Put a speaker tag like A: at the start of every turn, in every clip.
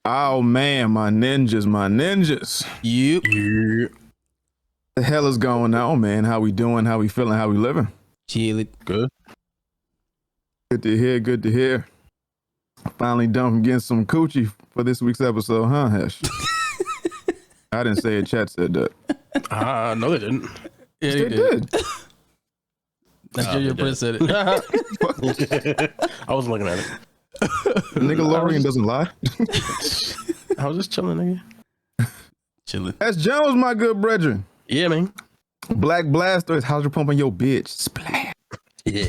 A: Oh man, my ninjas.
B: Yep.
A: The hell is going on, man? How we doing? How we feeling? How we living?
B: Chill.
C: Good.
A: Good to hear. Finally done from getting some coochie for this week's episode, huh, Hesh? I didn't say it, chat said that.
C: No, they didn't.
B: Yeah,
A: They did.
B: Nigeria Prince said it.
C: I was looking at it.
A: Nigga Lorian doesn't lie.
C: I was just chilling, nigga.
B: Chilling.
A: That's Jones, my good brethren.
C: Yeah, man.
A: Black Blasters, how's your pumping your bitch? Splat.
C: Yeah.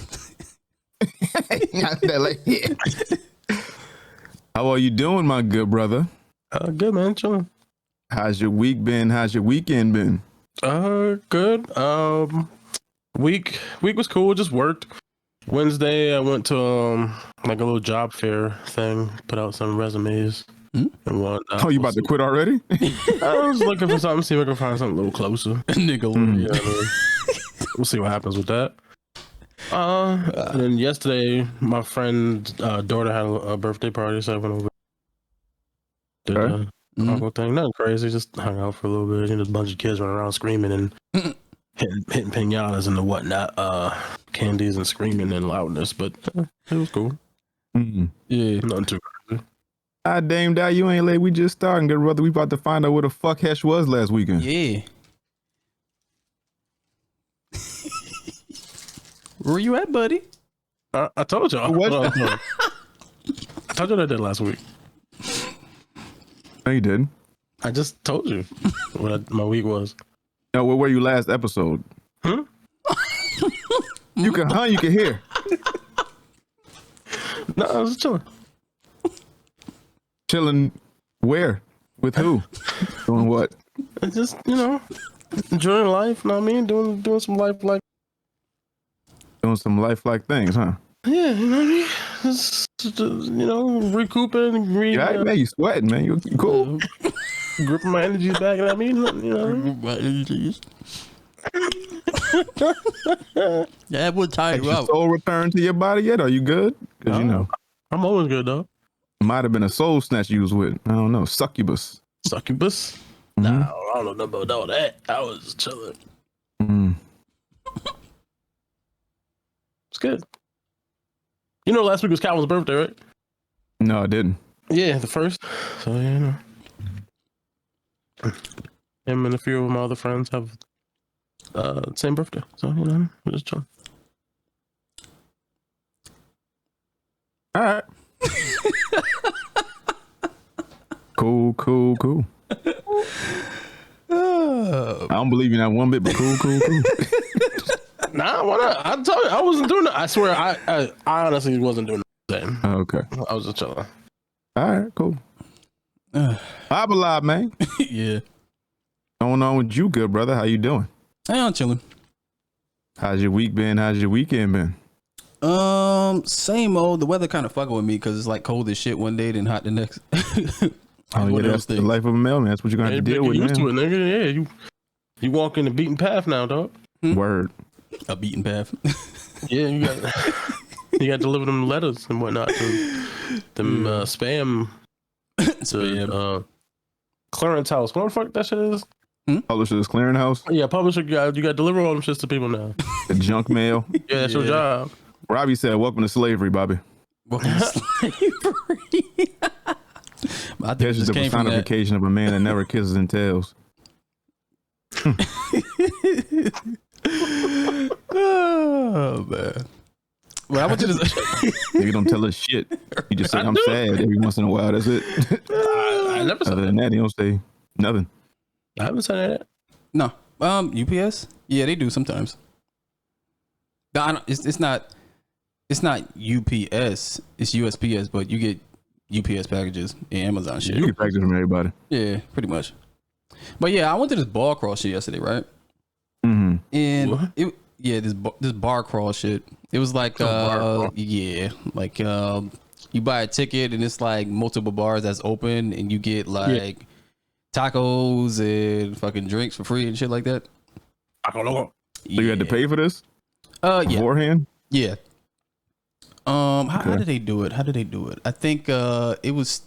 A: How are you doing, my good brother?
C: Good, man. Chilling.
A: How's your week been? How's your weekend been?
C: Good. Week was cool. Just worked. Wednesday, I went to like a little job fair thing. Put out some resumes and whatnot.
A: Oh, you about to quit already?
C: I was looking for something. See if I can find something a little closer.
B: Nigga.
C: You know what I mean? We'll see what happens with that. And then yesterday, my friend's daughter had a birthday party, so I went over. Did the whole thing. Nothing crazy, just hung out for a little bit. A bunch of kids running around screaming and hitting pinatas and the whatnot, candies and screaming and loudness, but it was cool.
B: Yeah.
C: Nothing too crazy.
A: Ah, damn, that you ain't late. We just starting, good brother. We about to find out where the fuck Hesh was last weekend.
B: Yeah. Where you at, buddy?
C: I told you.
A: What?
C: I told you what I did last week.
A: No, you didn't.
C: I just told you what my week was.
A: No, where were you last episode?
C: Hmm?
A: You can hear.
C: No, I was chilling.
A: Chilling where? With who? Doing what?
C: I just, enjoying life, know what I mean? Doing some life like.
A: Doing some lifelike things, huh?
C: Yeah, you know what I mean? Just, recouping,
A: Yeah, man, you sweating, man. You cool.
C: Gripping my energy back, you know what I mean?
B: Yeah, it would tire
A: Has
B: you
A: your
B: out.
A: soul returned to your body yet? Are you good? Because
C: I'm always good, though.
A: might have been a soul snatch you was with. I don't know. Succubus.
C: Succubus? Nah, I don't know nothing about all that. I was chilling. It's good. Last week was Calvin's birthday, right?
A: No, I didn't.
C: Yeah, the first. So, him and a few of my other friends have same birthday. So, we're just chilling.
A: All right. Cool. I don't believe you not one bit, but cool.
C: Nah, why not? I told you, I wasn't doing it. I swear, I honestly wasn't doing the same.
A: Okay.
C: I was just chilling.
A: All right, cool. I'm alive, man.
B: Yeah.
A: Going on with you, good brother? How you doing?
B: I'm chilling.
A: How's your week been? How's your weekend been?
B: Same old. The weather kind of fucking with me because it's like cold as shit one day, then hot the next.
A: Oh, yeah, that's the life of a mailman. That's what you're gonna have to deal with,
C: used
A: man.
C: to it, nigga. Yeah, you walk in the beaten path now, dog.
A: Word.
B: A beaten path.
C: Yeah, you got to deliver them letters and whatnot. Them spam. Clearance house. What the fuck that shit is?
A: Publisher's clearinghouse.
C: Yeah, publisher. You got to deliver all them shits to people now.
A: The junk mail.
C: Yeah, that's your job.
A: Robbie said, "Welcome to slavery, Bobby."
B: Welcome to slavery. I think
A: This is the personification of a man that never kisses and tells.
B: Oh man. Well, I want you to.
A: Nigga don't tell us shit. You just say I'm sad every once in a while. That's it.
C: I never said
A: Other than that, he don't say nothing.
C: I haven't said that.
B: No. UPS? Yeah, they do sometimes. No, it's not UPS. It's USPS, but you get UPS packages and Amazon shit.
A: You get packages from everybody.
B: Yeah, pretty much. But yeah, I went to this bar crawl shit yesterday, right?
A: Mm-hmm.
B: And this bar crawl shit. It was like you buy a ticket and it's like multiple bars that's open and you get like tacos and fucking drinks for free and shit like that.
A: So you had to pay for this?
B: Yeah.
A: Beforehand?
B: Yeah. How did they do it? I think it was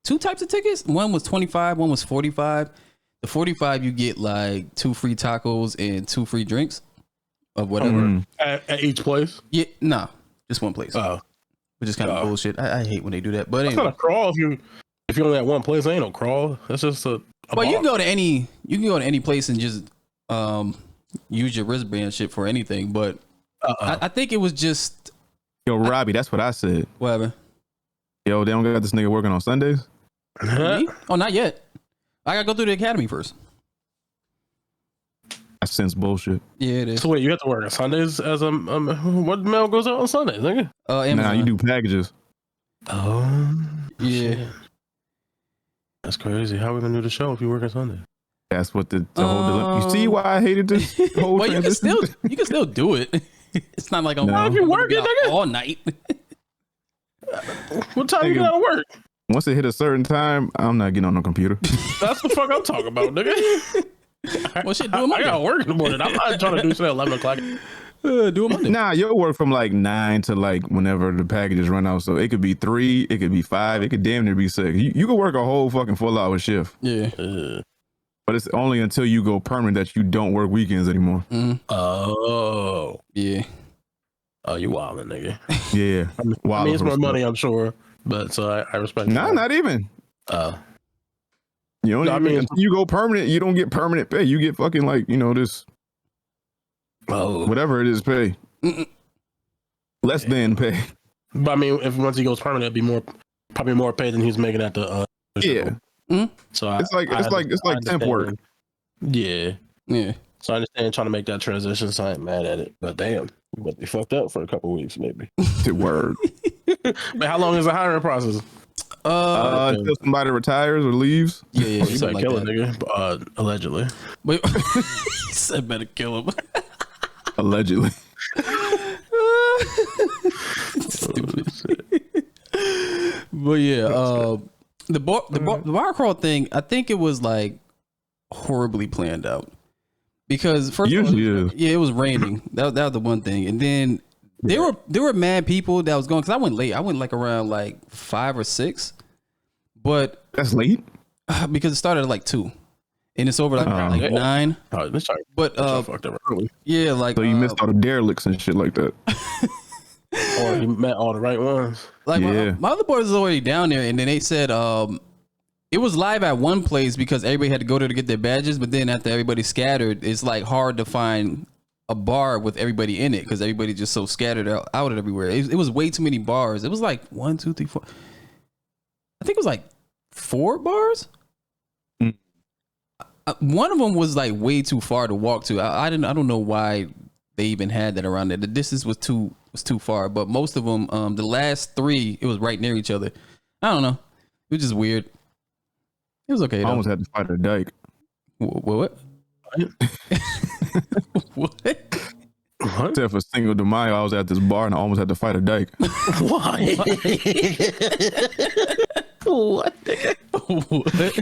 B: two types of tickets. One was 25, one was 45. The 45 you get like 2 free tacos and 2 free drinks of whatever
C: at each place.
B: Yeah, nah, just one place.
C: Oh,
B: Which is kind of bullshit. I hate when they do that. But
C: that's
B: anyway.
C: not a crawl if you only at one place. Ain't no crawl. That's just a
B: Well, you can go to any place and just use your wristband shit for anything. But I think it was just
A: Yo, Robbie, that's what I said.
B: whatever.
A: Yo, they don't got this nigga working on Sundays?
B: Me? Oh, not yet. I gotta go through the academy first.
A: I sense bullshit.
B: Yeah, it is.
C: So wait, you have to work on Sundays as what mail goes out on Sundays, nigga?
B: Amazon.
A: Nah, you do packages.
C: Oh,
B: Yeah.
C: shit. That's crazy. How are we gonna do the show if you work on Sunday?
A: That's what the whole you see why I hated this whole
B: Well,
A: transition?
B: you can still do it. It's not like I'm
A: No.
C: If you working,
B: out
C: nigga.
B: all night.
C: What time you
A: Nigga.
C: gotta work?
A: Once it hit a certain time, I'm not getting on no computer.
C: That's the fuck I'm talking about, nigga.
B: Well, shit, do it
C: I
B: Monday.
C: gotta work in the morning. I'm not trying to do shit at 11 o'clock.
B: Do it Monday.
A: Nah, you'll work from like 9 to like whenever the packages run out. So it could be 3, it could be 5, it could damn near be 6. You could work a whole fucking full hour shift,
B: Yeah.
A: but it's only until you go permanent that you don't work weekends anymore.
C: Oh.
B: Yeah.
C: Oh, you wildin', nigga.
A: Yeah.
C: I mean, it's
A: for
C: more
A: stuff.
C: money, I'm sure, but so I respect
A: Nah,
C: that.
A: not even. You only
C: No, I mean,
A: until you go permanent, you don't get permanent pay. You get fucking like, this whatever it is pay. Less than pay.
C: But I mean, if once he goes permanent, it'd be probably more pay than he's making at the
A: Yeah.
C: So
A: It's like temp work.
C: Yeah.
B: Yeah.
C: So I understand trying to make that transition, so I ain't mad at it. But damn, you must be fucked up for a couple weeks, maybe.
A: To word.
C: But how long is the hiring process?
A: Until somebody retires or leaves.
B: Yeah, yeah,
C: You better
B: something like
C: kill
B: that.
C: a nigga, allegedly.
B: But he said better kill him.
A: Allegedly.
B: But yeah, the bar crawl thing, I think it was like horribly planned out because first of all,
A: Usually
B: it was raining. That was the one thing, and then there were mad people that was going because I went late. I went like around like 5 or 6, but
A: that's late.
B: because it started at like 2, and it's over like,
C: yeah.
B: 9.
C: Oh, this y'all
B: But
C: fucked up early.
B: yeah, like
A: So you missed all the derelicts and shit like that.
C: Or you met all the right ones.
B: like
A: Yeah.
B: my other boys was already down there, and then they said it was live at one place because everybody had to go there to get their badges, but then after everybody scattered, it's like hard to find a bar with everybody in it because everybody just so scattered out everywhere. It was way too many bars. It was like 1, 2, 3, 4. I think it was like 4 bars. One of them was like way too far to walk to. I don't know why they even had that around there. The distance was too far, but most of them, the last 3, it was right near each other. I don't know. It was just weird. It was okay.
A: I
B: Though.
A: almost had to fight a dyke.
B: What? What?
C: What?
A: Except for Cinco de Mayo, I was at this bar and I almost had to fight a dyke.
C: Why? What?
B: What?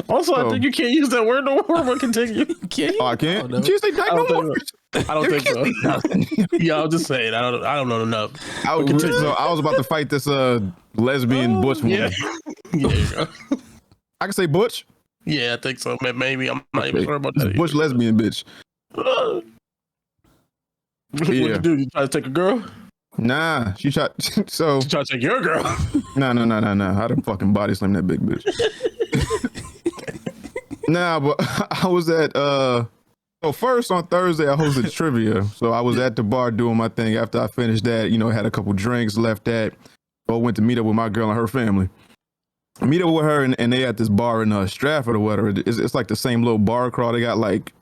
C: Also, I think you can't use that word no more. But continue.
B: Can you?
A: Oh, I can't.
B: Oh, no.
A: Did you say dyke
C: I
A: no
C: don't
A: more?
C: think I don't think so. Yeah, I'm just saying. I don't know enough.
A: So I was about to fight this lesbian butch woman.
C: Yeah. Yeah.
A: I can say butch.
C: Yeah, I think so. Maybe I'm not even
A: Okay.
C: sure about
A: It's
C: that.
A: butch lesbian bitch.
C: What
A: Yeah.
C: you do? You try to take a girl?
A: Nah, she shot. So
C: You try to take your girl?
A: no. I done fucking body slam that big bitch. Nah, but I was at so first on Thursday I hosted trivia. So I was at the bar doing my thing. After I finished that, had a couple drinks, left that. Went to meet up with my girl and her family. Meet up with her and they at this bar in Stratford or whatever. It's like the same little bar crawl. They got like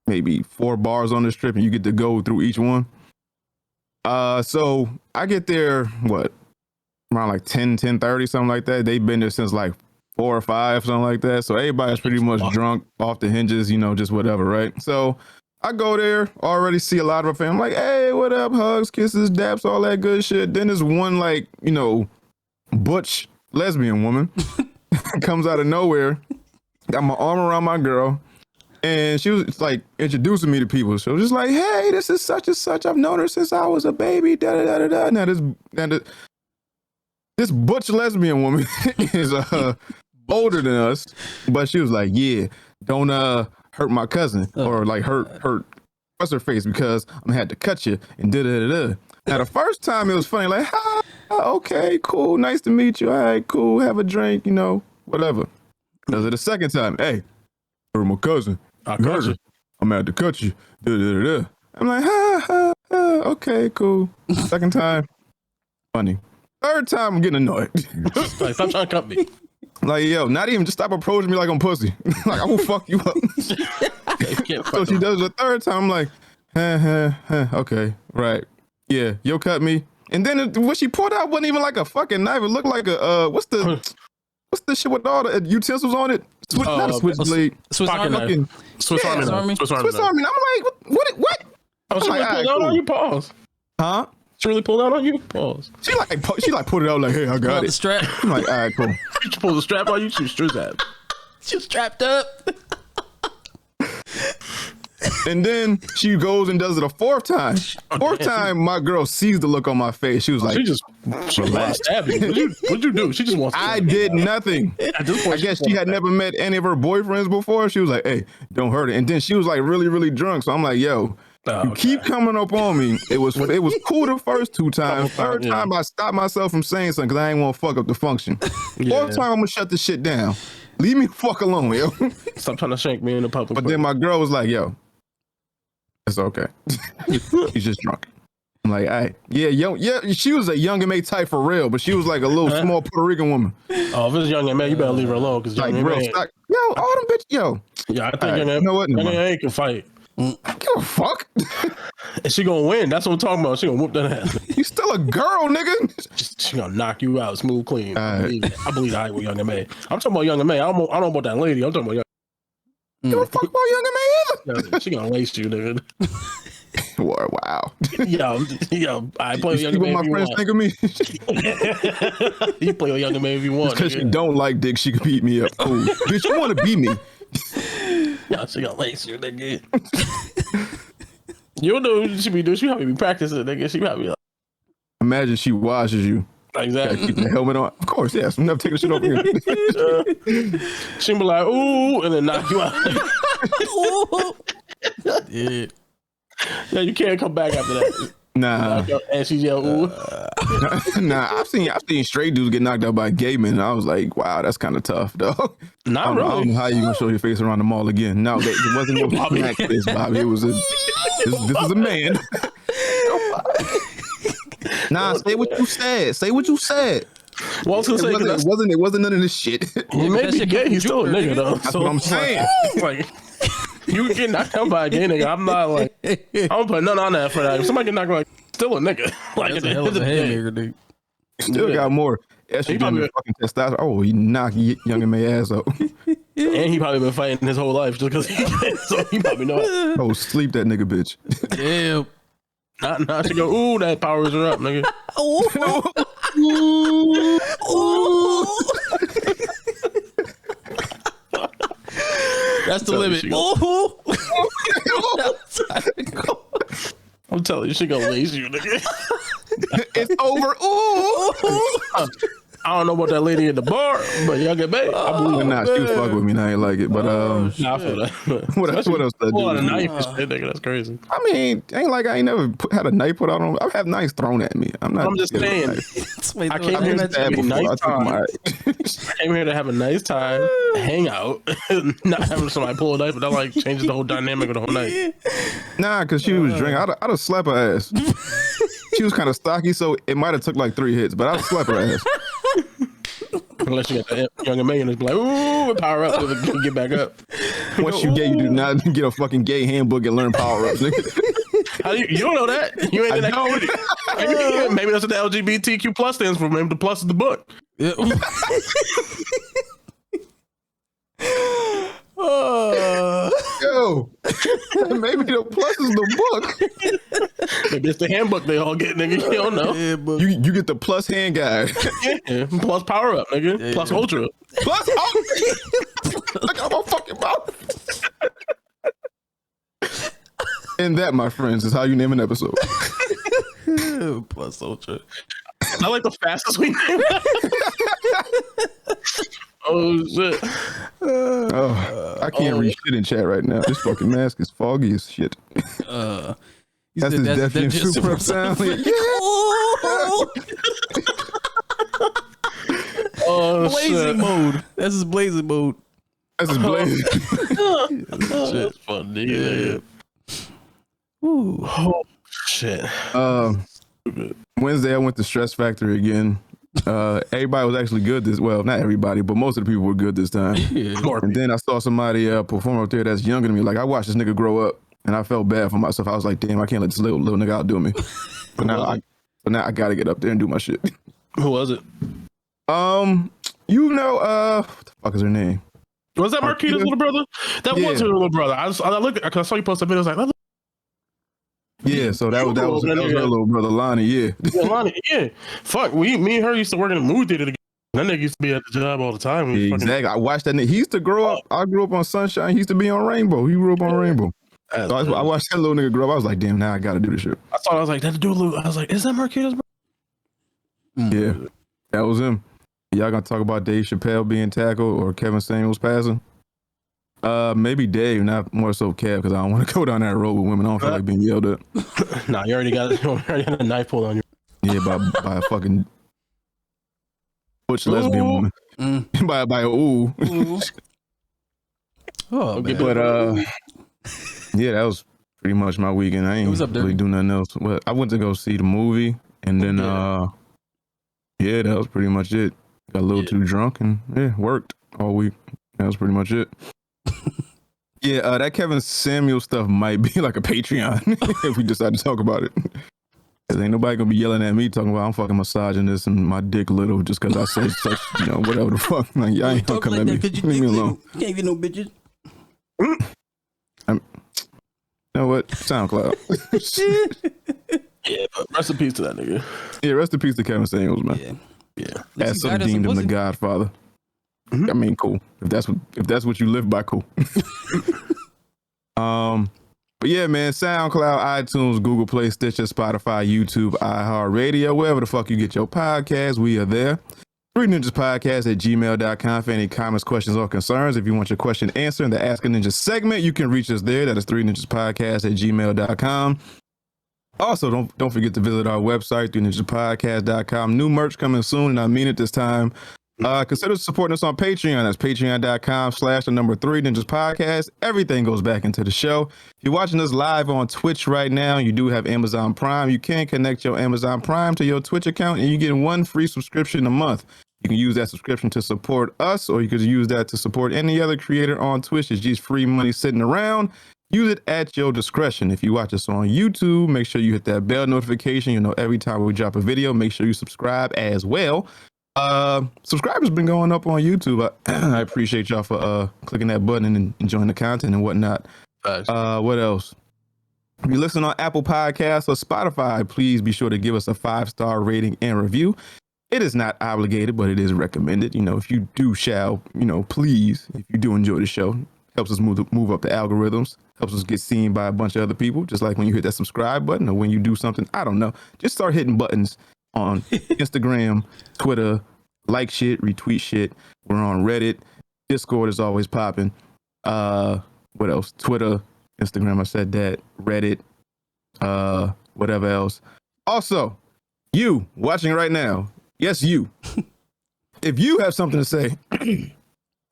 A: maybe 4 bars on the strip and you get to go through each one. So I get there, around like 10:30, something like that. They've been there since like 4 or 5, something like that. So everybody's pretty much drunk off the hinges, just whatever, right? So I go there, already see a lot of her family. I'm like, hey, what up? Hugs, kisses, daps, all that good shit. Then there's one like, butch lesbian woman comes out of nowhere, got my arm around my girl. And she was like introducing me to people. So just like, hey, this is such and such. I've known her since I was a baby. Da da da da da. Now this this butch lesbian woman is older than us, but she was like, yeah, don't hurt my cousin or like hurt what's her face because I'm gonna have to cut you and da. Now the first time it was funny, like, okay, cool, nice to meet you. All right, cool, have a drink, you know, whatever. Because the second time, hey, hurt my cousin.
C: I cut you.
A: I'm gonna have to cut you. Da. I'm like, okay, cool. Second time, funny. Third time, I'm getting annoyed.
C: Like, stop trying to cut me.
A: Like, yo, not even just stop approaching me like I'm pussy. Like, I will fuck you up. So she does the third time. I'm like, okay, right. Yeah, you'll cut me. And then what she pulled out wasn't even like a fucking knife. It looked like a, what's the shit with all the utensils on it? Not a switchblade.
B: Swiss Army knife.
C: Swiss Army knife.
A: Swiss Army. I'm like, what?
C: Oh, she really pulled out on you? Pause.
A: Huh?
C: She really pulled out on you? Pause.
A: She like put it out like, hey, I got it.
B: The strap.
A: I'm like, all right, cool.
C: She pulled the strap on you? She was strapped.
B: She was strapped up.
A: And then she goes and does it a fourth time. Fourth time, my girl sees the look on my face. She was like,
C: she wants to stab you. What'd you do? She just wants to
A: I did nothing.
C: At this point,
A: I guess she had never met any of her boyfriends before. She was like, hey, don't hurt it. And then she was like really, really drunk. So I'm like, yo, you keep coming up on me. It was cool the first two times. Third time, I stopped myself from saying something because I ain't want to fuck up the function. Fourth time, I'm going to shut the shit down. Leave me the fuck alone, yo.
C: Stop trying to shank me in the public.
A: But then my girl was like, yo, it's okay. He's just drunk. I'm like, all right. Yeah, she was a young M.A. type for real, but she was like a little small Puerto Rican woman.
C: Oh, if it's young M.A., you better leave her alone. Cause
A: like, bro, all them bitch, yo.
C: Yeah, I think
A: right,
C: young M.A. can fight.
A: I don't give a fuck.
C: And she gonna win. That's what I'm talking about. She gonna whoop that ass.
A: You still a girl, nigga.
C: She gonna knock you out, smooth, clean.
A: Right.
C: I believe I with young M.A. I'm talking about young M.A. I don't know about that lady. I'm talking about young.
A: You don't fuck about young M.A. either.
C: She gonna lace you, nigga.
A: Wow.
C: Yo, I play with young
A: M.A.
C: M.A.
A: What my friends think of me?
C: You play with young M.A. if you want.
A: Because she don't like dick, she can beat me up. Cool. Bitch, you want to beat me?
C: Yeah, she gonna lace you, nigga. You know what she be doing? She probably be practicing, nigga. She probably like,
A: imagine she washes you.
C: Exactly.
A: Keep the helmet on. Of course, yes. I'm never taking shit over here.
C: She be like, ooh, and then knock you out.
B: Yeah.
C: Yeah, you can't come back after that.
A: Nah.
C: And she yelled, ooh.
A: Nah, I've seen straight dudes get knocked out by gay men, and I was like, wow, that's kind of tough, though.
C: Not really.
A: I don't know how you gonna show your face around the mall again. No, it wasn't no black face, Bobby. It was this is a man. Nah, say what you said. Say what you said.
C: Well, I was gonna say,
A: it wasn't none of this shit.
C: He may be gay, he's still a nigga though.
A: That's what I'm saying.
C: Like, you get knocked out by a gay nigga. I'm not like, I don't put nothing on that for that. If somebody get knocked out, like, still a nigga. Like,
B: That's a hell of a haymaker, dude.
A: Still got more estrogen than fucking testosterone. Oh, he knocked young and May ass up.
C: And he probably been fighting his whole life just because he gay, so he probably know it.
A: Oh, sleep that nigga, bitch.
B: Damn.
C: Not she go, ooh, that powers her up, nigga.
B: That's the limit.
C: I'm telling you, she gonna lace you, nigga.
A: It's over. Ooh.
C: I don't know about that lady in the bar, but y'all get back. I believe
A: it. Nah, she was fucking with me and I ain't like it. But
C: nah, I feel that.
A: What else did I do?
C: A knife and shit, nigga, that's crazy.
A: I mean, ain't like I ain't never had a knife put out on. I've had knives thrown at me. I'm
C: just saying. I came here to have a nice time. I came here to have a nice time, hang out, not having somebody pull a knife, but that like changes the whole dynamic of the whole night.
A: Nah, because she was drinking. I'd have slapped her ass. She was kind of stocky, so it might have took like 3 hits, but I'd slap her ass.
C: Unless you got the young man and it's like, ooh, power up to get back up.
A: Once you gay, you do not get a fucking gay handbook and learn power ups, nigga.
C: How you don't know that? You ain't in that community. Maybe that's what the LGBTQ plus stands for. Maybe the plus is the book.
B: Yeah.
A: Yo, maybe the plus is the book.
C: Maybe it's the handbook they all get, nigga. You don't know.
A: You get the plus hand guide.
C: Yeah. Plus power up, nigga.
B: Yeah.
C: Plus ultra.
A: Plus ultra. Look at my fucking mouth. And that, my friends, is how you name an episode.
B: Plus ultra.
C: Not like the fastest we named. Oh shit!
A: I can't read shit in chat right now. This fucking mask is foggy as shit. That's his Defiant Super sound.
C: Oh,
B: blazing
C: shit.
B: mode. That's his blazing mode.
A: That's his blazing.
C: Shit, funny. Yeah.
B: Ooh.
C: Oh shit.
A: Wednesday I went to Stress Factory again. Everybody was actually good not everybody, but most of the people were good this time. And then I saw somebody perform up there that's younger than me. Like I watched this nigga grow up and I felt bad for myself. I was like, damn, I can't let this little nigga outdo me. But now I gotta get up there and do my shit.
C: Who was it?
A: What the fuck is her name?
C: Was that Marquita's little brother? That was her little brother. I looked at, cause I saw you post a video. I was like,
A: yeah, so that was her little brother Lonnie. Yeah,
C: Lonnie. Yeah, fuck. Me and her used to work in a movie theater together. That nigga used to be at the job all the time.
A: Yeah, exactly. I watched that nigga. He used to grow up. I grew up on Sunshine. He used to be on Rainbow. He grew up on Rainbow. So I watched that little nigga grow up. I was like, damn, now I gotta do this shit.
C: I was like, that dude. I was like, is that Marquita's brother?
A: Yeah, that was him. Y'all gonna talk about Dave Chappelle being tackled or Kevin Samuels passing? Maybe Dave, not more so Kev, because I don't want to go down that road with women. I don't feel like being yelled at.
C: Nah, you already got a knife pulled on you.
A: Yeah, by a fucking butch lesbian woman. by a ooh.
B: Oh, man.
A: But yeah, that was pretty much my weekend. I ain't really do nothing else. But I went to go see the movie, and then yeah, that was pretty much it. Got a little too drunk and worked all week. That was pretty much it. Yeah, that Kevin Samuel stuff might be like a Patreon if we decide to talk about it. Cause ain't nobody gonna be yelling at me talking about I'm fucking massaging this and my dick little just cause I say such, whatever the fuck. Like, y'all ain't gonna come at me. Leave me alone.
B: You can't get no bitches.
A: You know what? SoundCloud.
C: Yeah, but rest in peace to that nigga.
A: Yeah, rest in peace to Kevin Samuels, man.
C: Yeah.
A: As some deemed him the Godfather. I mean, cool. If that's what you live by, cool. But yeah, man, SoundCloud, iTunes, Google Play, Stitcher, Spotify, YouTube, iHeartRadio, wherever the fuck you get your podcast, we are there. 3ninjaspodcast@gmail.com for any comments, questions, or concerns. If you want your question answered in the Ask a Ninja segment, you can reach us there. That is 3ninjaspodcast@gmail.com. Also, don't forget to visit our website, 3ninjaspodcast.com. New merch coming soon, and I mean it this time. Consider supporting us on Patreon. That's patreon.com/3ninjaspodcast. Everything goes back into the show. If you're watching us live on Twitch right now, you do have Amazon Prime. You can connect your Amazon Prime to your Twitch account, and you get 1 free subscription a month. You can use that subscription to support us, or you could use that to support any other creator on Twitch. It's just free money sitting around. Use it at your discretion. If you watch us on YouTube, make sure you hit that bell notification. Every time we drop a video, make sure you subscribe as well. Subscribers been going up on YouTube. I appreciate y'all for clicking that button and enjoying the content and whatnot. What else? If you listen on Apple Podcasts or Spotify, please be sure to give us a 5-star rating and review. It is not obligated, but it is recommended. If you do please, if you do enjoy the show, helps us move up the algorithms, helps us get seen by a bunch of other people. Just like when you hit that subscribe button or when you do something, I don't know, just start hitting buttons on Instagram, Twitter, like shit, retweet shit. We're on Reddit. Discord is always popping. What else? Twitter, Instagram, I said that. Reddit, whatever else. Also, you watching right now, yes, you. If you have something to say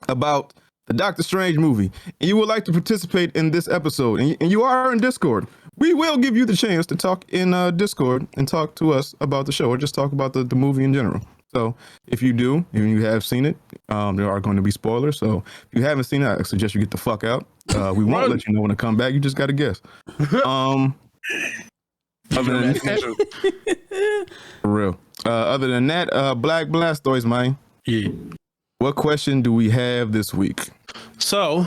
A: about the Doctor Strange movie and you would like to participate in this episode and you are in Discord, we will give you the chance to talk in Discord and talk to us about the show or just talk about the movie in general. So if you do, and you have seen it, there are going to be spoilers. So if you haven't seen it, I suggest you get the fuck out. We won't let you know when to come back. You just got to guess. Other than that, for real. Other than that, Black Blastoise, man.
C: Yeah.
A: What question do we have this week?
C: So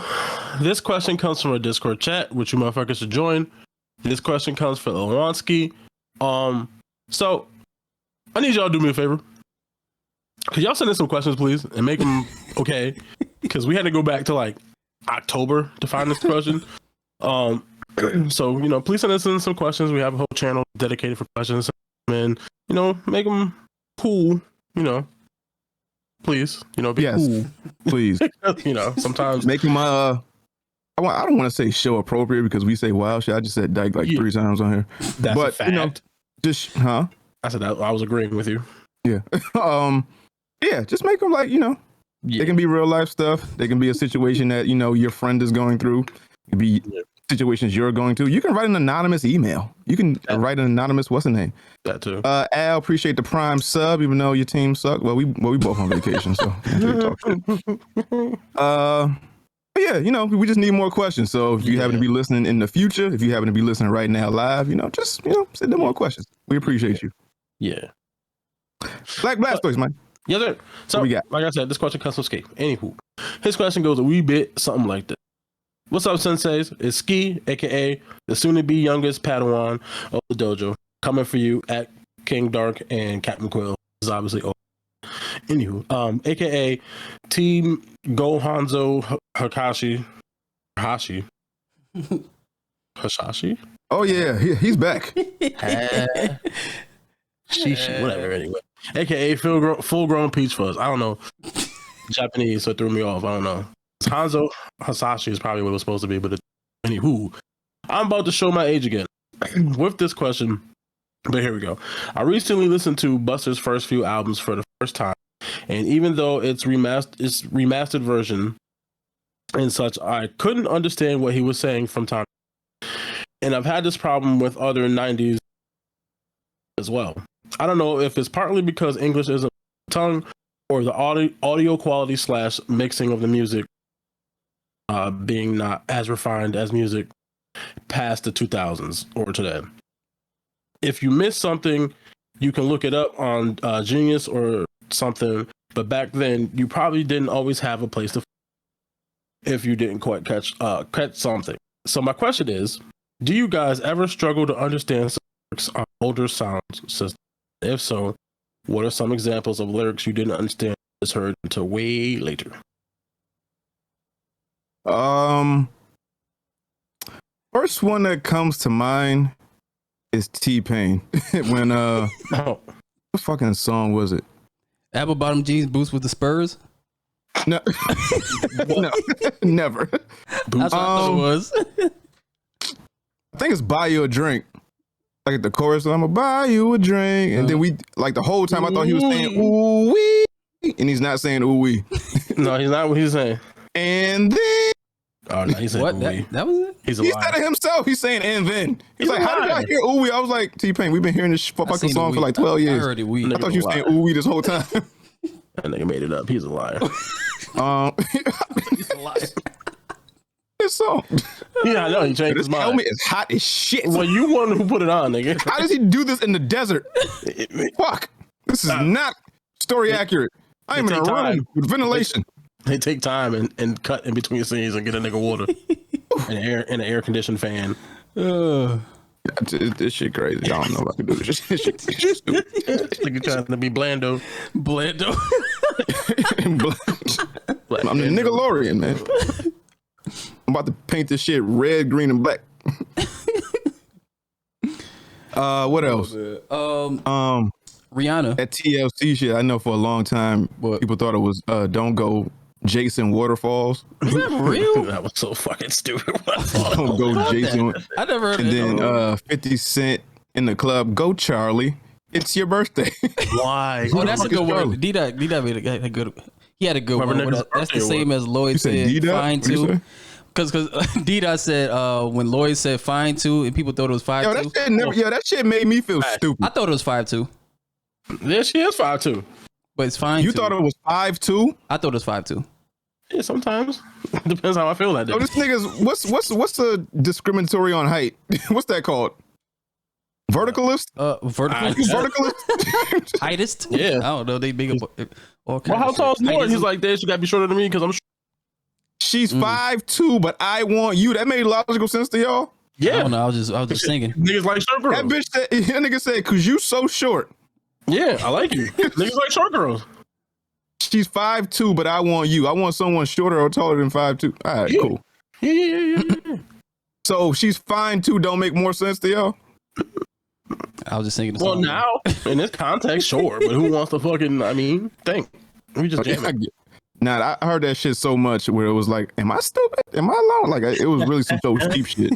C: this question comes from a Discord chat, which you motherfuckers should join. This question comes from Lewanski. So I need y'all to do me a favor. Could y'all send in some questions, please, and make them okay? Because we had to go back to like October to find this question. So please send us in some questions. We have a whole channel dedicated for questions, and make them cool, you know. Please, you know, be
A: Yes,
C: cool.
A: please.
C: You know, sometimes
A: Make them I don't want to say show appropriate because we say wild shit. I just said dyke like 3 times on here.
C: that's
A: but
C: a fact.
A: you know, just
C: I said that I was agreeing with you.
A: Yeah. Yeah, just make them like, you know, they can be real life stuff. They can be a situation that, you know, your friend is going through. It can be situations you're going through. You can write an anonymous email. You can write an anonymous, what's the name?
C: That too.
A: Al, appreciate the Prime sub, even though your team sucked. Well, we both on vacation, so can't really talk shit. But yeah, you know, we just need more questions. So if you happen to be listening in the future, if you happen to be listening right now live, you know, just, you know, send them more questions. We appreciate you.
C: Yeah.
A: Black Blastoise, man.
C: Yes, sir. So,
A: what we got?
C: Like I said, this question comes from Skate. Anywho, his question goes a wee bit something like this. What's up, senseis? It's Ski, a.k.a. the soon-to-be youngest Padawan of the dojo, coming for you at King Dark and Captain Quill. This is obviously old. Anywho, a.k.a. Team Gohanzo Hakashi. Hashashi?
A: Oh, yeah, he's back.
C: Shishi, whatever, anyway. A.k.a. full-grown Peach Fuzz. I don't know. Japanese, so it threw me off. I don't know. Hanzo Hasashi is probably what it was supposed to be, but anywho, I'm about to show my age again with this question, but here we go. I recently listened to Buster's first few albums for the first time, and even though it's remastered version and such, I couldn't understand what he was saying from time to time. And I've had this problem with other 90s as well. I don't know if it's partly because English isn't my tongue or the audio quality / mixing of the music being not as refined as music past the 2000s or today. If you miss something, you can look it up on Genius or something, but back then you probably didn't always have a place to if you didn't quite catch something. So my question is, do you guys ever struggle to understand lyrics on older sound systems? If so, what are some examples of lyrics you didn't understand as heard until way later?
A: First one that comes to mind is T-Pain. When what fucking song was it?
B: Apple bottom jeans, boots with the Spurs.
A: No, no, never.
B: That's what I thought it was.
A: I think it's "Buy You a Drink." Like at the chorus, I'm gonna buy you a drink, and then we like the whole time I thought he was saying "ooh wee," and he's not saying "ooh wee."
C: No, he's not what he's saying.
A: And then
C: oh no, he's saying
B: what?
C: ooh wee.
B: That was it.
C: He's a
A: he
C: liar.
A: said it himself. He's saying "and then." He's like, "How did I
C: liar.
A: hear ooh wee?" I was like, "T-Pain, we've been hearing this fucking song for like 12 years."
B: I heard it.
A: I thought you were saying "ooh wee" this whole time.
C: That nigga made it up. He's a liar.
B: He's a liar.
A: This song.
C: Yeah, I know. He changed
A: This
C: his mind.
A: helmet is hot as shit.
C: Well, you one who put it on, nigga.
A: How does he do this in the desert? Fuck. This is not story accurate. I am in a room with ventilation.
C: They take time and cut in between scenes and get a nigga water and an air conditioned fan.
A: This shit crazy. I don't know if I can do this. This shit stupid.
C: Nigga trying to be Blando.
A: I'm the Nickelodeon, man. I'm about to paint this shit red, green, and black. What else?
B: Rihanna.
A: That TLC shit, I know for a long time people thought it was Don't Go Jason Waterfalls.
B: Is that real?
C: That was so fucking stupid.
A: Don't Go Jason.
B: I never heard of
A: And
B: it.
A: then 50 Cent in the club, Go Charlie. It's your birthday.
C: Why?
B: Oh, that's a good
A: Charlie?
B: one. D-Dot made a good. He had a good
C: Whoever
B: one.
C: nigga's
B: That's the
C: birthday
B: same as Lloyd
A: You said
B: said.
A: D-Dot?
B: Fine
A: What'd you
B: too.
A: say?
B: Because D-Dot said when Lloyd said fine too, and people thought it was 5'2".
A: That shit made me feel stupid.
B: I thought it was 5'2",
C: Yeah, she is 5'2".
B: but it's fine.
A: You thought it was 5'2"?
B: I thought it was 5'2".
C: Yeah, sometimes. Depends how I feel that day.
A: Oh, this nigga's what's the discriminatory on height? What's that called? Verticalist?
B: Vertical.
A: Verticalist?
B: Heightist?
C: Yeah.
B: I don't know. They big up.
C: Well, how tall is Lloyd? He's like, this, you gotta be shorter than me because I'm
A: She's 5'2", but I want you. That made logical sense to y'all?
B: I don't know. I was just singing.
C: Niggas like short girls.
A: That bitch said, that nigga said, cause you so short.
C: Yeah, I like you. Niggas like short girls.
A: She's 5'2", but I want you. I want someone shorter or taller than 5'2". All right, cool.
C: Yeah.
A: So she's fine too. Don't make more sense to y'all?
B: I was just singing the
C: Well,
B: song.
C: now in this context, sure, but who wants to fucking? I mean, think. We just jam it.
A: Nah, I heard that shit so much where it was like, am I stupid? Am I alone? Like, it was really some so cheap shit.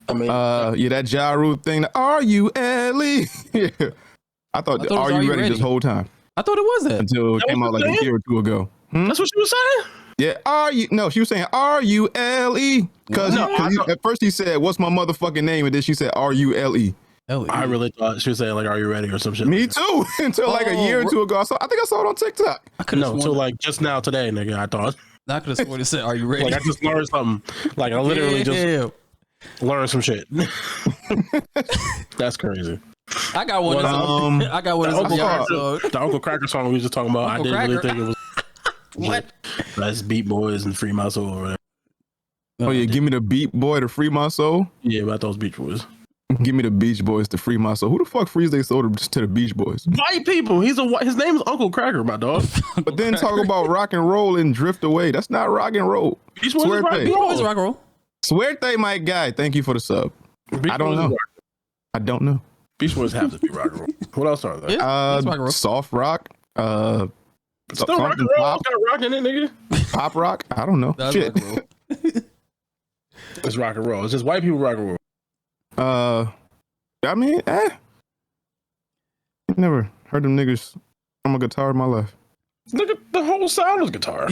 C: I mean,
A: yeah, that Ja Rule thing, the R-U-L-E. Yeah. I thought
B: it was
A: Are You Ready this whole time
B: I thought it was that.
A: until it
C: That
A: came
C: was
A: out like
C: the
A: a year or two ago.
C: that's what she was saying.
A: Yeah, no, she was saying R-U-L-E. Because at first he said, what's my motherfucking name? And then she said R-U-L-E.
C: I really thought she was saying like, "Are you ready?" or some shit.
A: Me too. Until like a year or two ago. I think I saw it on TikTok.
C: No, so like just now today, nigga. I thought.
B: I could have sworn it said, "Are you ready?"
C: Like I just learned something. Like I literally just learned some shit. That's crazy.
B: I got one. I got one.
C: The Uncle Cracker song we was just talking about.
B: Uncle
C: I didn't really
B: Cracker?
C: think it was
B: What?
C: That's Beat Boys and Free My Soul. Right?
A: Oh yeah, give me the Beat Boy to free my soul.
C: Yeah, but I thought it was Beach Boys.
A: Give me the Beach Boys to free my soul. Who the fuck frees their soul to the Beach Boys?
C: White people. His name is Uncle Cracker, my dog.
A: But then talk about rock and roll and drift away. That's not rock and roll.
C: Beach Boys is rock and
B: Beach
C: roll.
B: Boys rock and roll.
A: Suerte, my guy. Thank you for the sub.
C: Beach
A: I don't
C: Boys is
A: know.
C: rock-
A: I don't know.
C: Beach Boys have to be rock and roll. What else are there?
B: Yeah, it's rock and roll.
A: Soft rock.
C: It's still rock and roll.
A: Pop,
C: It's got rock in it, nigga.
A: pop rock. I don't know.
B: That's
A: Shit.
B: rock and roll.
C: It's rock and roll. It's just white people rock and roll.
A: I mean, never heard them niggas from a guitar in my life.
C: Look at the whole sound of guitar.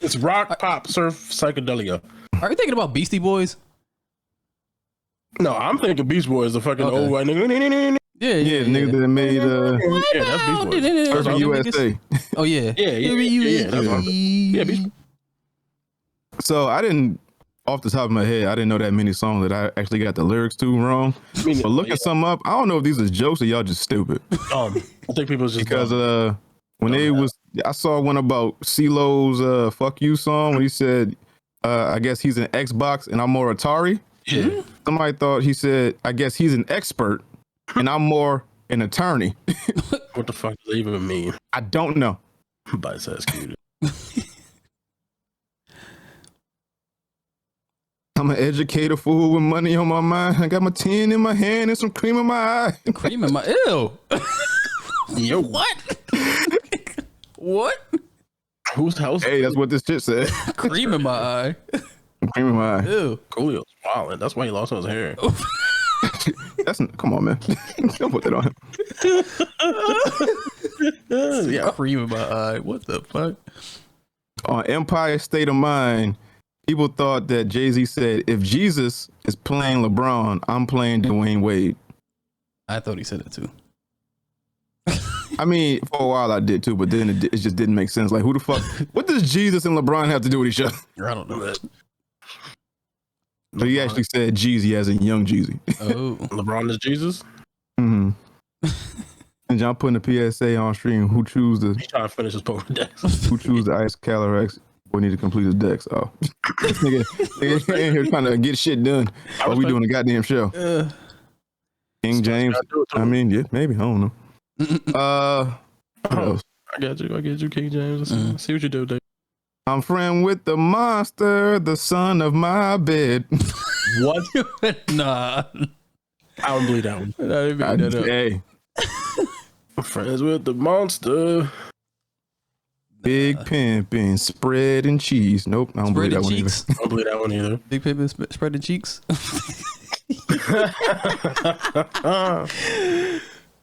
C: It's rock, pop, surf, psychedelia.
B: Are you thinking about Beastie Boys?
C: No, I'm thinking Beach Boys, the fucking
B: Okay.
C: old white nigga.
B: Yeah,
A: Yeah, the niggas that made
C: Yeah, that's Beach Boys.
A: Surfing USA.
B: Oh yeah,
C: Yeah, that's what I'm Yeah, Beach Boys.
A: So I didn't, off the top of my head, I didn't know that many songs that I actually got the lyrics to wrong. But looking some up, I don't know if these are jokes or y'all just stupid.
C: I think people just
A: Because when they was, I saw one about CeeLo's "Fuck You" song when he said, I guess he's an Xbox and I'm more Atari.
C: yeah.
A: Somebody thought he said, I guess he's an expert and I'm more an attorney.
C: What the fuck does that even mean?
A: I don't know.
C: Bites ass cute.
A: I'm an educated fool with money on my mind. I got my 10 in my hand and some cream in my eye.
B: cream in my ew.
C: Yo,
B: What? What?
C: whose house?
A: Hey, that's what this shit said.
B: Cream in my eye.
A: Cream in my eye.
B: Ew.
C: Coolio's wildin'. That's why he lost his hair.
A: Come on, man. Don't put that on him.
C: Yeah.
B: Cream in my eye. What the fuck?
A: On Empire State of Mind, people thought that Jay-Z said, if Jesus is playing LeBron, I'm playing Dwayne Wade.
B: I thought he said it too.
A: I mean, for a while I did too, but then it just didn't make sense. Like, who the fuck? What does Jesus and LeBron have to do with each other?
B: I don't know that.
A: But he actually said Jeezy as in young Jeezy.
B: Oh.
C: LeBron is Jesus.
A: Mm-hmm. And John putting the PSA on stream. Who choose the
C: He's trying to finish his Pokedex.
A: Ice Calyrex? We need to complete his decks. Oh, this nigga in here trying to get shit done. While we doing a goddamn show. King James. I mean, yeah, maybe. I don't know. What else?
C: I get you, King James. See what you do, Dave.
A: I'm friend with the monster, the son of my bed.
C: What?
B: Nah.
C: I don't believe that one.
A: Hey,
C: I'm friends with the monster.
A: big pimpin', spread and cheese. Nope, I don't believe that one either.
C: I don't believe that one either.
B: Big Pimpin' spread the cheeks.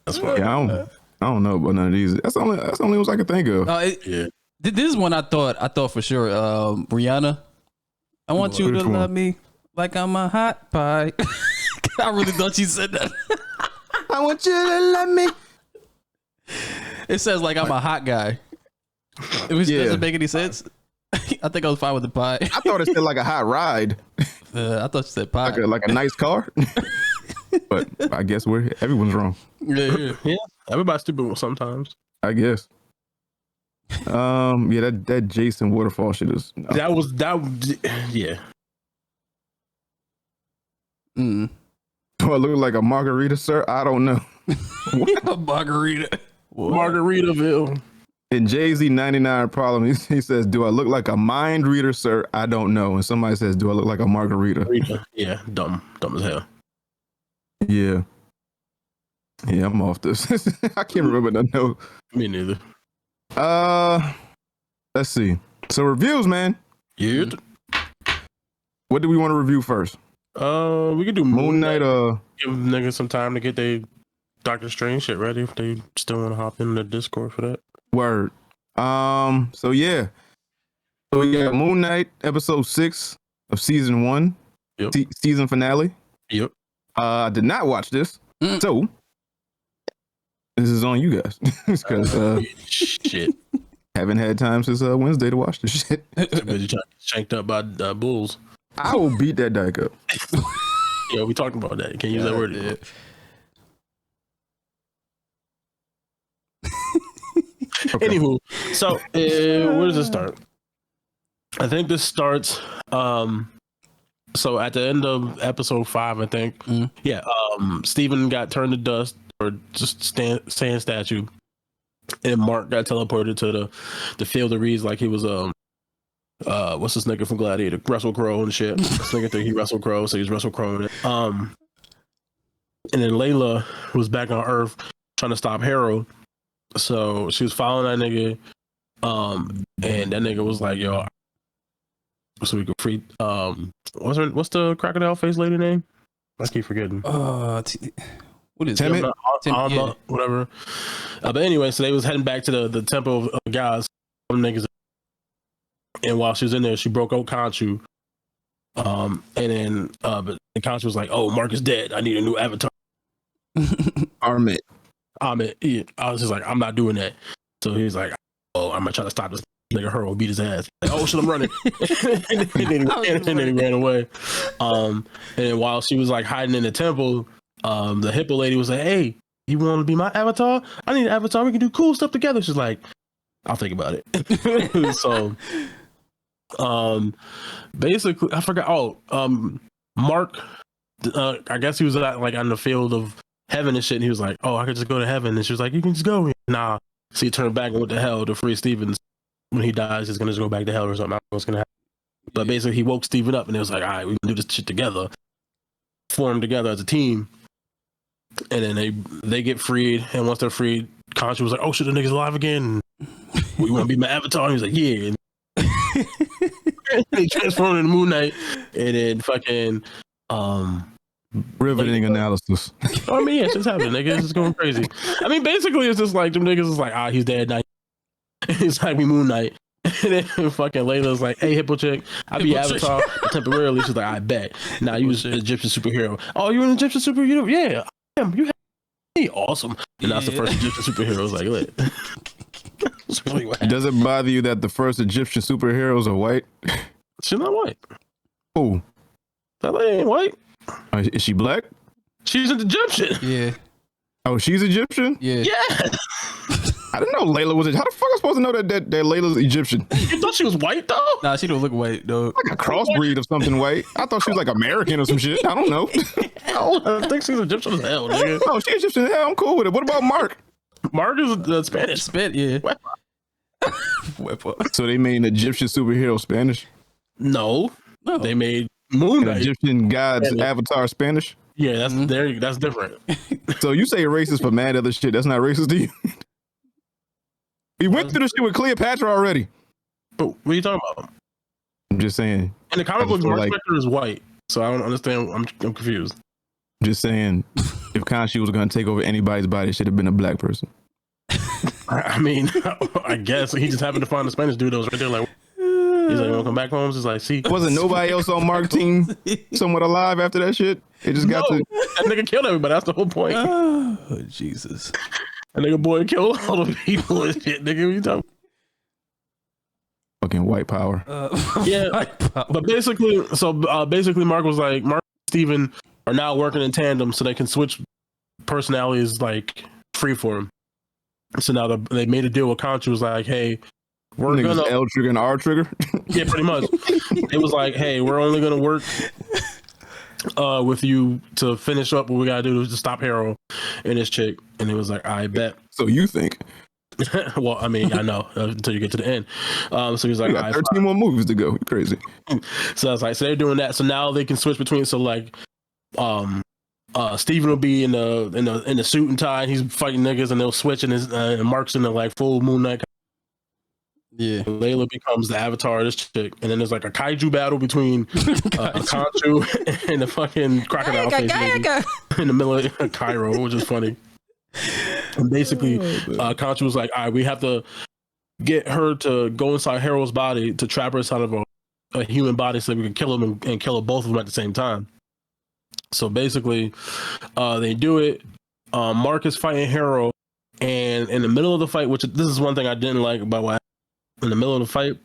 C: That's funny.
A: Yeah, I don't know about none of these. That's the only ones I can think of.
C: Yeah.
B: This is one I thought for sure. Rihanna, I want you to
A: Which one?
B: love me like I'm a hot pie. I really thought she said that.
A: I want you to love me.
B: It says like I'm a hot guy. It doesn't make any sense. I think I was fine with the pie.
A: I thought it said like a hot ride,
B: I thought she said pie.
A: like a nice car. But I guess everyone's wrong.
B: Yeah.
C: Yeah. Everybody's stupid sometimes.
A: I guess. Yeah, that Jason Waterfall shit is. No.
C: Yeah.
B: Mm.
A: Do I look like a margarita, sir? I don't know.
B: A margarita. What?
C: Margaritaville.
A: In Jay-Z 99 Problem, he says, do I look like a mind reader, sir? I don't know. And somebody says, do I look like a margarita?
C: Yeah, dumb as hell.
A: Yeah. Yeah, I'm off this. I can't remember nothing else.
C: Me neither.
A: Let's see. So reviews, man.
C: Yeah.
A: What do we want to review first?
C: We could do
A: Moon Knight.
C: Give niggas some time to get their Doctor Strange shit ready if they still want to hop in the Discord for that.
A: Word. So yeah. So we got Moon Knight episode 6 of season 1.
C: Yep.
A: Season finale.
C: Yep.
A: I did not watch this. So this is on you guys. Because
C: shit.
A: haven't had time since Wednesday to watch this shit.
C: Too busy trying to get shanked up by bulls.
A: I will beat that dyke up.
C: Yeah, we talked about that. You can't use that word.
B: Yeah.
A: Okay.
C: Anywho, so where does it start? I think this starts so at the end of episode 5, I think. Steven got turned to dust or just sand statue, and Mark got teleported to the field of reeds like he was what's this nigga from Gladiator, Russell Crowe and shit. This nigga think he Russell Crowe, so he's Russell Crowe. And then Layla was back on Earth trying to stop Harold. So she was following that nigga, and that nigga was like, "Yo, so we could free." What's the crocodile face lady name? I keep forgetting.
B: What is
A: Tammy?
B: Yeah.
C: Whatever. But anyway, so they was heading back to the temple of gods. Them niggas. And while she was in there, she broke out Khonshu. And then but Khonshu was like, "Oh, Mark is dead. I need a new avatar."
A: Armit.
C: Yeah. I was just like, I'm not doing that. So he was like, "Oh, I'm gonna try to stop this nigga. Her will beat his ass." Like, "Oh shit, I'm running!" and then he ran away. And then while she was like hiding in the temple, the hippo lady was like, "Hey, you want to be my avatar? I need an avatar. We can do cool stuff together." She's like, "I'll think about it." So, basically, I forgot. Mark, I guess he was like on the field of heaven and shit, and he was like, "Oh, I could just go to heaven," and she was like, "You can just go." Nah. So he turned back and went to hell to free Steven. When he dies, he's gonna just go back to hell or something. I don't know what's gonna happen. But basically, he woke Steven up, and it was like, "All right, we can do this shit together, form together as a team." And then they get freed, and once they're freed, Khonshu was like, "Oh shit, the nigga's alive again. We want to be my avatar." And he was like, "Yeah." And he transformed into Moon Knight, and then fucking
A: Riveting analysis.
C: I mean, yeah, shit's happening. Niggas is going crazy. I mean, basically, it's just like them niggas is like, he's dead now. It's like we Moon Knight. And then fucking Layla's like, "Hey, hippo chick, I be Avatar temporarily." She's like, "I bet." Now you was an Egyptian superhero. "Oh, you're an Egyptian superhero?" "Yeah, I am. You have me." "Awesome." And that's the first Egyptian superhero. I was like, "Lit."
A: Does it bother you that the first Egyptian superheroes are white?
C: She's not white.
A: Oh,
C: That lady ain't white.
A: Is she black?
C: She's an Egyptian.
B: Yeah.
A: Oh, she's Egyptian?
B: Yeah.
C: Yeah.
A: I didn't know Layla was. How the fuck am I supposed to know that Layla's Egyptian?
C: You thought she was white though?
B: Nah, she don't look white though.
A: Like a crossbreed of something white. I thought she was like American or some shit. I don't know.
C: I think she's Egyptian as hell, nigga.
A: Oh, she's Egyptian. Hell, I'm cool with it. What about Mark?
C: Mark is Spanish.
B: Spit, yeah.
A: So they made an Egyptian superhero Spanish?
C: No. They made Moon
A: An
C: Knight.
A: Egyptian god's avatar Spanish?
C: Yeah, that's different.
A: So you say racist for mad other shit. That's not racist to you? We went through the shit with Cleopatra already.
C: But what are you talking about?
A: I'm just saying.
C: In the comic books, Mark
A: like,
C: Spector is white, so I don't understand. I'm confused.
A: Just saying, if Khonshu was going to take over anybody's body, it should have been a black person.
C: I mean, I guess he just happened to find the Spanish dude that was right there. Like, he's like, "You want to come back home?" He's like, "See."
A: Wasn't nobody else on Mark's team somewhat alive after that shit? It just got to.
C: That nigga killed everybody. That's the whole point.
B: Oh, Jesus.
C: That nigga boy killed all the people and shit. Nigga, what you talking?
A: Fucking white power.
C: Yeah, but basically, Mark was like, Mark and Steven are now working in tandem so they can switch personalities like free for him. So now they made a deal with Khonshu. Was like, "Hey, we're
A: Niggas
C: gonna
A: L trigger and R trigger."
C: Yeah, pretty much. It was like, "Hey, we're only gonna work with you to finish up what we gotta do to stop Harold and his chick." And it was like, "I bet."
A: So you think?
C: Well, I mean, I know until you get to the end. So he was like,
A: We got 13 more movies to go. You crazy.
C: So I was like, so they're doing that. So now they can switch between. So like, Steven will be in the suit and tie. And he's fighting niggas, and they'll switch, and Mark's in the like full Moon Knight.
B: Yeah,
C: Layla becomes the avatar of this chick, and then there's like a kaiju battle between Khonshu and the fucking crocodile face lady in the middle of Cairo, which is funny. And basically, Khonshu was like, "All right, we have to get her to go inside Harrow's body to trap her inside of a human body, so we can kill him and kill both of them at the same time." So basically, they do it. Mark is fighting Harrow, and in the middle of the fight, which this is one thing I didn't like about what happened. In the middle of the fight,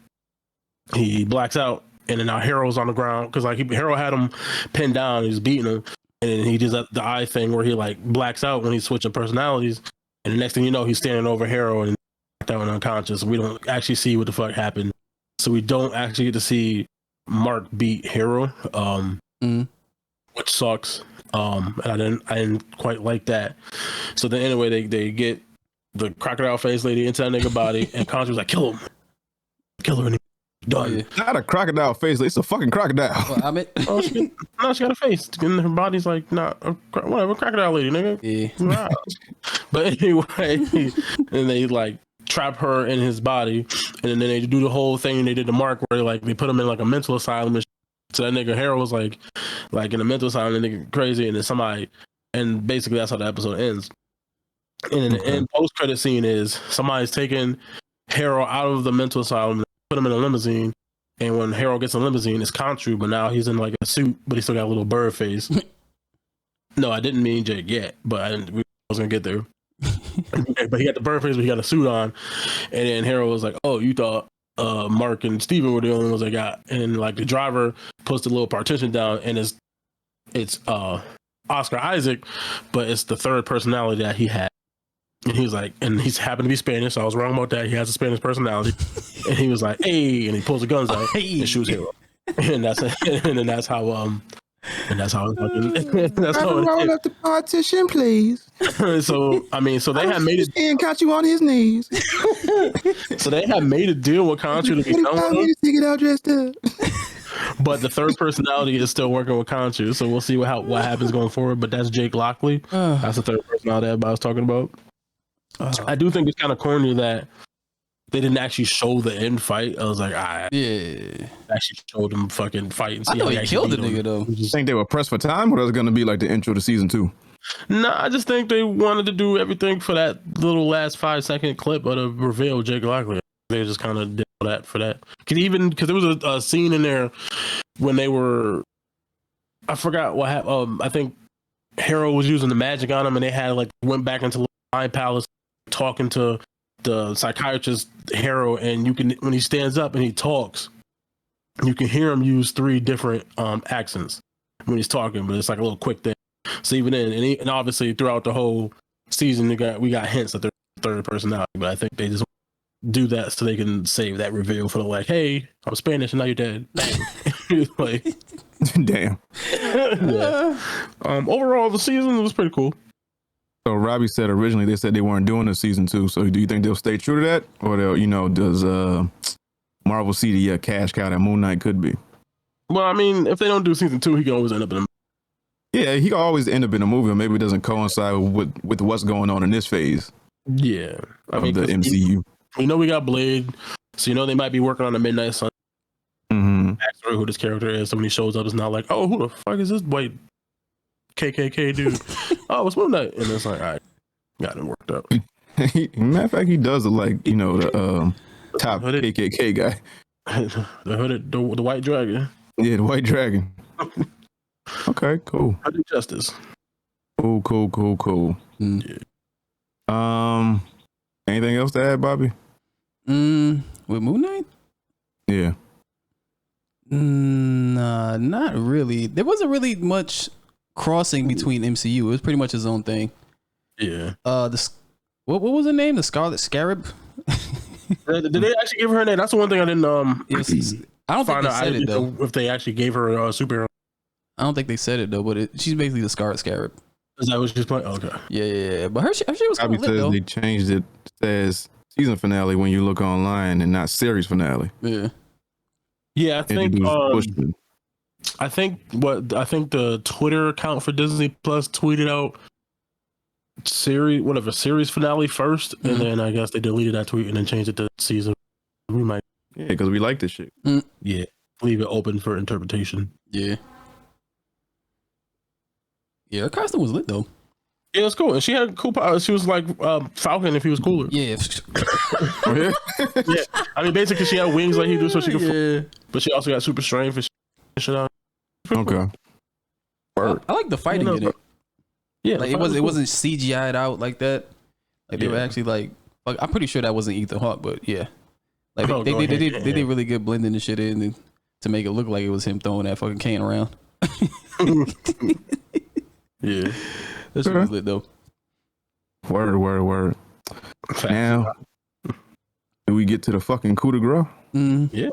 C: he blacks out, and then now Harrow's on the ground because like Harrow had him pinned down, he's beating him, and then he does the eye thing where he like blacks out when he's switching personalities, and the next thing you know, he's standing over Harrow and that one unconscious. We don't actually see what the fuck happened, so we don't actually get to see Mark beat Harrow, which sucks. And I didn't quite like that. So then anyway, they get the crocodile face lady into that nigga body, and Khonshu was like, "Kill him." Kill her and done.
A: Not a crocodile face. It's a fucking crocodile.
B: well, I mean,
C: she got a face. And her body's like, whatever, crocodile lady, nigga.
B: Yeah.
C: Wow. But anyway, and they like trap her in his body, and then they do the whole thing they did to Mark, where like they put him in like a mental asylum. So that nigga Harold was like in a mental asylum, and nigga crazy, and then somebody, and basically that's how the episode ends. And in the end post credit scene is somebody's taking Harold out of the mental asylum, put him in a limousine, and when Harold gets in a limousine, it's Khonshu, but now he's in like a suit, but he still got a little bird face. No, I didn't mean Jake yet, but I was gonna get there. But he got the bird face, but he got a suit on, and then Harold was like, "Oh, you thought Mark and Steven were the only ones I got," and like the driver puts the little partition down, and it's Oscar Isaac, but it's the third personality that he had. And he was like, and he's happened to be Spanish, so I was wrong about that. He has a Spanish personality. And he was like, "Hey," and he pulls the guns out and shoots Hero. And that's how that's how that's how
A: roll up the partition, please.
C: So they had made it
A: and caught you on his knees.
C: So they had made a deal with Khonshu to be done.
A: Get out dressed up.
C: But the third personality is still working with Khonshu, so we'll see what happens going forward. But that's Jake Lockley. That's the third personality everybody was talking about. I do think it's kind of corny that they didn't actually show the end fight. I was like, actually showed them fucking fight and see how
B: he killed the nigga though.
A: You think they were pressed for time, or was it going to be like the intro to season 2?
C: No, I just think they wanted to do everything for that little last 5-second clip of the reveal of Jake Lockley. They just kind of did that for that. Because there was a scene in there when they were, I forgot what happened. I think Harold was using the magic on him, and they had like went back into the Mind Palace talking to the psychiatrist Harold, and you can, when he stands up and he talks, you can hear him use 3 different accents when he's talking, but it's like a little quick thing. So even then, and obviously throughout the whole season, we got hints that they're third personality, but I think they just do that so they can save that reveal for the like, "Hey, I'm Spanish and now you're dead." Like,
A: damn.
C: Yeah. Overall, the season was pretty cool.
A: So Robbie said originally they said they weren't doing a season 2. So do you think they'll stay true to that, or they'll, does Marvel see the cash cow that Moon Knight could be?
C: Well, I mean, if they don't do season 2, he can always end up in a.
A: Yeah, he can always end up in a movie, or maybe it doesn't coincide with what's going on in this phase.
C: Yeah,
A: I mean, the MCU.
C: We know we got Blade, so they might be working on the Midnight Sun. Backstory who this character is. So when he shows up, it's not like, "Oh, who the fuck is this white KKK dude?" "Oh, it's Moon Knight," and it's like, all right, got it worked out.
A: Matter of fact, he does look like the top KKK guy.
C: the white dragon.
A: Yeah, the white dragon. Okay, cool.
C: Hooded Justice.
A: Cool.
C: Yeah.
A: Anything else to add, Bobby?
B: With Moon Knight?
A: Yeah.
B: Nah, not really. There wasn't really much crossing between MCU. It was pretty much his own thing.
C: Yeah.
B: What was her name? The Scarlet Scarab?
C: Did they actually give her a name? That's the one thing I didn't
B: I don't think they said it though.
C: If they actually gave her a superhero.
B: I don't think they said it though, but she's basically the Scarlet Scarab.
C: Is that what she's playing? Okay.
B: Yeah. But her shit was kind of lit though.
A: They changed it. Says season finale when you look online, and not series finale.
B: Yeah.
C: Yeah, I think I think the Twitter account for Disney Plus tweeted out series finale first, and then I guess they deleted that tweet and then changed it to season. We might,
A: because we like this shit.
C: leave it open for interpretation.
B: Yeah, her costume was lit though.
C: Yeah, it was cool, and she had cool powers. She was like Falcon if he was cooler.
B: Yeah,
C: Yeah. I mean, basically, she had wings like he do, so she could.
B: yeah.
C: But she also got super strength and shit out.
A: Okay.
B: I like the fighting in it.
C: Yeah,
B: Like it wasn't CGI'd out like that. Like they were actually like I'm pretty sure that wasn't Ethan Hawke, but yeah, like they did really good blending the shit in to make it look like it was him throwing that fucking can around.
C: Yeah,
B: that shit was lit though.
A: Word. Now, do we get to the fucking coup de grace?
C: Yeah.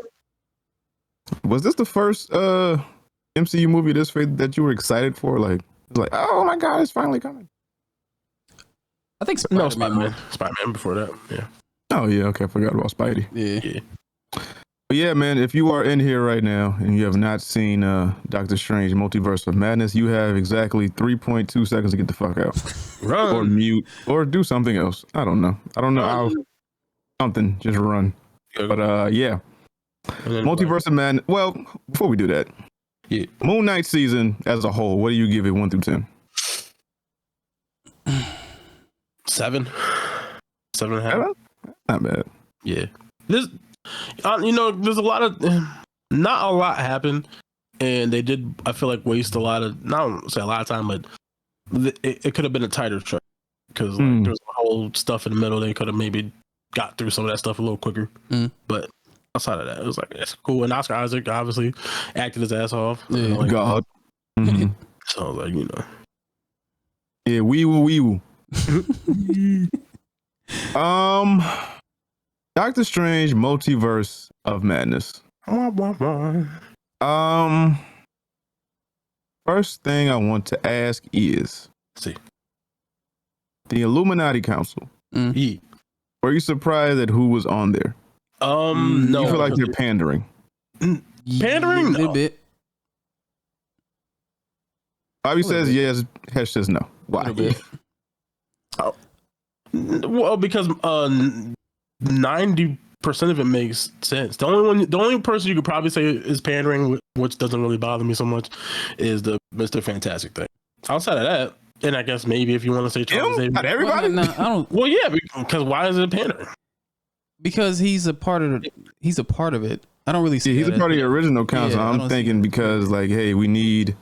A: Was this the first MCU movie this fate that you were excited for? Like, it's like, oh my god, it's finally coming.
B: I think Spider-Man.
C: Spider-Man before that. Yeah.
A: Oh yeah, okay, I forgot about Spidey.
B: Yeah.
A: But yeah, man, if you are in here right now and you have not seen Doctor Strange Multiverse of Madness, you have exactly 3.2 seconds to get the fuck out.
C: Run.
A: Or mute or do something else. I don't know how. Something, just run. But yeah. Multiverse of Madness. Well, before we do that, Moon Knight season as a whole, what do you give it 1 through 10?
C: 7. 7.5.
A: Not bad.
C: Yeah. This, there's a lot of, not a lot happened, and they did, I feel like, waste a lot of, not say a lot of time, but it could have been a tighter track because there's a whole stuff in the middle. They could have maybe got through some of that stuff a little quicker. But outside of that, it was like, it's cool. And Oscar Isaac obviously acted his ass off.
B: Yeah.
A: God.
C: So I was like,
A: Yeah, wee woo. Doctor Strange Multiverse of Madness. First thing I want to ask is the Illuminati Council. Were you surprised at who was on there?
C: No.
A: You feel like they're pandering?
C: Pandering?
B: A little bit.
A: Bobby says yes, Hesh says no. Why?
B: A little bit.
C: Well, because 90% of it makes sense. The only person you could probably say is pandering, which doesn't really bother me so much, is the Mr. Fantastic thing. Outside of that, and I guess maybe if you want to say Charles Xavier,
A: not everybody.
B: Well, no, I don't.
C: Well, yeah, because why is it pandering?
B: Because he's a part of it. I don't really see.
A: Yeah, he's a part of the original council.
B: Yeah,
A: I'm thinking because like, hey, we need,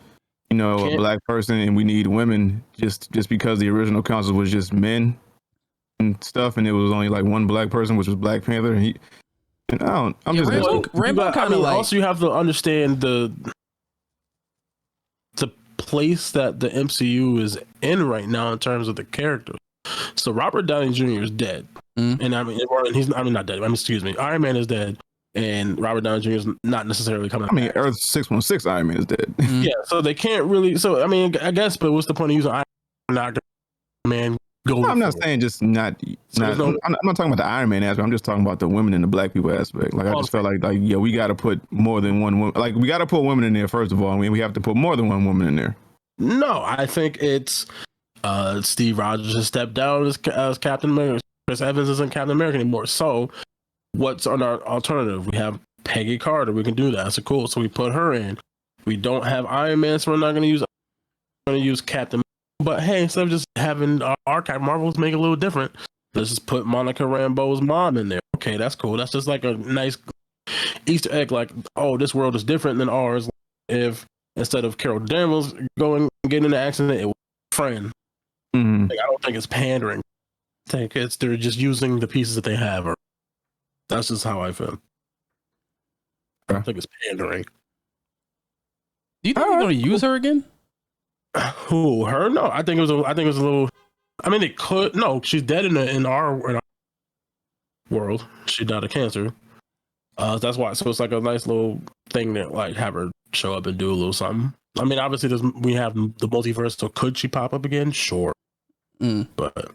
A: a black person and we need women. Just because the original council was just men and stuff, and it was only like one black person, which was Black Panther. And I'm just
B: Rainbow kind of like.
C: Also, you have to understand the place that the MCU is in right now in terms of the characters. So Robert Downey Jr. is dead, and not dead. Excuse me, Iron Man is dead, and Robert Downey Jr. is not necessarily coming.
A: Earth 616 Iron Man is dead.
C: Yeah, so they can't really. So I guess, but what's the point of using Iron Man?
A: I'm not saying just not. I'm not talking about the Iron Man aspect. I'm just talking about the women and the black people aspect. Like I just felt like we got to put more than one woman. Like we got to put women in there first of all. I mean, we have to put more than one woman in there.
C: No, I think it's Steve Rogers has stepped down as Captain America. Chris Evans isn't Captain America anymore. So what's on our alternative? We have Peggy Carter. We can do that. So cool. So we put her in. We don't have Iron Man, so we're not going to use. We're going to use Captain. But hey, instead of just having our Captain Marvels make it a little different, let's just put Monica Rambeau's mom in there. Okay, that's cool. That's just like a nice Easter egg. Like, oh, this world is different than ours. If instead of Carol Danvers going and getting in an accident, it was a friend. Like, I don't think it's pandering. I think they're just using the pieces that they have. Or that's just how I feel. I don't think it's pandering.
B: Do you think they're going to use her again?
C: Who, her? No, I think it was a little. I mean, it could. No, she's dead in our world. She died of cancer. That's why. So it's like a nice little thing that like have her show up and do a little something. I mean, obviously, we have the multiverse. So could she pop up again? Sure. But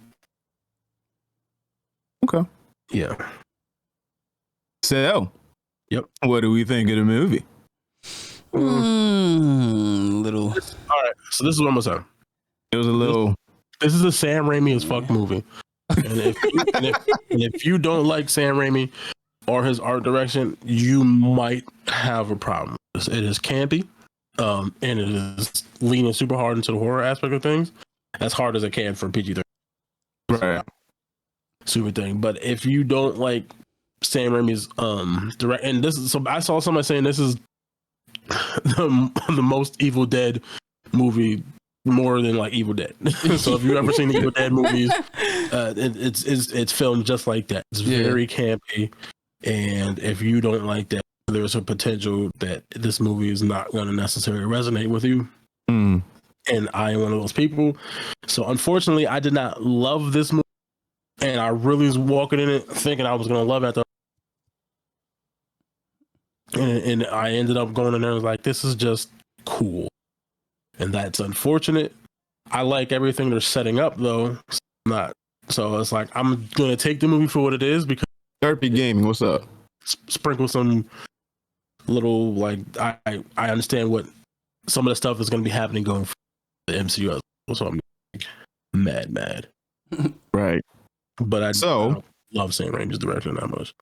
A: okay,
C: yeah.
A: So,
C: Yep.
A: What do we think of the movie?
B: Little.
C: All right, so this is what I'm gonna say.
A: It was a little.
C: This is a Sam Raimi as fuck movie, and if you don't like Sam Raimi or his art direction, you might have a problem. It is campy, and it is leaning super hard into the horror aspect of things, as hard as it can for PG-13.
A: Right.
C: Super thing. But if you don't like Sam Raimi's direct, and this is, so I saw somebody saying this is the most Evil Dead movie, more than like Evil Dead. So if you've ever seen the Evil Dead movies, it's filmed just like that. It's very campy, and if you don't like that, there's a potential that this movie is not going to necessarily resonate with you.
A: Mm.
C: And I am one of those people. So unfortunately, I did not love this movie, and I really was walking in it thinking I was going to love it. And I ended up going in there and was like, this is just cool. And that's unfortunate. I like everything they're setting up, though. Not. So it's like, I'm going to take the movie for what it is, because
A: Derpy Gaming, what's up?
C: Sprinkle some little, like, I understand what some of the stuff is going to be happening going for the MCU. So I'm mad.
A: Right.
C: But I
A: don't
C: love Sam Raimi's direction that much.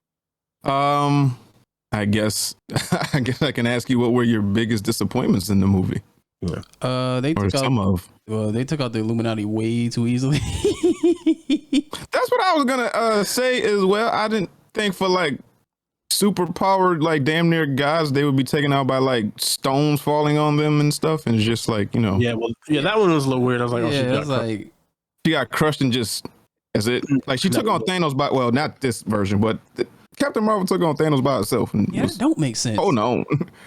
A: I guess I can ask you, what were your biggest disappointments in the movie?
C: Yeah.
B: They
A: or
B: took
A: some
B: out.
A: of.
B: Well, they took out the Illuminati way too easily.
A: That's what I was gonna say as well. I didn't think for like super powered, like damn near guys, they would be taken out by like stones falling on them and stuff, and it's just like, you know.
C: Yeah, well, yeah, that one was a little weird. I was like, oh,
A: she got crushed and just as it like she took on Thanos by, well, not this version, but Captain Marvel took on Thanos by herself. And
B: that don't make sense.
A: Oh no,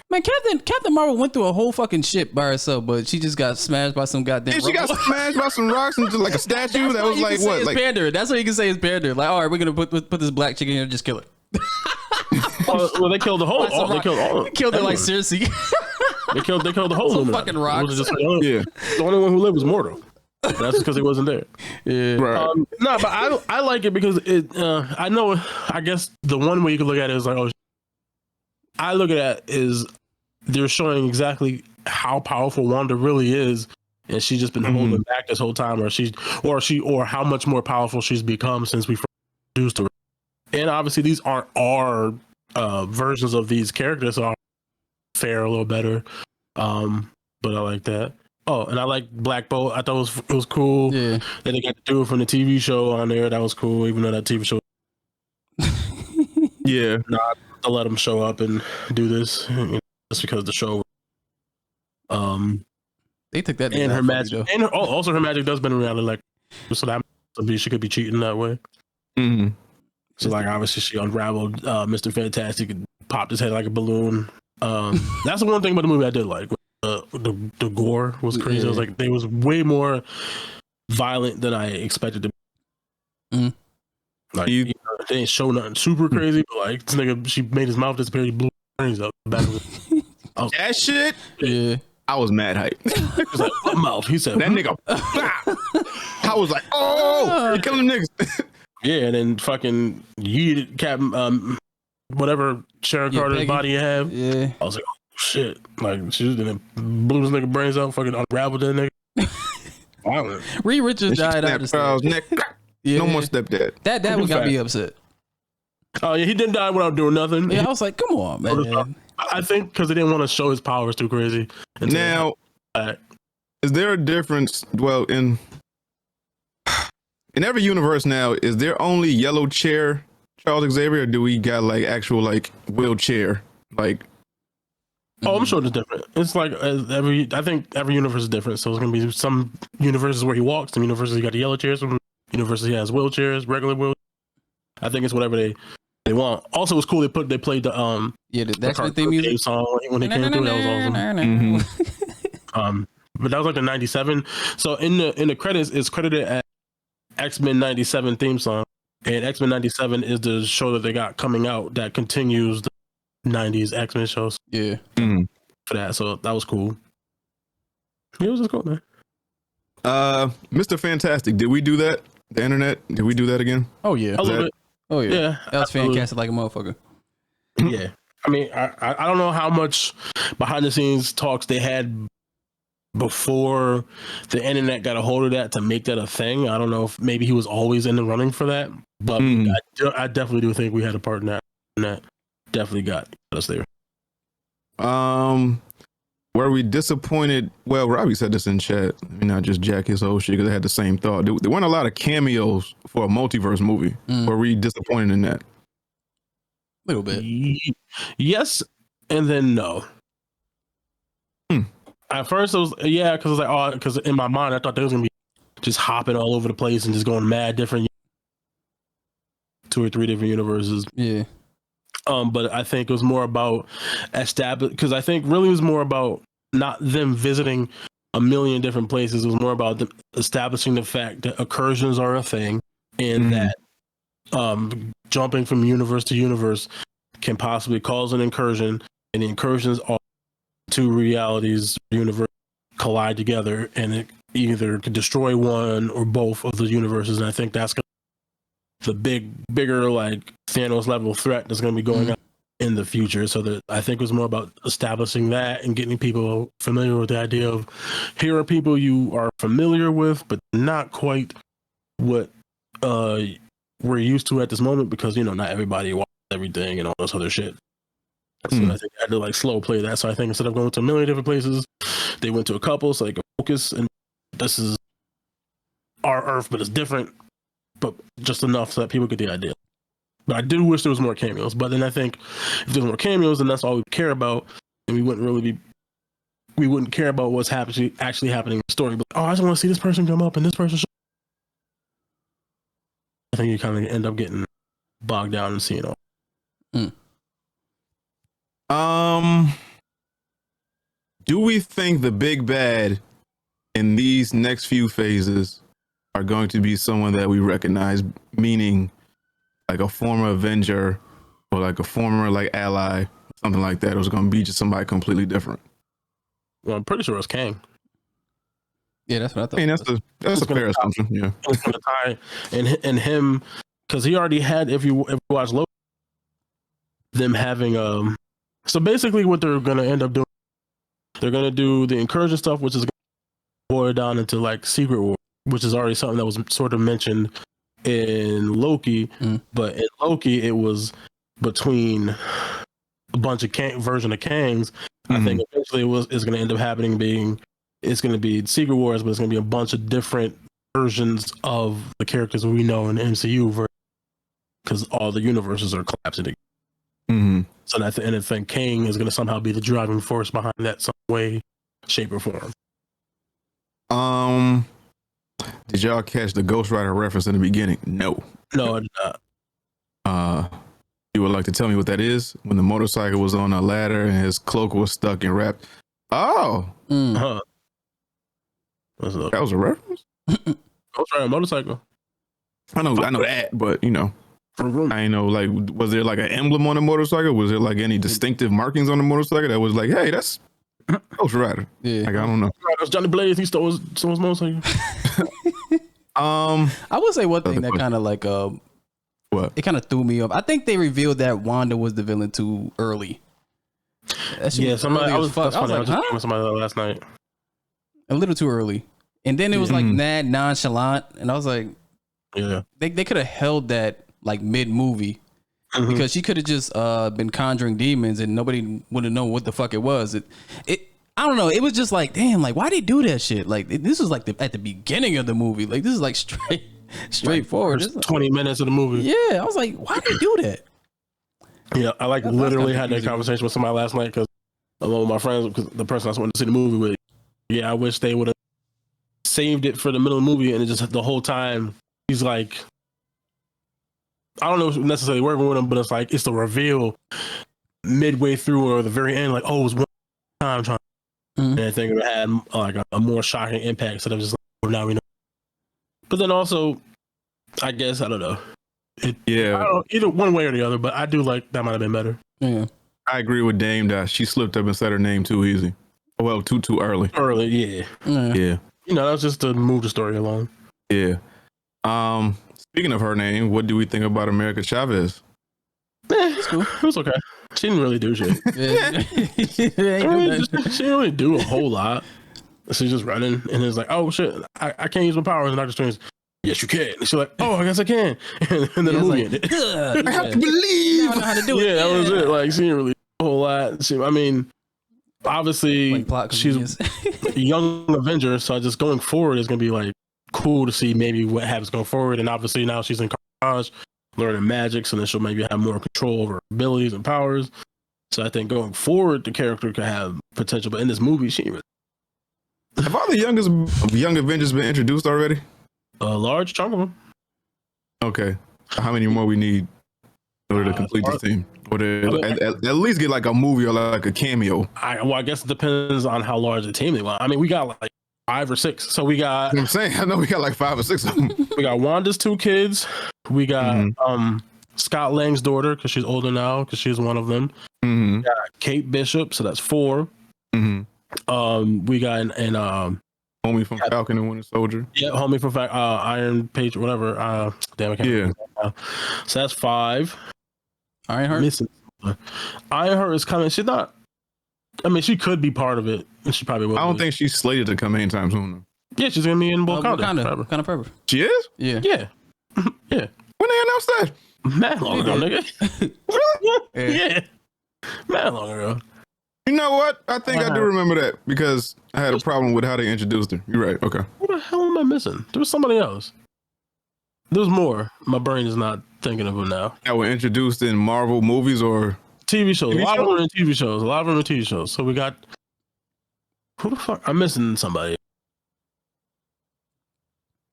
B: man! Captain Marvel went through a whole fucking ship by herself, but she just got smashed by some goddamn.
A: Yeah, she got smashed by some rocks and just like a statue. That was like what? Like
B: pander. That's what you can say is pander. Like, all right, we're gonna put this black chick in here and just kill her.
C: well, they killed the whole. They
B: killed her like Cersei.
C: They killed the whole.
B: Some fucking rocks.
C: The only one who lived was Mortal. That's because he wasn't there.
A: Yeah. Right.
C: No, but I like it because it. I know. I guess the one way you could look at it is like, oh, I look at it is they're showing exactly how powerful Wanda really is, and she's just been holding back this whole time, or how much more powerful she's become since we first introduced her. And obviously, these aren't our versions of these characters, so fare a little better. But I like that. Oh, and I like Black Bolt. I thought it was cool.
B: Yeah.
C: That they got to do it from the TV show on there. That was cool, even though that TV show.
A: Yeah.
C: Not to let them show up and do this, just because the show.
B: They took that.
C: And her magic, and also her magic does bend around, like, so that she could be cheating that way.
A: Mm-hmm.
C: So like obviously she unraveled Mr. Fantastic and popped his head like a balloon. That's the one thing about the movie I did like. The gore was crazy. I was like, they was way more violent than I expected to be. Like, they didn't show nothing super crazy, but like this nigga, she made his mouth disappear. He blew brains up.
A: That shit.
B: Yeah.
A: I was mad hype.
C: He was like, what mouth? He said
A: that nigga. I was like, oh, you're killing them niggas.
C: Yeah, and then fucking yeeted Captain whatever Sharon Carter's body you have.
B: Yeah.
C: I was like, oh shit. Like she just blew his nigga brains out, fucking unraveled that nigga. Violent.
B: Reed Richards died out of
A: neck. No more stepdad.
B: That one got me upset.
C: Oh yeah, he didn't die without doing nothing.
B: Yeah, I was like, come on, man.
C: I think because they didn't want to show his powers too crazy.
A: Now, is there a difference? Well, in every universe now, is there only yellow chair Charles Xavier, or do we got like actual like wheelchair? Like,
C: oh, I'm sure it's different. It's like I think every universe is different. So it's gonna be some universes where he walks, some universes he got the yellow chairs, some universes he has wheelchairs, regular wheelchairs. I think it's whatever they want. Also, it was cool. They played the
B: X-Men theme music
C: song when they came through. That was awesome. But that was like the '97. So in the credits, it's credited as X-Men '97 theme song, and X-Men '97 is the show that they got coming out that continues the '90s X-Men shows.
B: Yeah.
C: For that, so that was cool. It was just cool, man.
A: Mr. Fantastic, did we do that? The internet, did we do that again?
B: Oh yeah.
C: A little bit.
B: Oh yeah.
C: Yeah.
B: That was fantastic like a motherfucker.
C: Yeah. I mean, I don't know how much behind the scenes talks they had before the internet got a hold of that to make that a thing. I don't know if maybe he was always in the running for that, but I definitely do think we had a part in that. And that definitely got us there.
A: Were we disappointed? Well, Robbie said this in chat. Let me not just jack his whole shit because I had the same thought. There weren't a lot of cameos for a multiverse movie. Were we disappointed in that?
B: A little bit.
C: Yes, and then no. At first, it was because I was like, because in my mind, I thought they was gonna be just hopping all over the place and just going mad different 2 or 3 different universes.
B: Yeah.
C: But I think it was more about because I think really it was more about not them visiting a million different places. It was more about them establishing the fact that incursions are a thing and that jumping from universe to universe can possibly cause an incursion, and the incursions are 2 realities, universe collide together, and it either could destroy one or both of the universes. And I think that's the bigger like Thanos level threat that's going to be going on in the future. So that I think it was more about establishing that and getting people familiar with the idea of here are people you are familiar with, but not quite what we're used to at this moment, because not everybody watches everything and all this other shit. So I think I had to like slow play that. So I think instead of going to a million different places, they went to a couple, so they could focus. And this is our Earth, but it's different, but just enough so that people get the idea. But I do wish there was more cameos. But then I think if there's more cameos, then that's all we care about, and we wouldn't care about what's actually happening in the story. But I just want to see this person come up and this person. I think you kind of end up getting bogged down and seeing all.
A: Do we think the big bad in these next few phases are going to be someone that we recognize, meaning like a former Avenger or like a former like ally, something like that? Or is it going to be just somebody completely different?
C: Well, I'm pretty sure it's Kang.
B: Yeah, that's what I thought.
A: I mean, that's a fair assumption. Yeah,
C: it's going to tie and him, because he already had. If you watch Loki, them having So basically, what they're going to end up doing, they're going to do the incursion stuff, which is going to boil down into like Secret War, which is already something that was sort of mentioned in Loki. But in Loki, it was between a bunch of version of Kangs. I think eventually it's going to end up happening it's going to be Secret Wars, but it's going to be a bunch of different versions of the characters we know in the MCU, because all the universes are collapsing together. So I think Kang is going to somehow be the driving force behind that some way, shape, or form.
A: Did y'all catch the Ghost Rider reference in the beginning? No,
C: I did not.
A: You would like to tell me what that is? When the motorcycle was on a ladder and his cloak was stuck and wrapped. Oh,
C: That
A: was a reference.
C: Ghost Rider motorcycle.
A: I know that, but I know, like, was there like an emblem on the motorcycle? Was there like any distinctive markings on the motorcycle that was like, hey, that's Ghost Rider?
B: Yeah,
A: like, I don't know.
C: That's Johnny Blaze. He stole someone's motorcycle.
B: I would say one thing that kind of like
A: what?
B: It kind of threw me off. I think they revealed that Wanda was the villain too early.
C: Somebody. I was
B: like,
C: just talking with somebody last night.
B: A little too early, and then it was like mad nonchalant, and I was like,
C: yeah,
B: they could have held that like mid movie, because she could have just been conjuring demons and nobody would have known what the fuck it was. It I don't know. It was just like, damn, like why they do that shit? Like this was like at the beginning of the movie. Like this is like straightforward.
C: Like 20 minutes of the movie.
B: Yeah, I was like, why they do that?
C: Yeah, I like literally had that conversation with somebody last night, because along with my friends, because the person I was wanting to see the movie with. Yeah, I wish they would have saved it for the middle of the movie, and it just the whole time he's like, I don't know if necessarily working with him, but it's like it's the reveal midway through or the very end, like, oh, it was one time trying. And I think it had like a more shocking impact instead of just like, oh, now we know. But then also, I guess I don't know. I don't know, either one way or the other, but I do like that might have been better.
B: Yeah,
A: I agree with Dame that she slipped up and said her name too easy. Well, too early.
C: Yeah.
A: That
C: was just to move the story along.
A: Yeah. Speaking of her name, what do we think about America Chavez?
C: It's cool. It was okay. She didn't really do shit. She didn't really do a whole lot. She's just running, and it's like, oh shit, I can't use my powers. And Doctor Strange, yes, you can. And she's like, oh, I guess I can. And then the movie ended.
A: I have to believe.
B: I know how to do it.
C: Yeah, that was it. Like, she didn't really do a whole lot. I mean, obviously, she's a young Avenger, so just going forward is going to be like cool to see maybe what happens going forward. And obviously, now she's in college, learning magic, so then she'll maybe have more control over abilities and powers. So I think going forward, the character could have potential. But in this movie, she ain't really.
A: Have all the young Avengers been introduced already?
C: A large chunk of them.
A: Okay. How many more we need in order to complete the team? Or to at least get like a movie or like a cameo?
C: I guess it depends on how large the team they want. I mean, we got like 5 or 6. So we got.
A: You know what I'm saying, I know we got like 5 or 6 of them.
C: We got Wanda's 2 kids. We got Scott Lang's daughter because she's older now because she's one of them.
A: Mm-hmm.
C: We got Kate Bishop, so that's 4.
A: Mm-hmm.
C: We got an
A: homie from Falcon and Winter Soldier.
C: Yeah, homie from Iron Page, whatever. Damn, I can't remember that now. So that's 5.
B: Ironheart.
C: Ironheart is coming. She's not. I mean, she could be part of it, and she probably will.
A: I don't think she's slated to come anytime soon.
C: Yeah, she's gonna be in
B: Wakanda. Forever.
A: She is?
B: Yeah.
C: Yeah. Yeah.
A: When they announced that?
C: Mad long ago, nigga.
A: Really?
C: Yeah. Mad long ago.
A: You know what? I think I do remember that because I had a problem with how they introduced her. You're right. Okay.
C: What the hell am I missing? There was somebody else. There's more. My brain is not thinking of them now.
A: That were introduced in Marvel movies or
C: TV shows.
A: TV
C: a lot of them are in TV shows. A lot of them are in TV shows. So we got. Who the fuck? I'm missing somebody.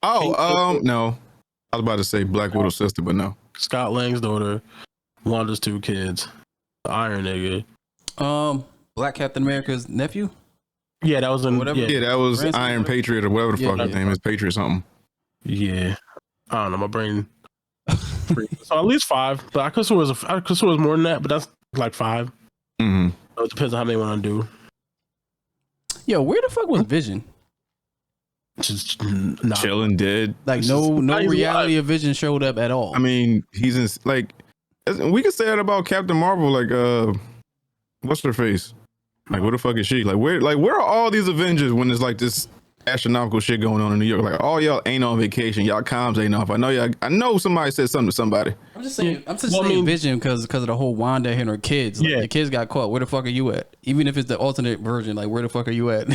A: Oh, no. I was about to say Black Widow's sister, but no.
C: Scott Lang's daughter. Wanda's 2 kids. The Iron nigga.
B: Black Captain America's nephew.
C: Yeah, that was in
B: whatever.
A: Yeah, that was
B: Ransom,
A: Iron
B: whatever.
A: Patriot or whatever the fuck his name is. Patriot something.
C: Yeah. I don't know. My brain. So at least 5. But I could swear it was more than that. But that's like 5.
A: Mm-hmm.
C: So it depends on how many want to do.
B: Yo, where the fuck was Vision?
C: Just not
A: Chilling, dead.
B: Like no reality of Vision showed up at all.
A: I mean, he's in like we could say that about Captain Marvel. Like, what's her face? Like, where the fuck is she? Like, where are all these Avengers when there's like this astronomical shit going on in New York? Like, all y'all ain't on vacation. Y'all comms ain't off. I know somebody said something to somebody.
B: I'm just saying. I'm just saying Vision because of the whole Wanda and her kids. Like, the kids got caught. Where the fuck are you at? Even if it's the alternate version, like, where the fuck are you at?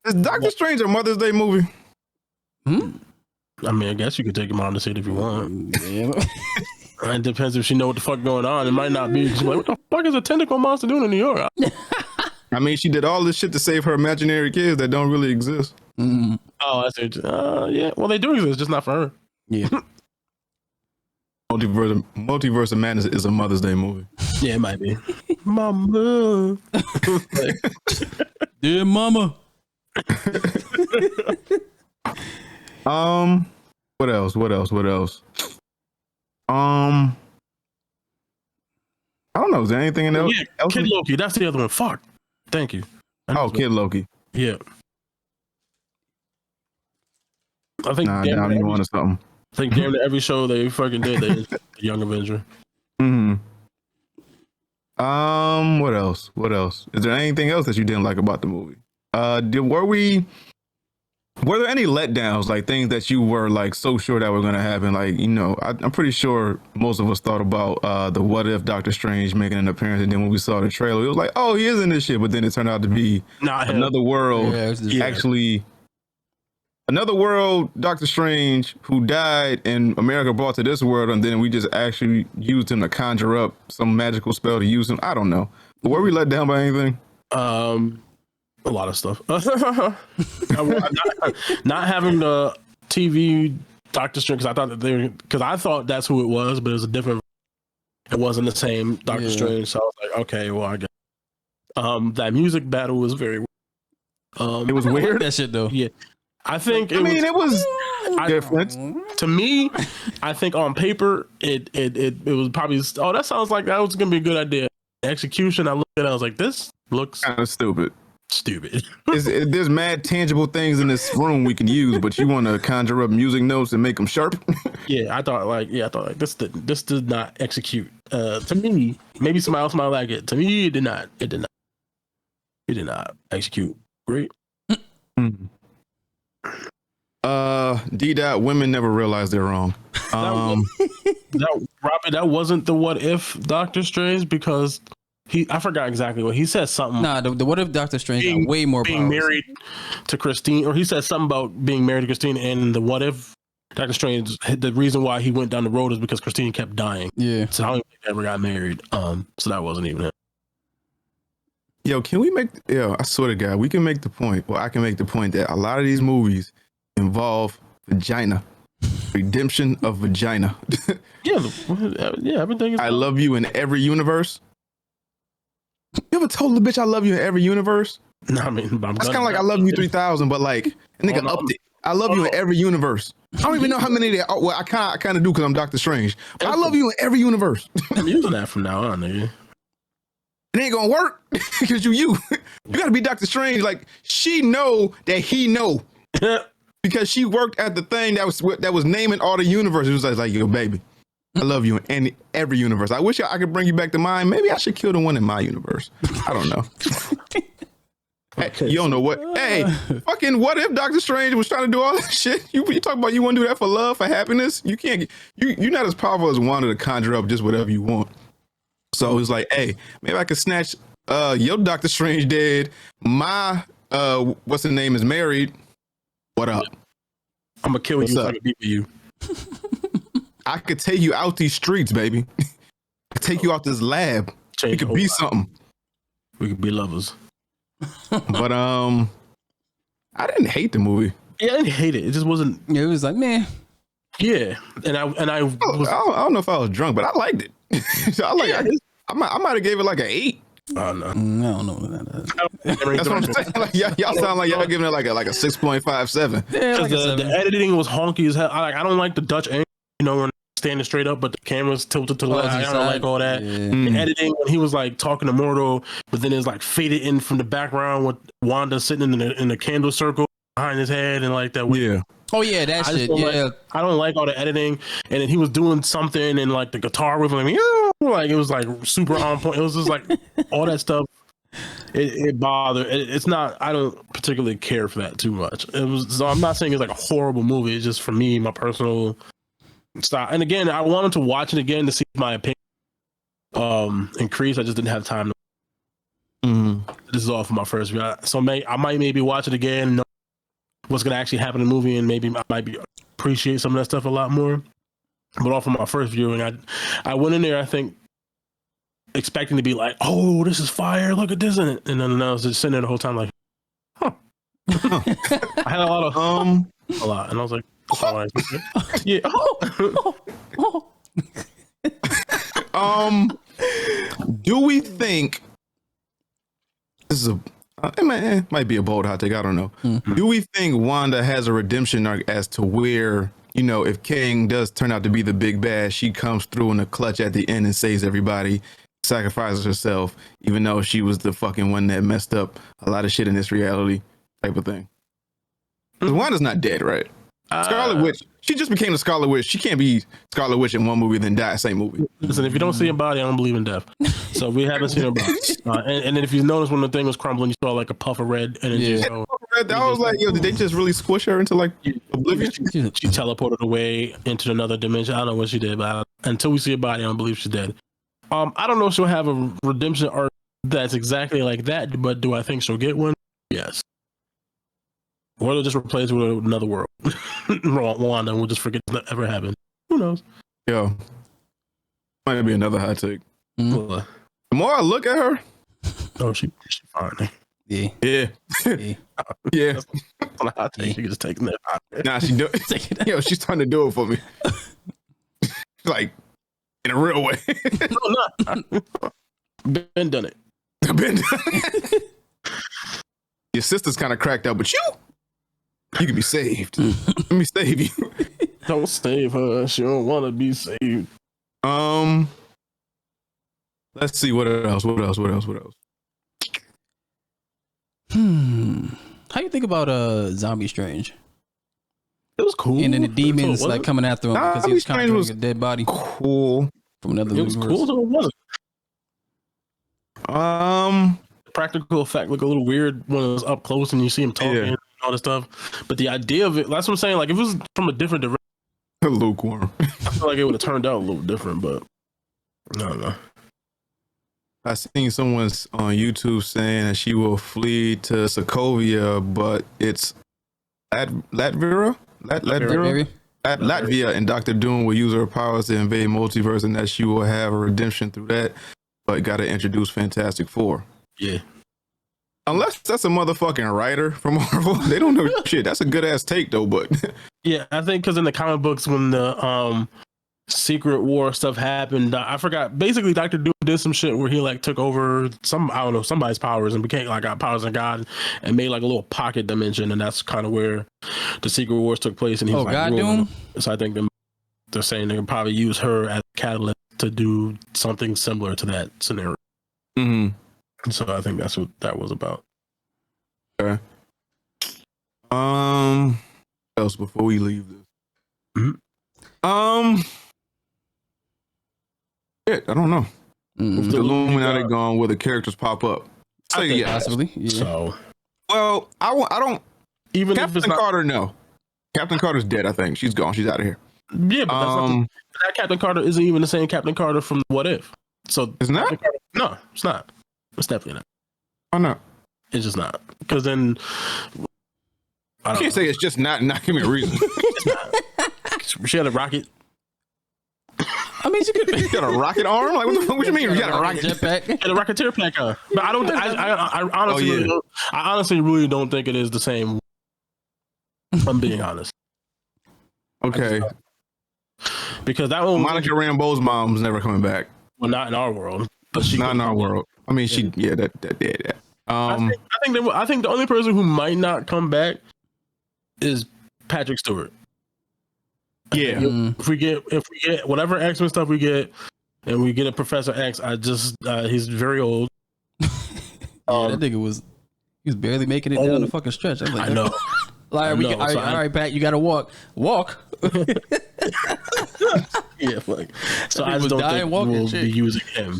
A: Is Doctor Strange a Mother's Day movie?
C: I mean, I guess you could take him on to see it if you want.
B: Yeah.
C: It depends if she know what the fuck going on. It might not be. She's like, what the fuck is a tentacle monster doing in New York?
A: I mean, she did all this shit to save her imaginary kids that don't really exist.
B: Mm-hmm.
C: Oh, I see. Yeah. Well, they do exist, just not for her.
B: Yeah.
A: Multiverse of Madness is a Mother's Day movie.
C: Yeah, it might be. Mama.
B: Dear mama.
A: What else? I don't know. Is there anything else?
C: Yeah, Kid Loki. That's the other one. Fuck. Thank you.
A: Kid Loki.
C: Yeah. I think
A: now you wanted something.
C: I think damn near every show they fucking did, they did Young Avenger.
A: Mm-hmm. What else? Is there anything else that you didn't like about the movie? Were there any letdowns, like things that you were like so sure that were gonna happen? Like, you know, I'm pretty sure most of us thought about the what if Doctor Strange making an appearance, and then when we saw the trailer, it was like, oh, he is in this shit, but then it turned out to be another world. Actually, another world, Doctor Strange, who died and America brought to this world, and then we just actually used him to conjure up some magical spell to use him. I don't know. But were we let down by anything?
C: A lot of stuff. Not having the TV Doctor Strange, because I thought that's who it was, but it was a different. It wasn't the same Doctor Strange, so I was like, okay, well, I guess. That music battle was very weird.
A: It was weird.
B: That shit though.
C: Yeah, I think.
A: It was different
C: to me. I think on paper, it was probably. Oh, that sounds like that was gonna be a good idea. Execution, I looked at it, I was like, this looks
A: kind of stupid.
C: stupid.
A: There's mad tangible things in this room we can use, but you want to conjure up music notes and make them sharp?
C: I thought like this did not execute. To me, maybe somebody else might like it. To me, it did not. It did not execute great.
A: D-Dot, women never realize they're wrong.
C: That wasn't the what if Doctor Strange, because I forgot exactly what he said. Something.
B: Nah, the what if Doctor Strange got way more
C: being
B: powers.
C: married to Christine, or he said something about being married to Christine, and the what if Doctor Strange, the reason why he went down the road is because Christine kept dying.
B: Yeah.
C: So I don't think they ever got married. So that wasn't even it.
A: Yo, can we make? Yo, I swear to God, we can make the point. Well, I can make the point that a lot of these movies involve vagina, redemption of vagina.
C: Everything is.
A: I love you in every universe. You ever told the bitch I love you in every universe?
C: No, I mean,
A: that's kind of like I love you 3000, but like a nigga upped it. I love you in every universe. I don't even know how many they are. Well, I kind of do because I'm Doctor Strange. But I love you in every universe.
C: I'm using that from now on, nigga.
A: It ain't gonna work because you gotta be Doctor Strange. Like, she know that he know because she worked at the thing that was naming all the universes. It was like, yo, baby, I love you in every universe. I wish I could bring you back to mine. Maybe I should kill the one in my universe. I don't know. Hey, you don't know what? Hey, fucking what if Doctor Strange was trying to do all that shit? You talk about you want to do that for love, for happiness? You can't. You're not as powerful as Wanda to conjure up just whatever you want. So it's like, hey, maybe I could snatch your Doctor Strange dead. My what's the name is married. What up?
C: I'm gonna kill
A: What's
C: you.
A: Up?
C: I can beat you.
A: I could take you out these streets, baby. I could take you out this lab. We could be something.
C: We could be lovers.
A: But I didn't hate the movie.
C: Yeah, I didn't hate it. It just wasn't.
B: Yeah, it was like, man.
C: Yeah, and I was.
A: I don't know if I was drunk, but I liked it. So I like. Yeah. I might have gave it like an 8.
C: Oh no,
B: I don't know what that is.
A: That's what I'm saying. Like, y'all sound like y'all giving it like a 6.57.
B: Yeah, like
C: the editing was honky as hell. I don't like the Dutch angle, when standing straight up, but the camera's tilted to the left. I don't like all that.
B: Yeah.
C: The editing when he was like talking to Mordo, but then it's like faded in from the background with Wanda sitting in the candle circle behind his head and like that.
A: Yeah.
B: Oh yeah, that shit. Yeah,
C: I don't like all the editing, and then he was doing something and like the guitar riff, like it was like super on point. It was just like all that stuff. It bothered. It's not. I don't particularly care for that too much. It was. So I'm not saying it's like a horrible movie. It's just for me, my personal style. And again, I wanted to watch it again to see my opinion increase. I just didn't have time. This is all for my first view. So I might maybe watch it again. Know what's gonna actually happen in the movie, and maybe I might appreciate some of that stuff a lot more. But off of my first viewing, I went in there, I think, expecting to be like, "Oh, this is fire! Look at this!" And then I was just sitting there the whole time, like, "Huh." I had a lot of a lot, and I was like, "That's all right." Yeah.
A: Do we think this is it might be a bold hot take, I don't know. Do we think Wanda has a redemption arc as to where, if King does turn out to be the big bad, she comes through in the clutch at the end and saves everybody, sacrifices herself, even though she was the fucking one that messed up a lot of shit in this reality type of thing? Because Wanda's not dead, right? Scarlet Witch, she just became the Scarlet Witch. She can't be Scarlet Witch in one movie then die same movie.
C: Listen, if you don't see a body, I don't believe in death. So we haven't seen a body. And then if you notice when the thing was crumbling, you saw like a puff of red energy.
B: Yeah.
C: So
A: I was like, yo, did they just really squish her into like oblivion?
C: she teleported away into another dimension. I don't know what she did, but until we see a body, I don't believe she's dead. I don't know if she'll have a redemption arc that's exactly like that, but do I think she'll get one? Yes. Or they'll just replace it with another world. Wanda, and we'll just forget that ever happened. Who knows?
A: Yo, might be another hot take.
C: The
A: more I look at her,
C: she's fine.
B: Yeah.
A: Yeah.
C: On a hot take, she can just take that.
A: Nah, she do. Yo, she's trying to do it for me. Like in a real way.
C: No, not. Ben done it.
A: Ben done it. Your sister's kind of cracked out, but you can be saved. Let me save you.
C: Don't save her. She don't want to be saved.
A: Let's see what else.
B: How you think about Zombie Strange?
C: It was cool.
B: And then the demons like coming after him because he was
A: Strange
B: conjuring a dead body
A: cool.
B: from another
C: It was
B: universe.
C: cool, so it wasn't. The practical effect look a little weird when it was up close and you see him talking and all this stuff. But the idea of it, that's what I'm saying. Like if it was from a different direction,
A: Lukewarm.
C: I feel like it would have turned out a little different. But I don't know.
A: I seen someone on YouTube saying that she will flee to Sokovia, but it's Latvia, and Dr. Doom will use her powers to invade multiverse, and that she will have a redemption through that, but got to introduce Fantastic Four.
C: Yeah.
A: Unless that's a motherfucking writer from Marvel. They don't know shit. That's a good ass take though, but
C: Yeah, I think because in the comic books when the Secret War stuff happened, I forgot. Basically, Dr. Doom did some shit where he like took over somebody's powers and became like got powers of God and made like a little pocket dimension, and that's kind of where the Secret Wars took place. And he's like,
B: God Doom.
C: So I think they're saying they can probably use her as a catalyst to do something similar to that scenario.
A: mm-hmm.
C: So I think that's what that was about.
A: Okay. What else before we leave this?
C: Mm-hmm.
A: Shit, I don't know.
B: Mm.
A: The Illuminati gone where the characters pop up. So yeah,
B: Possibly. Yeah.
C: So
A: well, I don't.
C: even
A: Captain
C: if it's not,
A: Carter, no. Captain Carter's dead. I think she's gone. She's out of here.
C: yeah, but that's not that Captain Carter isn't even the same Captain Carter from What If. So
A: It's not.
C: no, it's not. It's definitely not.
A: Oh no.
C: It's just not. Because then
A: I can't say it's just not. Not give me a reason.
C: she had a rocket.
B: I mean, she
A: You
B: could.
A: got a rocket arm? Like what the fuck? What you mean? You got a rocket?
B: jetpack.
C: And a rocketeer pack on. But I don't. I honestly, really don't, I honestly really don't think it is the same. If I'm being honest,
A: Okay.
C: because that one,
A: Monica Rambeau's mom's never coming back.
C: well, not in our world, but she
A: Not in our world. I mean, she. Yeah, that.
C: I think the only person who might not come back is Patrick Stewart.
A: Yeah.
C: If we get whatever X-Men stuff we get, and we get a Professor X, he's very old.
B: That nigga was barely making it down the fucking stretch. I'm like,
C: I know.
B: Like, all right, Pat, you gotta walk.
C: Yeah, like so. I
B: was
C: just don't
B: dying
C: think
B: walking
C: we'll
B: shit.
C: be using him.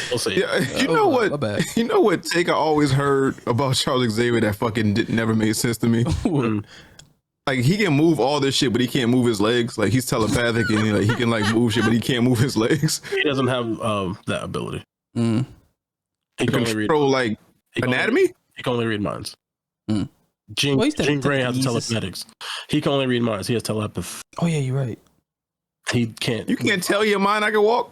C: We'll see.
A: Yeah, you know
B: my
A: what?
B: bad.
A: You know what take I always heard about Charles Xavier that fucking never made sense to me. Like he can move all this shit, but he can't move his legs. Like he's telepathic and he can like move shit, but he can't move his legs.
C: He doesn't have that ability.
B: Mm.
C: He can only read.
A: Control like
C: He can
A: anatomy.
C: He can only read minds.
B: Mm.
C: Jean
B: Well, he's
C: Grey has
B: telekinesis.
C: telekinetics. He can only read minds. He has telepathy.
B: Oh yeah, you're right.
C: He can't.
A: You can't tell your mind I can walk.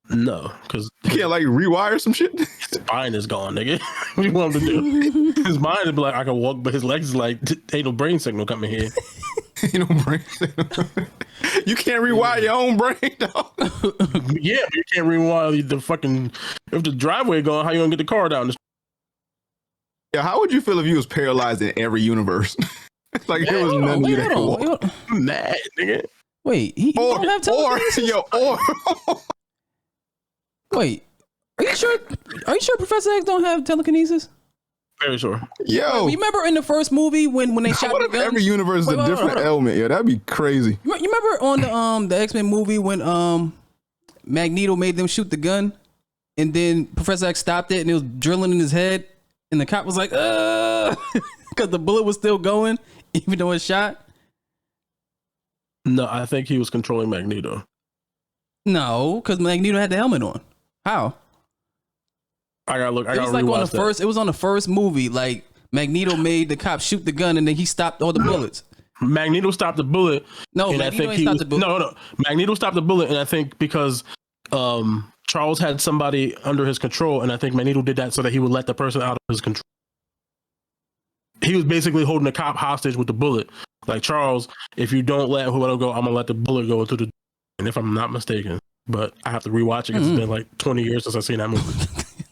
C: No, because
A: You can't like rewire some shit.
C: his mind is gone, nigga. What you want him to do? His mind would be like, I can walk, but his legs is like, ain't no brain signal coming here.
A: You know, brain. You can't rewire your own brain, dog.
C: Yeah, but you can't rewire the fucking. If the driveway gone, how you gonna get the car down the street?
A: Yeah, how would you feel if you was paralyzed in every universe? Like there was none of you that could walk.
C: Mad, nigga.
B: Wait, he don't have telekinesis?
A: or
B: Wait, are you sure? Are you sure Professor X don't have telekinesis?
C: Very sure.
A: yo,
B: You remember in the first movie when they shot
A: what
B: the
A: if
B: guns?
A: every universe is
B: Wait,
A: a
B: hold on,
A: different
B: hold on.
A: element? Yeah, that'd be crazy.
B: You remember on the X-Men movie when Magneto made them shoot the gun, and then Professor X stopped it and it was drilling in his head, and the cop was like, because the bullet was still going even though it shot.
C: No, I think he was controlling Magneto.
B: No, because Magneto had the helmet on. How?
C: I gotta look. I
B: It
C: gotta
B: was like on the
C: rewatch that.
B: first. It was on the first movie. Like Magneto made the cop shoot the gun, and then he stopped all the bullets.
C: Magneto stopped the bullet.
B: No,
C: and
B: Magneto
C: I think
B: ain't
C: he
B: stopped
C: was,
B: the bullet.
C: No. Magneto stopped the bullet, and I think because Charles had somebody under his control, and I think Magneto did that so that he would let the person out of his control. He was basically holding the cop hostage with the bullet. Like, Charles, if you don't let whoever go, I'm gonna let the bullet go into the. And if I'm not mistaken, but I have to rewatch it because it's been like 20 years since I've seen that movie.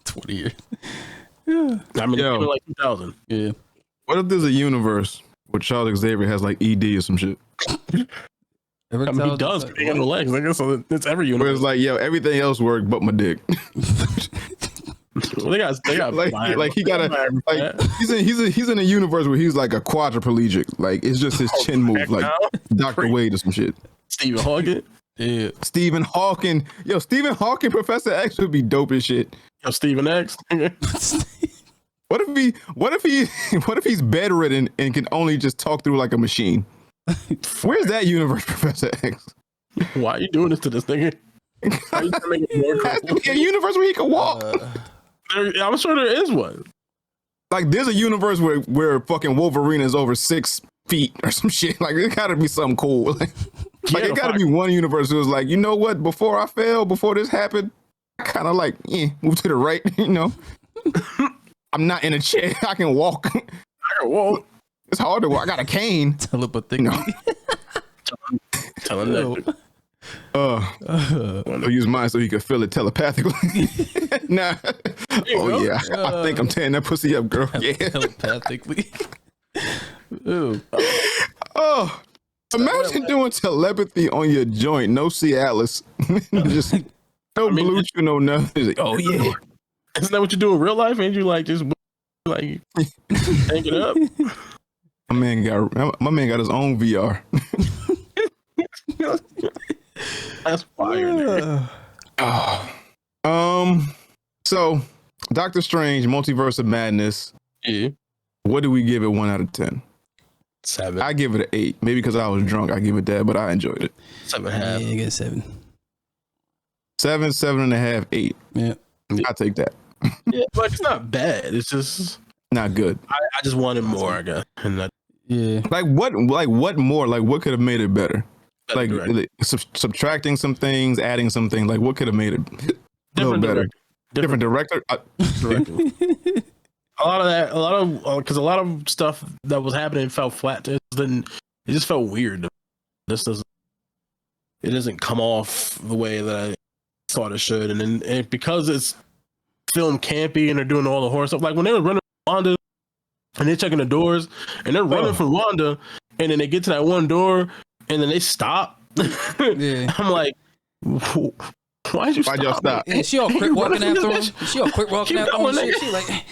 B: 20 years.
C: I mean,
A: Yo.
C: it's been like 2000.
B: Yeah.
A: What if there's a universe where Charles Xavier has like ED or some shit?
C: I mean, he does. He got no legs. So it's every
A: Where
C: universe.
A: it's like, yo, everything else worked but my dick.
C: Well, Well, they got
A: like he got a like he's in a universe where he's like a quadriplegic. Like it's just his chin move, like Dr. Wade or some shit.
C: Stephen Hawking.
B: Yeah.
A: Stephen Hawking. Yo, Stephen Hawking, Professor X would be dope as shit.
C: Yo, Stephen X.
A: What if he's bedridden and can only just talk through like a machine? Where's that universe, Professor X?
C: Why are you doing this to this nigga? Why are you trying to make it more
A: There has to be a universe where he can walk.
C: I'm sure there is one.
A: Like there's a universe where fucking Wolverine is over 6 feet or some shit. Like there gotta be something cool. Like it gotta be one universe who's like, you know what? Before this happened, I kind of like move to the right. You know, I'm not in a chair. I can walk.
C: I can walk.
A: It's hard to walk. I got a cane.
B: Telepathic.
A: No.
C: Tell him that.
A: I'll use mine so he could feel it telepathically. Nah. Oh yeah. I think I'm tearing that pussy up, girl. Yeah.
B: Telepathically. Ooh.
A: Oh. Imagine doing telepathy on your joint. No Cialis. Just no blue chew, no nothing. Like, oh yeah.
C: Isn't that what you do in real life? Ain't you like just like hang it up?
A: My man got his own VR.
C: That's fire.
A: So Doctor Strange, Multiverse of Madness.
C: Yeah.
A: What do we give it 1 out of 10?
C: 7.
A: I give it an 8. Maybe because I was drunk, I give it that, but I enjoyed it.
C: 7.5.
B: Yeah, I get 7.
A: 7, 7.5, 8.
B: Yeah.
A: I'll take that.
C: Yeah, but it's not bad. It's just
A: Not good.
C: I just wanted more, I guess. And that,
B: Yeah.
A: Like what more? Like what could have made it better? Like
C: director.
A: subtracting some things, adding some things. Like what could have made it a little better? Different director.
C: directing. Because a lot of stuff that was happening felt flat. It just felt weird. It doesn't come off the way that I thought it should. And because it's film campy and they're doing all the horror stuff, like when they were running from Wanda and they're checking the doors and they're running from Wanda and then they get to that one door and then they stop.
B: Yeah.
C: I'm like, why'd
A: y'all stop?
B: And she all quick walking after him. She all quick walking after him. She like.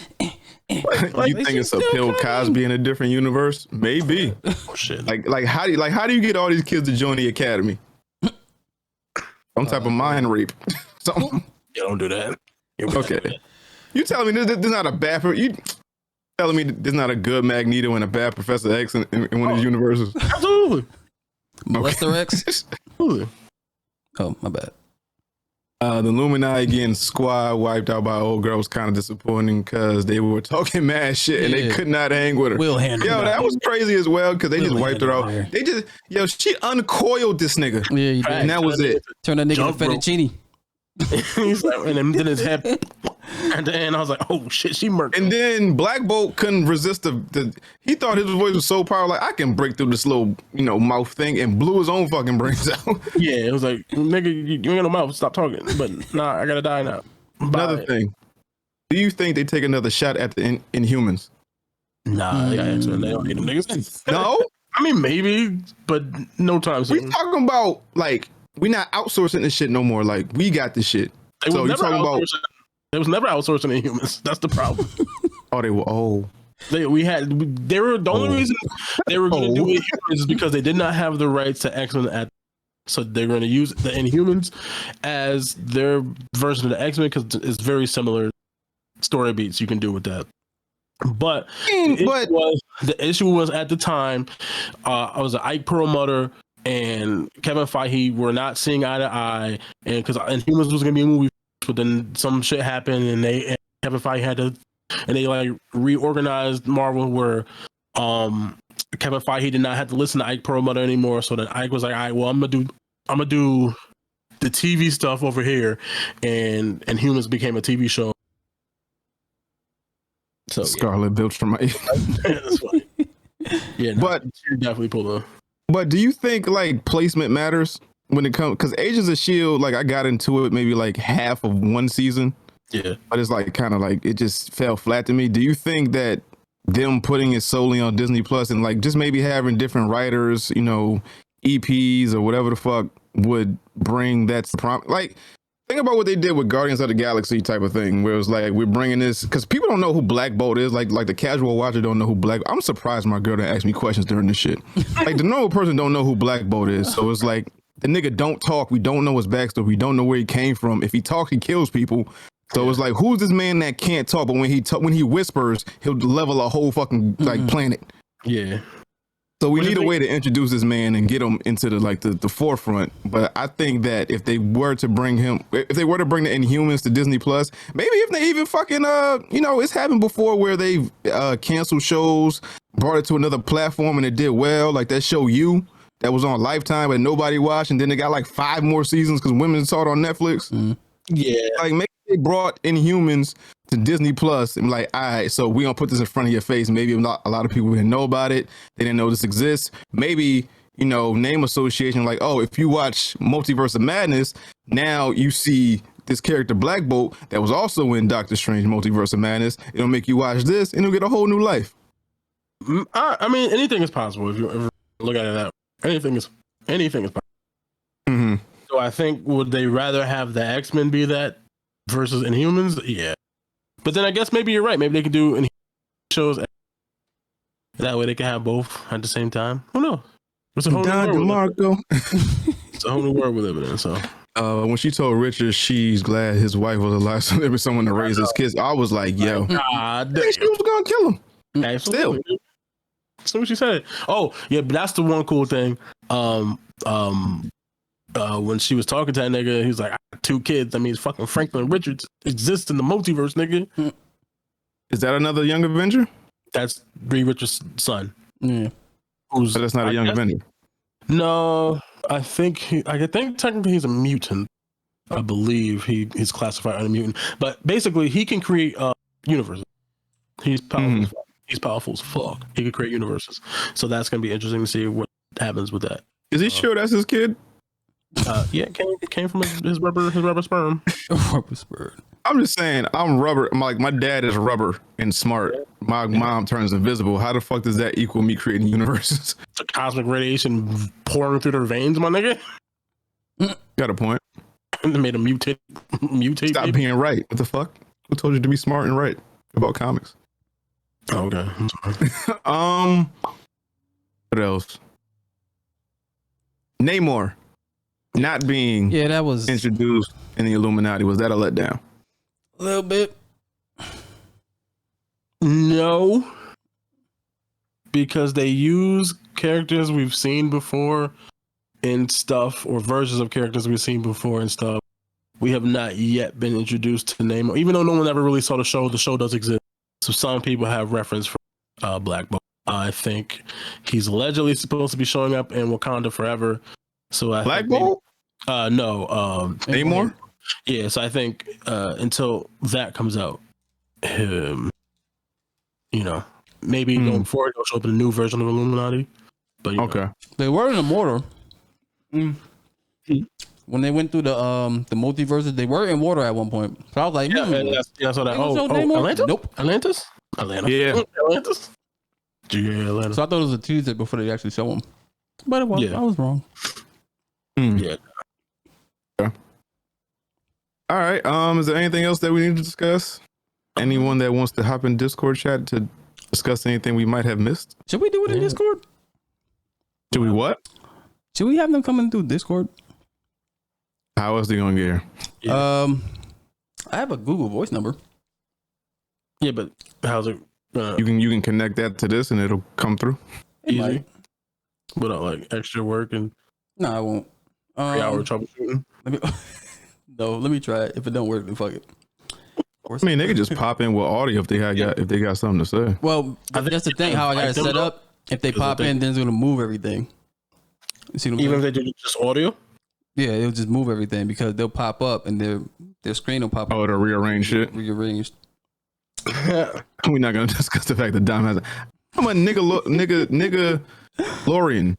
A: You think it's a Bill Cosby in a different universe? Maybe.
C: Oh shit!
A: Like how do you get all these kids to join the academy? Some type of mind rape. Something.
C: Yeah, don't do that.
A: Okay. You telling me this not a bad? You telling me there's not a good Magneto and a bad Professor X in one of these universes?
C: Absolutely.
B: Molester X?
C: Absolutely.
B: Oh, my bad.
A: The Illuminati getting squad wiped out by old girl was kind of disappointing because they were talking mad shit and they could not hang with her.
B: Will handle.
A: Yo, that was crazy as well because they just wiped her out.
B: Her.
A: They just, she uncoiled this nigga.
B: Yeah, you did.
A: And that was it.
B: Turn that nigga
C: Jump
B: to fettuccine.
C: He's like, and then his head at the end. I was like, oh shit, she murked.
A: And then Black Bolt couldn't resist he thought his voice was so powerful, like I can break through this little, mouth thing, and blew his own fucking brains out.
C: Yeah, it was like, nigga, you ain't got no mouth, stop talking. But nah, I gotta die now.
A: Another thing, do you think they take another shot at the Inhumans?
C: Nah, yeah, X-Men, they don't need them niggas.
A: No?
C: I mean, maybe, but no time
A: We
C: soon.
A: talking about, like, we not outsourcing this shit no more. Like, we got this shit.
C: They
A: So
C: was
A: you
C: never
A: talking about,
C: outsourcing. They was never outsourcing the humans. That's the problem.
A: they were,
C: They were the only reason they were going to do Inhumans is because they did not have the rights to X-Men so they're going to use the Inhumans as their version of the X-Men because it's very similar story beats you can do with that. But the issue was at the time, I was an Ike Perlmutter and Kevin Feige were not seeing eye to eye, and because Inhumans was going to be a movie, but then some shit happened, and Kevin Feige had to, and they like reorganized Marvel where Kevin Feige did not have to listen to Ike Perlmutter anymore. So then Ike was like, all right, well, I'm gonna do the TV stuff over here, and Humans became a TV show. So
A: Scarlet Biltram.
C: that's funny. Yeah, no,
A: But
C: you definitely pulled a.
A: But do you think like placement matters when it comes? Because Agents of S.H.I.E.L.D., like I got into it maybe like half of one season.
C: Yeah.
A: But it's like kind of like it just fell flat to me. Do you think that them putting it solely on Disney Plus and like just maybe having different writers, EPs or whatever the fuck would bring that like Think about what they did with Guardians of the Galaxy type of thing, where it was like we're bringing this because people don't know who Black Bolt is. Like the casual watcher don't know who Black. I'm surprised my girl didn't ask me questions during this shit. Like the normal person don't know who Black Bolt is, so it's like the nigga don't talk. We don't know his backstory. We don't know where he came from. If he talks, he kills people. So it's like, who's this man that can't talk, but when he whispers, he'll level a whole fucking like planet.
C: Yeah.
A: So we need a way to introduce this man and get him into the forefront. But I think that if they were to bring the Inhumans to Disney Plus, maybe if they even fucking it's happened before where they've canceled shows, brought it to another platform and it did well, like that show that was on Lifetime but nobody watched, and then they got like 5 more seasons because women saw it on Netflix.
C: Yeah,
A: like maybe they brought Inhumans to Disney Plus and like, all right, so we gonna put this in front of your face. Maybe not a lot of people didn't know about it. They didn't know this exists. Maybe, name association, like, oh, if you watch Multiverse of Madness, now you see this character Black Bolt that was also in Doctor Strange Multiverse of Madness. It'll make you watch this and it'll get a whole new life.
C: I mean, anything is possible if you ever look at it that way. Anything is possible.
A: Mm-hmm.
C: So I think, would they rather have the X-Men be that versus Inhumans? Yeah. But then I guess maybe you're right. Maybe they could do Inhumans shows. That way they can have both at the same time. Who knows? It's a whole new world. It's a whole new world we live in. So
A: when she told Richard she's glad his wife was alive, so there was someone to raise his kids, I was like, yo,
C: God,
A: she was gonna kill him.
C: Absolutely. Still. So what she said. Oh yeah, but that's the one cool thing. When she was talking to that nigga, he was like, I got 2 kids. I mean, fucking Franklin Richards exists in the multiverse, nigga.
A: Is that another Young Avenger?
C: That's Reed Richards' son.
B: Yeah.
A: But that's not a Young Avenger.
C: No, I think technically he's a mutant. I believe he's classified as a mutant. But basically, he can create universes. He's powerful. He's powerful as fuck. He can create universes. So that's gonna be interesting to see what happens with that.
A: Is he sure that's his kid?
C: Yeah, it came from his rubber sperm.
B: Rubber sperm.
A: I'm just saying, I'm rubber. I'm like, my dad is rubber and smart. My mom turns invisible. How the fuck does that equal me creating universes?
C: The cosmic radiation pouring through their veins, my nigga.
A: Got a point.
C: And they made him mutate.
A: Stop being right. What the fuck? Who told you to be smart and right about comics?
C: Oh, okay.
A: What else? Namor not being
B: that was
A: introduced in the Illuminati. Was that a letdown?
B: A little bit.
C: No, because they use characters we've seen before in stuff, or versions of characters we've seen before and stuff. We have not yet been introduced to Namor, even though no one ever really saw the show. The show does exist, so some people have reference for Black Bolt. I think he's allegedly supposed to be showing up in Wakanda Forever. So I
A: Black Bolt?
C: No.
A: Namor?
C: Yeah, so I think until that comes out, maybe going forward, he'll show up in a new version of Illuminati. But
A: okay.
B: They were in Immortal. When they went through the multiverses, they were in water at one point. So I was like,
C: I saw that. Atlantis? Nope. Atlantis? Atlanta.
A: Yeah.
C: Atlantis? Yeah, Atlanta.
B: So I thought it was a teaser before they actually show them. But it was, I was wrong.
C: Yeah.
A: All right. Is there anything else that we need to discuss? Anyone that wants to hop in Discord chat to discuss anything we might have missed?
B: Should we do it in Discord?
A: Should we what?
B: Should we have them coming through Discord?
A: How else they gonna get here?
C: Yeah.
B: I have a Google Voice number.
C: Yeah, but how's it?
A: You can connect that to this and it'll come through.
C: Easy. Without like extra work and
B: no, I won't.
C: 3-hour troubleshooting.
B: Let me try it. If it don't work, then fuck it.
A: I mean, they could just pop in with audio if they got something to say.
B: Well, that's the thing. How I got it set up. If they pop in, then it's gonna move everything. You see
C: even if they do just audio.
B: Yeah, it'll just move everything because they'll pop up and their screen will pop up.
A: Oh, it'll rearrange shit.
B: Rearranged.
A: We're not gonna discuss the fact that Dom has. I'm a nigga Lorian.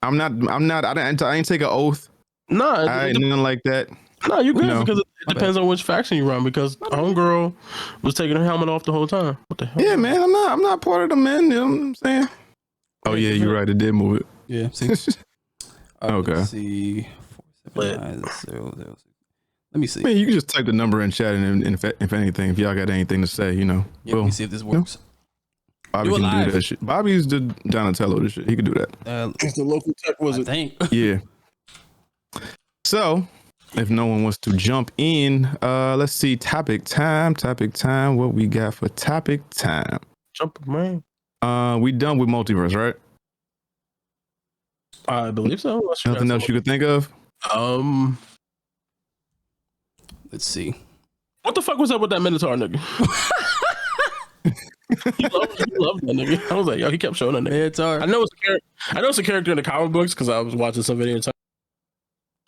A: I'm not. I ain't take an oath.
C: No,
A: I ain't nothing like that.
C: No, you can because it depends on which faction you run. Because homegirl was taking her helmet off the whole time. What the hell?
A: Yeah, man. I'm not part of the men. You know what I'm saying? Oh yeah, you're right. It did move it.
B: Yeah. See?
A: Okay.
B: Let's see. 479 006. Let me see.
A: I mean, you can just type the number in chat, and if anything, if y'all got anything to say,
B: Yeah, let me see if this works.
A: Bobby
B: Do it
A: can
B: live.
A: do that shit. Bobby's the Donatello. This shit, he can do that.
C: It's the local tech
B: I
C: wizard.
B: think.
A: Yeah. So, if no one wants to jump in, let's see. Topic time. What we got for topic time?
C: Jump, man.
A: We done with multiverse, right?
C: I believe so.
A: Nothing else you could think of?
B: Let's see.
C: What the fuck was up with that Minotaur nigga? He loved that nigga. I was like, yo, he kept showing that nigga.
B: It's hard.
C: I know it's a character in the comic books because I was watching some video.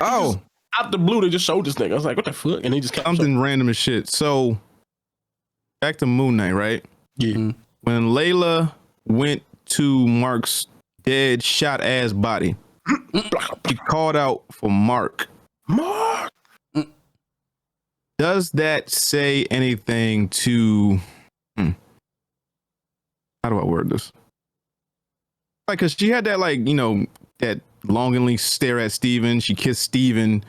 A: Oh,
C: Out the blue, they just showed this nigga. I was like, what the fuck? And he just kept
A: something random as shit. So, back to Moon Knight, right?
C: Yeah.
B: Mm-hmm.
A: When Layla went to Mark's dead, shot ass body, she called out for Mark.
C: Mark.
A: Does that say anything to? How do I word this? Like, cause she had that, like, that longingly stare at Steven. She kissed Steven,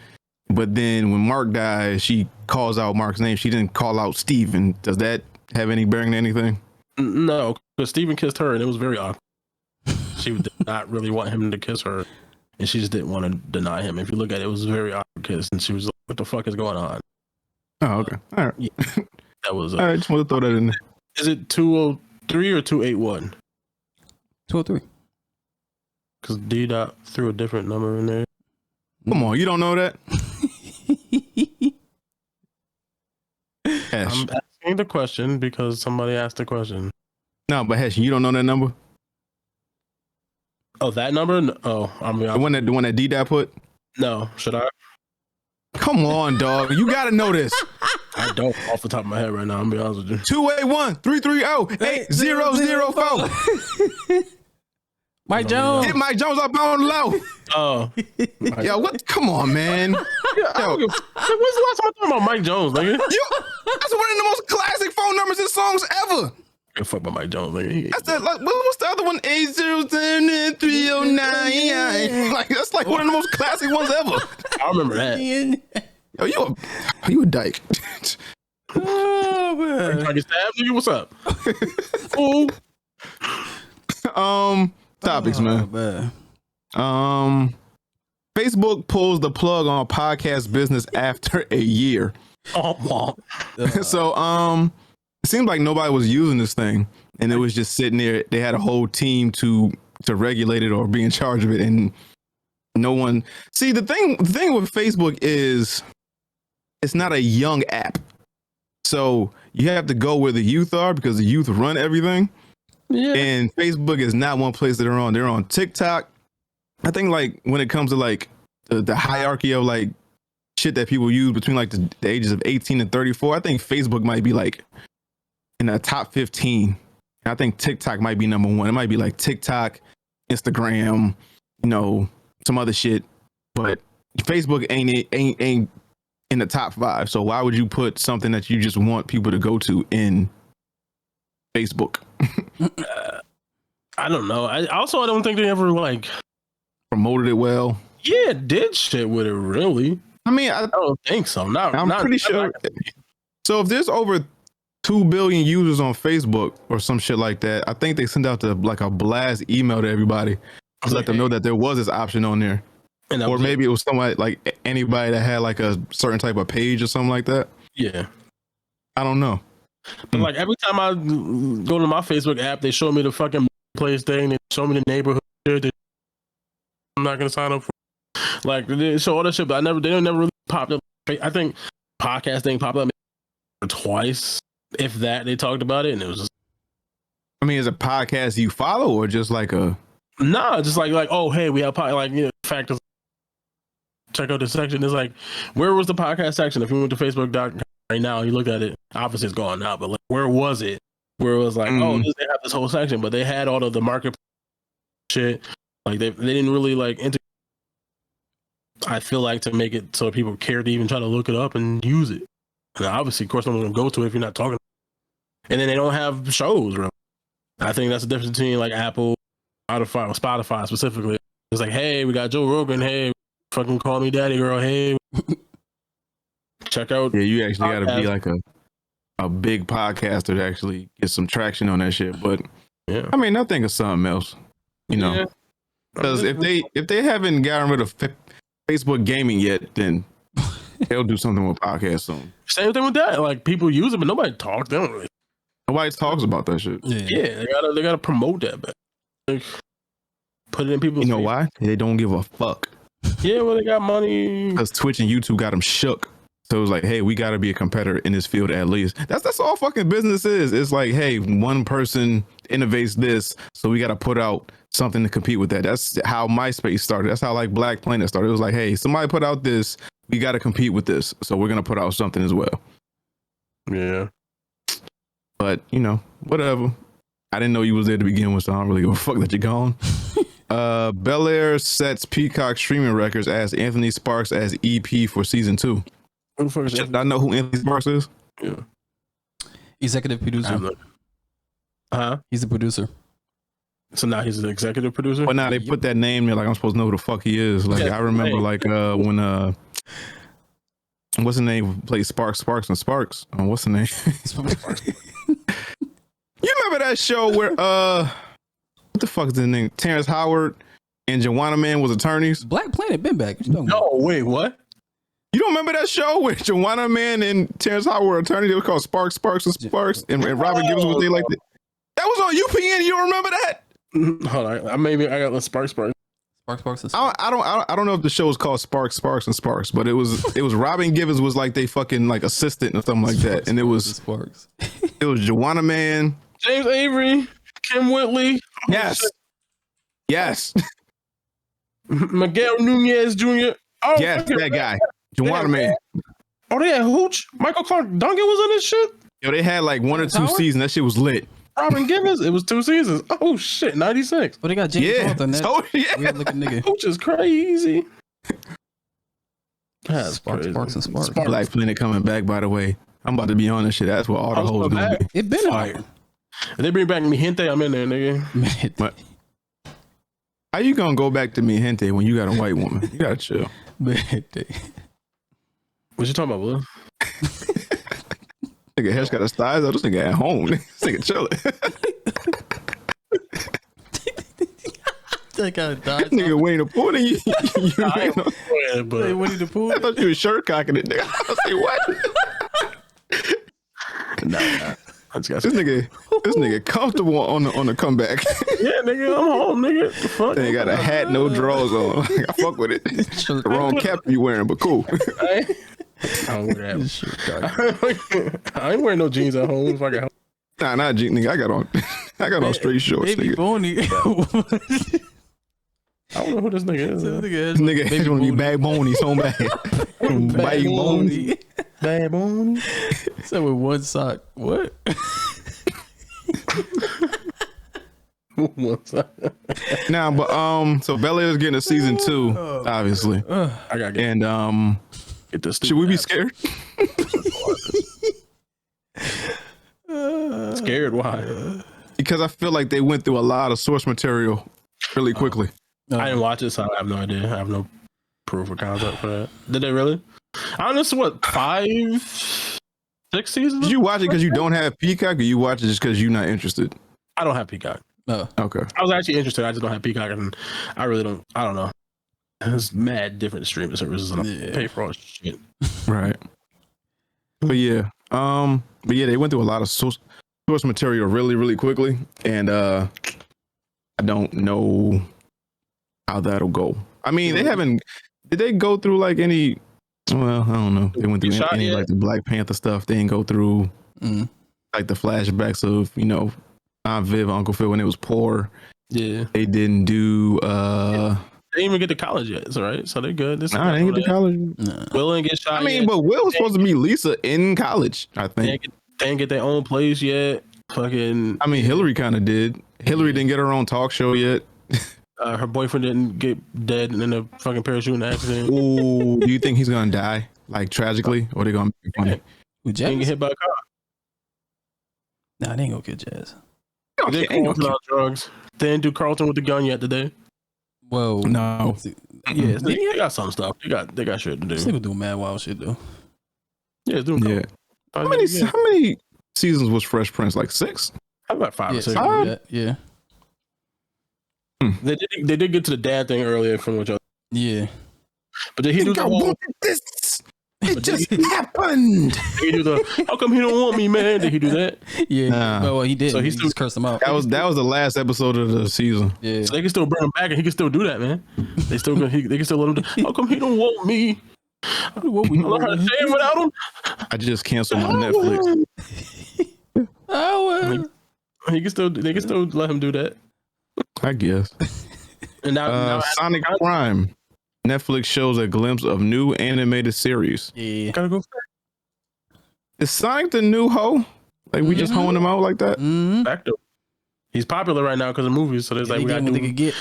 A: but then when Mark died, she calls out Mark's name. She didn't call out Steven. Does that have any bearing to anything?
C: No, because Steven kissed her and it was very awkward. She did not really want him to kiss her, and she just didn't want to deny him. If you look at it, it was a very awkward kiss, and she was like, what the fuck is going on?
A: Oh, okay. All right.
C: Yeah, that was.
A: All right. Just want to throw that in there.
C: Is it 203 or 281?
B: 203.
C: Because D Dot threw a different number in there.
A: Come on, you don't know that? Hesh.
C: I'm asking the question because somebody asked the question.
A: No, but Hesh, you don't know that number?
C: Oh, that number? No. Oh,
A: The one that D-Dot put?
C: no. Should I?
A: Come on, dog. You gotta know this.
C: I don't off the top of my head right now. I'm gonna be honest with you.
A: 281-330-8004.
B: Mike Jones.
A: Hit Mike Jones up on the low.
C: Oh,
A: Yo, what? Come on, man.
C: When's the last time I talked about Mike Jones, nigga?
A: That's one of the most classic phone numbers and songs ever.
C: Give a fuck about Mike Jones, nigga.
A: That's the, like, what's the other one? 807-309. Like, that's like one of the most classic ones ever.
C: I remember that.
A: Yo, you a dyke.
B: Oh, man.
C: I get stabbed, nigga. What's up? Fool.
A: Topics,
B: Oh,
A: man. Facebook pulls the plug on podcast business after a year.
C: Oh,
A: So, it seemed like nobody was using this thing, and it was just sitting there. They had a whole team to regulate it or be in charge of it, and no one. See, the thing with Facebook is it's not a young app, so you have to go where the youth are because the youth run everything.
C: yeah.
A: And Facebook is not one place that they're on. They're on TikTok. I think, like, when it comes to like the hierarchy of like shit that people use between like the ages of 18 and 34, I think Facebook might be like in the top 15. I think TikTok might be number one. It might be like TikTok, Instagram, some other shit. But Facebook ain't in the top 5. So why would you put something that you just want people to go to in Facebook?
C: I don't know. I don't think they ever like
A: Promoted it well.
C: Yeah, did shit with it really.
A: I mean,
C: I don't think so.
A: I'm pretty sure. So if there's over 2 billion users on Facebook or some shit like that, I think they sent out a blast email to everybody to let them know that there was this option on there. Or maybe it was somebody, like anybody that had like a certain type of page or something like that.
C: Yeah.
A: I don't know.
C: But like every time I go to my Facebook app, they show me the fucking place thing. They show me the neighborhood. I'm not gonna sign up for. Like they show all that shit, but they never really popped up. I think podcasting popped up twice, if that. They talked about it, and it was just.
A: I mean, is a podcast you follow or just like a?
C: Nah, just like oh hey, we have factors. Check out this section. It's like, where was the podcast section? If you went to Facebook.com right now, you look at it. Obviously, it's gone now, but like, where was it? Where it was like, oh, they have this whole section, but they had all of the market shit. Like they didn't really like I feel like to make it so people care to even try to look it up and use it. And obviously, of course, no one's gonna go to it if you're not talking. And then they don't have shows, really. I think that's the difference between like Apple, Spotify specifically. It's like, hey, we got Joe Rogan. Hey, fucking call me daddy, girl. Hey, check out.
A: Yeah, you actually got to be like a big podcaster to actually get some traction on that shit. But
C: Yeah,
A: I mean, I think of something else, you know, because if they haven't gotten rid of Facebook gaming yet, then they'll do something with podcasts soon.
C: Same thing with that. Like people use it, but nobody talks. They don't really.
A: Nobody talks about that shit.
C: Yeah, they gotta promote that. But like, put it in people's.
A: You know
C: face.
A: why? They don't give a fuck.
C: Yeah, well, they got money.
A: Because Twitch and YouTube got them shook. So it was like, hey, we got to be a competitor in this field at least. That's all fucking business is. It's like, hey, one person innovates this, so we got to put out something to compete with that. That's how MySpace started. That's how like Black Planet started. It was like, hey, somebody put out this, we got to compete with this, so we're gonna put out something as well.
C: Yeah,
A: but you know, whatever. I didn't know you was there to begin with, so I don't really give a fuck that you're gone. Bel-Air sets Peacock streaming records as Anthony Sparks as EP for season 2.
C: who the fuck is that?
A: I know who Anthony Sparks is.
C: Yeah.
B: Executive producer. He's the producer.
C: So now he's the executive producer.
A: But now they put that name there, like I'm supposed to know who the fuck he is. Like I remember, like when what's the name who played Sparks and Sparks? What's the name? You remember that show where what the fuck is the name? Terrence Howard and Joanna Man was attorneys.
B: Black Planet been back. What you talking about?
C: No, wait, what?
A: You don't remember that show where Joanna Man and Terrence Howard were attorneys? They were called Sparks and Robin Gibbons was they like that. That was on UPN. You don't remember that?
C: Hold on, maybe I got Sparks.
B: Sparks.
A: I don't know if the show was called Sparks, but it was Robin Givens was like they fucking like assistant or something like that, and it was
B: Sparks.
A: It was Joanna Man,
C: James Avery, Kim Whitley.
A: Yes,
C: Miguel Nunez Jr. Oh,
A: yes, that guy, Joanna Man.
C: Oh, they had Hooch. Michael Clark Duncan was in this shit.
A: Yo, they had like 1 or 2 seasons. That shit was lit.
C: Robin Givens. It was 2 seasons. Oh shit, 96.
B: But they got James Arthur.
A: So,
B: Weird looking nigga.
C: Hooch is crazy.
B: That's Sparks and Sparks.
A: Black Planet coming back, by the way. I'm about to be on this shit. That's what all the hoes gonna be.
B: It been
C: Fire. If they bring back Mi Gente, I'm in there, nigga.
A: But how you gonna go back to Mi Gente when you got a white woman? You gotta chill.
C: What you talking about, Will?
A: Nigga Hesh got his thighs out. This nigga at home. This nigga chilling. Nigga Winnie the Pooh.
B: Winnie the Pooh.
A: I thought you was shirt cocking it. Nigga. I was like, what?
C: Nah.
A: This nigga comfortable on the comeback.
C: Yeah, nigga, I'm home, nigga. The fuck?
A: They got a hat, no drawers on. I fuck with it. The wrong cap you wearing, but cool.
C: I don't wear that. I ain't wearing no jeans at home. Fuck at
A: Nah, not jeans, nigga. I got on straight shorts,
B: Baby
A: nigga.
B: Boney.
C: I don't know who this nigga is.
A: This nigga is gonna be bad bony so bad. Bad bony.
C: Bad bony.
B: So with one sock. What?
A: Nah, but so Bel-Air is getting a season 2, obviously.
C: I gotta get
A: And
C: get this.
A: should we be scared?
C: Scared? Why?
A: Because I feel like they went through a lot of source material really quickly.
C: I didn't watch it, so I have no idea. I have no proof or concept for that. Did they really? I don't know. So what? 5, 6 seasons?
A: Did you watch it because you don't have Peacock, or you watch it just because you're not interested?
C: I don't have Peacock.
B: Oh,
A: okay.
C: I was actually interested. I just don't have Peacock, and I really don't. I don't know. There's mad different streaming services, and I pay for all this shit.
A: Right. But yeah, they went through a lot of source material really, really quickly, and I don't know how that'll go. I mean, they haven't. Did they go through like any? Well, I don't know. They went through any like the Black Panther stuff. They didn't go through like the flashbacks of Aunt Viv, Uncle Phil when it was poor.
C: Yeah,
A: they didn't do.
C: They didn't even get to college yet, so right? So they're good.
A: They didn't get to college.
C: Nah. Will didn't get shot.
A: I mean, but Will was supposed to meet Lisa in college. I think
C: they didn't get their own place yet. Fucking.
A: I mean, Hillary kind of did. Hillary didn't get her own talk show yet.
C: Her boyfriend didn't get dead in a fucking parachute accident.
A: Ooh, do you think he's gonna die like tragically, or they gonna be funny?
C: Who didn't get hit by a car?
B: Nah, they ain't gonna kill Jazz.
C: They ain't on drugs. They didn't do Carlton with the gun yet today.
B: Whoa.
A: No.
C: Yeah, they got some stuff. They got shit to do.
B: This nigga do mad wild shit though.
C: Yeah, it's doing
A: Yeah. How many seasons was Fresh Prince? Like 6?
C: About 5 or 6.
B: Something like that. Yeah.
C: They did get to the dad thing earlier from which other.
B: Yeah.
C: But did he do the whole?
A: This. It just happened.
C: Did he do the? How come he don't want me, man? Did he do that?
B: Yeah.
A: Nah.
B: Well, he did.
C: So
B: He
C: he's
B: just cursed him out.
A: That was the last episode of the season.
B: Yeah.
C: So they can still bring him back, and he can still do that, man. They can still let him. How come he don't want me?
B: What we
C: I learned how to say it without him.
A: I just canceled my Netflix.
C: They can still let him do that.
A: I guess.
C: And now
A: Sonic Prime. Netflix shows a glimpse of new animated series.
B: Yeah.
C: gotta go
A: Is Sonic the new hoe? Like we just hoeing him out like that?
C: back though. He's popular right now because of movies, so there's like we gotta do it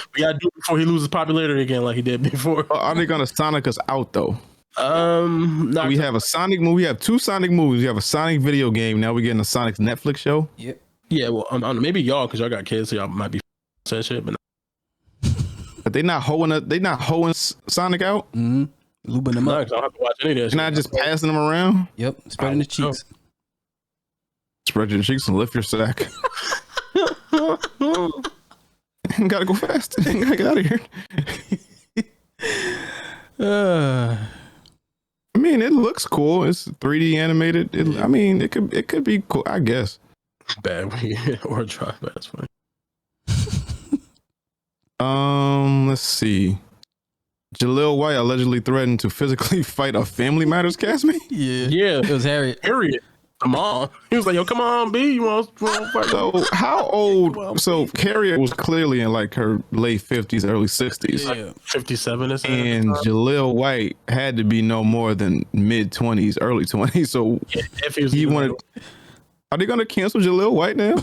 C: before he loses popularity again, like he did before.
A: Are they gonna Sonic us out though?
C: We
A: have a Sonic movie. We have 2 Sonic movies. We have a Sonic video game. Now we're getting a Sonic Netflix show.
B: Yep.
C: Yeah, well, maybe y'all because y'all got kids, so y'all might be that shit, but.
A: But they not hoeing Sonic out.
B: Lubing them up.
C: I don't have to watch any of that.
A: You're not just passing them around.
B: Yep. Spreading the cheeks.
A: Spread your cheeks and lift your sack. Gotta go fast. Gotta get out of here. I mean, it looks cool. It's 3D animated. I mean, it could be cool. I guess.
C: Bad or try, but that's funny.
A: Let's see. Jaleel White allegedly threatened to physically fight a Family Matters castmate.
C: Yeah.
B: It was Harriet.
C: Come on. He was like, yo, come on, B. You want to fight?
A: So how old? So Harriet was clearly in like her late 50s, early 60s.
B: Yeah.
C: 57 or something.
A: And Jaleel White had to be no more than mid 20s, early 20s. So
C: if
A: he wanted. Are they going to cancel Jaleel White now?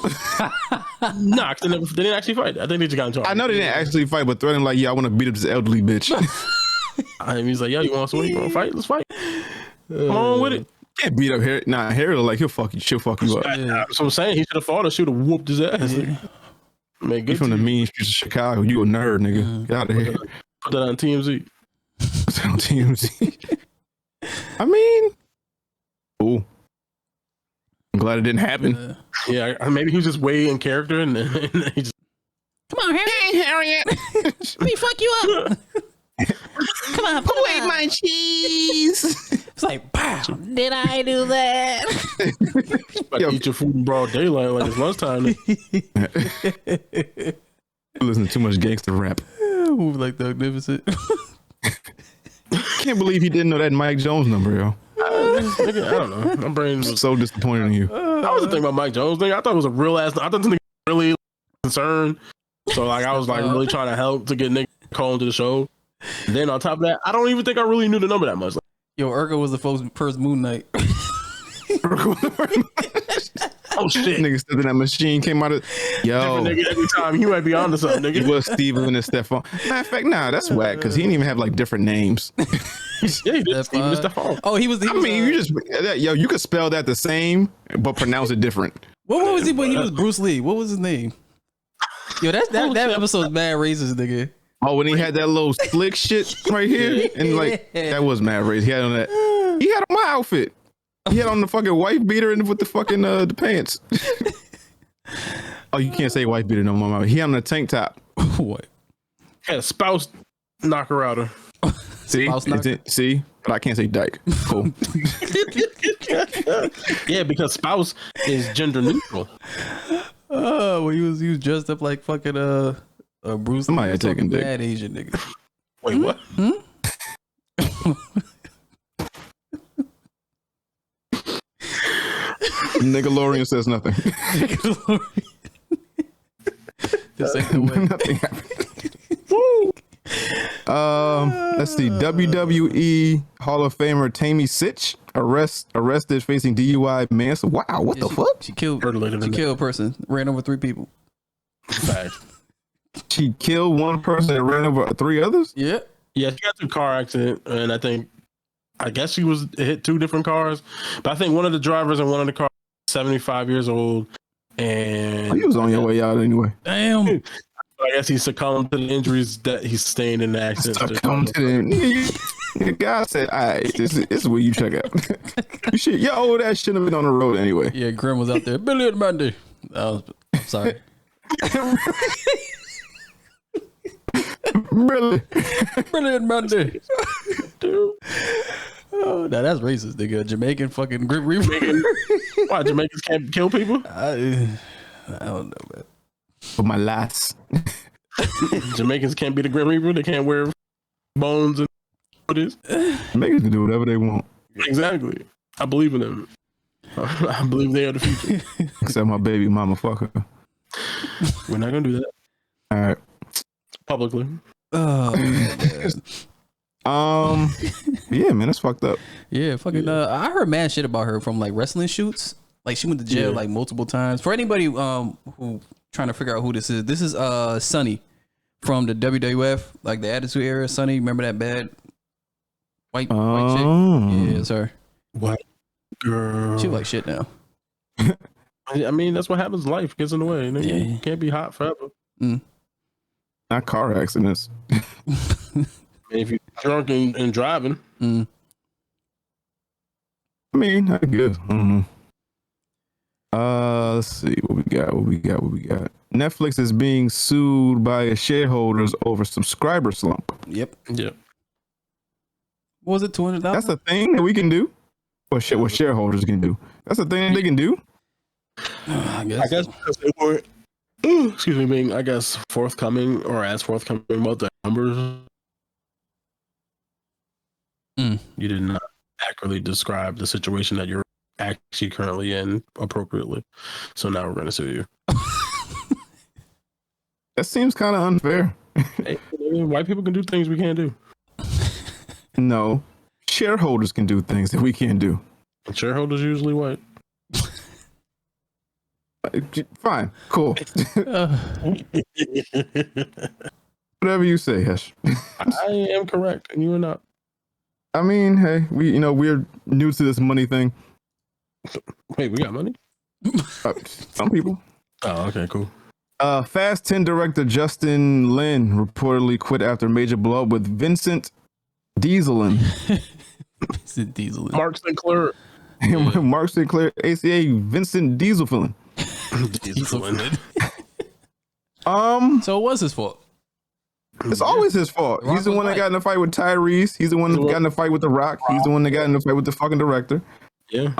C: Nah, they didn't actually fight. I think they just got into it.
A: I know they didn't actually fight, but threatening like, yeah, I want to beat up this elderly bitch.
C: And he's like, yo, you want to swing? You want to fight? Let's fight. Come on with it.
A: Can't beat up Harriet. Nah, Harriet like she'll fuck you up.
C: That's what I'm saying. He should have fought her. She would have whooped his ass. Man,
A: You from the mean streets of Chicago. You a nerd, nigga. Get out of here.
C: Put that on TMZ.
A: Put that on TMZ. I mean, cool. I'm glad it didn't happen.
C: Yeah, maybe he was just way in character and he just.
B: Come on, Harriet. Let me fuck you up. Come on, put away my cheese. It's like, pow. Did I do that?
C: Like eat your food in broad daylight like it's lunchtime.
A: Listen to too much gangster rap.
B: Move like the Magnificent.
A: Can't believe he didn't know that Mike Jones number, yo.
C: I don't know. My brain was
A: So disappointed in you.
C: I wasn't thinking about Mike Jones. Nigga. I thought it was a real ass. I thought this nigga was really concerned. So like I was like really trying to help to get Nick Cole into the show. And then on top of that, I don't even think I really knew the number that much.
B: Yo, Urkel was the first Moon Knight.
C: Oh shit!
A: Nigga stepped in that machine, came out of yo.
C: Nigga, every time he might be onto something. Nigga.
A: He was Steven and Stefan. Matter of fact, nah, that's whack because he didn't even have like different names.
C: Yeah, he did. Steven and Stefan.
B: Oh, he was.
A: I mean, you just yo, you could spell that the same but pronounce it different.
B: What was he when he was Bruce Lee? What was his name? Yo, that episode's mad racist, nigga.
A: Oh, when he had that little slick shit right here, and like that was mad racist. He had on that. He had on my outfit. He had on the fucking wife beater and with the fucking the pants. Oh, you can't say wife beater no more. He had on the tank top.
B: What?
C: Had a spouse knocker outer.
A: See, see, but I can't say dyke. Cool.
C: Yeah, because spouse is gender neutral.
B: Oh, well, he was dressed up like fucking Bruce.
A: Somebody had taken dick.
B: Bad Asian nigga.
C: Wait, what?
A: Nickelodeon says nothing.
B: This ain't the way.
A: Nothing happened. Let's see. WWE Hall of Famer Tammy Sytch arrested facing DUI manslaughter. Wow, what the fuck?
B: She killed a person. Ran over 3 people.
C: Fact.
A: She killed one person and ran over 3 others?
B: Yeah.
C: Yeah, she got into a car accident, and I guess she was hit 2 different cars. But I think one of the drivers in one of the cars was 75 years old. And
A: He was on your way out anyway.
B: Damn.
C: I guess he succumbed to the injuries that he sustained in the accident.
A: Succumbed to them. The guy said, "All right, this is where you check out. Your old ass shouldn't have been on the road anyway."
B: Yeah, Grim was out there. Brilliant Monday. I'm sorry.
A: Really?
B: Brilliant Monday. Dude. Oh, now that's racist, nigga. Jamaican fucking Grim Reaper.
C: Why Jamaicans can't kill people?
B: I don't know, man.
A: For my last.
C: Jamaicans can't be the Grim Reaper. They can't wear bones and what is.
A: Jamaicans can do whatever they want.
C: Exactly. I believe in them. I believe they are the future.
A: Except my baby mama fucker.
C: We're not gonna do that.
A: All right.
C: Publicly.
B: Oh, man.
A: Yeah, man, that's fucked up.
B: Yeah, fucking. I heard mad shit about her from like wrestling shoots. Like she went to jail like multiple times. For anybody who trying to figure out who this is Sonny from the WWF, like the Attitude Era. Sonny, remember that bad white chick? Yeah, it's her.
C: White girl.
B: She like shit now.
C: I mean, that's what happens. Life gets in the way.
B: Yeah.
C: You can't be hot forever.
A: Not car accidents.
C: If you're drunk and driving.
B: Mm.
A: I mean, I guess. Let's see what we got. Netflix is being sued by its shareholders over subscriber slump.
B: Yep.
C: Yep.
B: What was it? 200,000.
A: That's a thing that we can do. What shareholders can do. That's a thing they can do.
B: I guess
C: because they were, being, I guess, forthcoming about the numbers. You did not accurately describe the situation that you're actually currently in appropriately. So now we're going to sue you.
A: That seems kind of unfair.
C: Hey, white people can do things we can't do.
A: No, shareholders can do things that we can't do.
C: Shareholders usually white.
A: Fine, cool. Whatever you say, Hesh.
C: I am correct, and you are not.
A: I mean, hey, we're new to this money thing.
C: Wait, we got money?
A: Some people.
C: Oh, okay, cool.
A: Fast 10 director Justin Lin reportedly quit after major blow up with Vincent Dieselin.
C: Mark Sinclair.
A: Mark Sinclair, ACA Vincent Dieselin.
B: So it was his fault.
A: It's always his fault. He's the one that got in a fight with Tyrese. He's the one that got in a fight with The Rock. He's the one that got in a fight with the fucking director.
C: Yeah.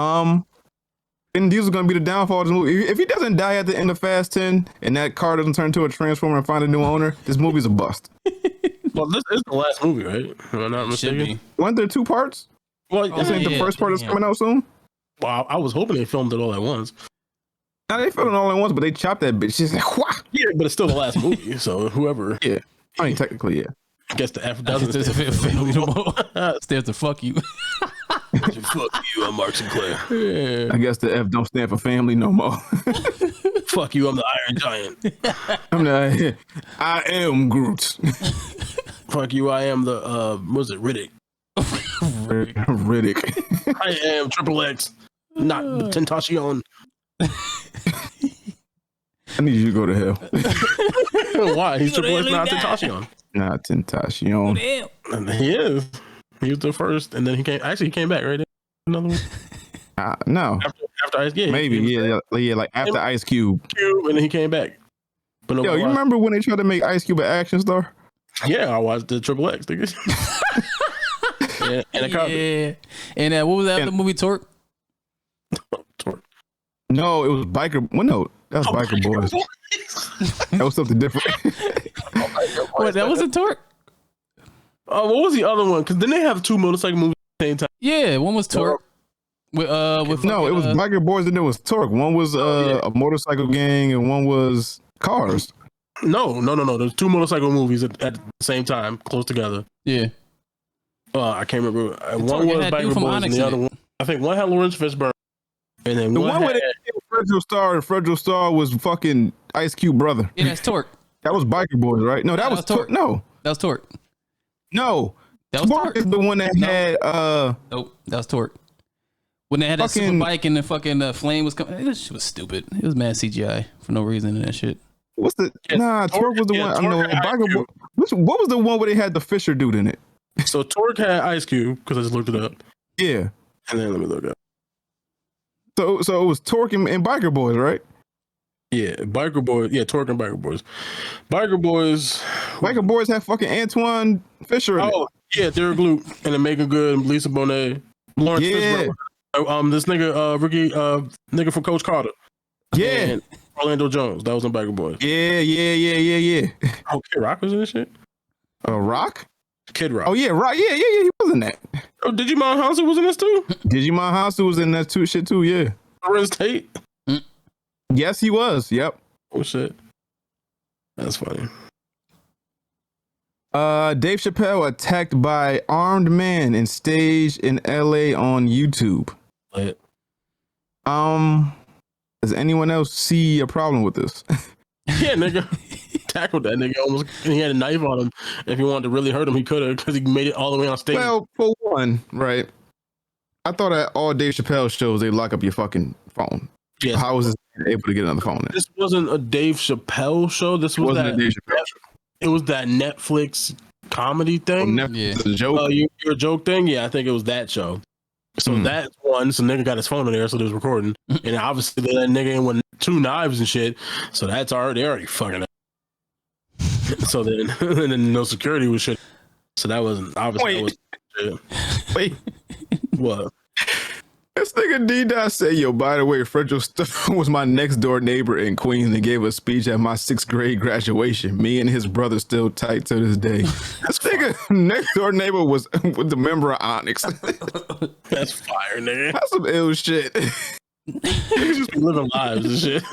A: And Diesel's gonna be the downfall of this movie. If he doesn't die at the end of Fast 10 and that car doesn't turn into a transformer and find a new owner, this movie's a bust.
C: Well, this is the last movie, right? Am I not mistaken?
A: Weren't there 2 parts?
C: Well,
A: This ain't the first part that's coming out soon?
C: Well, I was hoping they filmed it all at once.
A: Now they filmed it all at once, but they chopped that bitch. She's like, wha!
C: Yeah, but it's still the last movie, so whoever.
A: Yeah. I mean, technically, yeah.
C: I guess the F doesn't
B: stands to fuck you.
C: Fuck you, I'm Mark Sinclair. Yeah.
A: I guess the F don't stand for family no more.
C: Fuck you, I'm the Iron Giant.
A: I am Groot.
C: Fuck you, I am the was it Riddick?
A: Riddick.
C: I am Triple X, not Tentacion.
A: I need you to go to hell.
C: Why? He's Triple X, not Tentacion.
A: Not Tentacion.
C: He is. He was the first, and then he came back, right? Another one?
A: No.
C: After Ice Cube.
A: Maybe, yeah, like after Ice Cube.
C: And then he came back. But
A: Yo, you remember when they tried to make Ice Cube an action star?
C: Yeah, I watched the Triple X, nigga. And
B: And what was that other movie, Torque?
A: No, it was Biker. Well, no, that was Biker Boys. That was something different.
B: Wait, that wasn't Torque?
C: Oh, what was the other one? Because then they have 2 motorcycle movies at the same time.
B: Yeah, one was Torque. With
A: no, it was Biker Boys and there was Torque. One was a motorcycle gang and one was cars.
C: No. There's 2 motorcycle movies at the same time, close together.
B: Yeah.
C: I can't remember. One was Biker Boys and the other one. I think one had Lawrence Fishburne. And then
A: the one where they killed Fredro Starr, and Fredro Starr was fucking Ice Cube brother.
B: Yeah, that's Torque.
A: That was Biker Boys, right? No, that was Torque. No.
B: That was Torque.
A: No.
B: That was Torque.
A: Is the one that had
B: Nope, that was Torque. When they had that super bike and the fucking flame was coming. This shit was stupid. It was mad CGI for no reason in that shit.
A: What's the Torque was the one. I know Biker Boys. What was the one where they had the Fisher dude in it?
C: So Torque had Ice Cube because I just looked it up,
A: Yeah.
C: and then let me look up.
A: So it was Torque and Biker Boys, right?
C: Yeah, Biker Boys. Yeah, Torque and Biker Boys. Biker Boys.
A: Biker Boys have fucking Antoine Fisher in it.
C: Oh yeah, Derek Luke and then Megan Good, Lisa Bonet, Lawrence
A: Yeah.
C: Fishburne. This nigga, Ricky, nigga from Coach Carter.
A: Yeah.
C: And Orlando Jones. That was in Biker Boys.
A: Yeah.
C: Oh, Kid Rock was in this shit.
A: Rock?
C: Kid Rock.
A: Oh yeah, Rock. Yeah. He was in that.
C: Oh, Digimon Hansu was in this too.
A: Digimon Hansu was in that shit too. Yeah.
C: Lorenz Tate.
A: Yes, he was. Yep.
C: Oh shit. That's funny.
A: Dave Chappelle attacked by armed man in stage in LA on YouTube.
C: Lit.
A: Does anyone else see a problem with this?
C: Yeah, nigga. Tackled that nigga almost. And he had a knife on him. If he wanted to really hurt him, he could have because he made it all the way on stage.
A: Well, for one, right? I thought at all Dave Chappelle shows they lock up your fucking phone.
C: Yes.
A: How was this able to get another phone in?
C: This wasn't a Dave Chappelle show. This was
A: Wasn't
C: that.
A: a Dave Chappelle show.
C: It was that Netflix comedy thing.
B: Yeah.
A: The joke.
C: Your joke thing. Yeah, I think it was that show. So that's one. So nigga got his phone in there, so they was recording, and obviously they let nigga in with 2 knives and shit. So that's already they already fucking up. So then, and then no security was shit. So that wasn't obviously.
A: Wait.
C: What?
A: This nigga D-Dot said, yo, by the way, Frederick Stone was my next door neighbor in Queens and gave a speech at my 6th grade graduation. Me and his brother still tight to this day. This nigga next door neighbor was the member of Onyx.
C: That's fire, nigga.
A: That's some ill shit.
C: Niggas just be living lives and shit.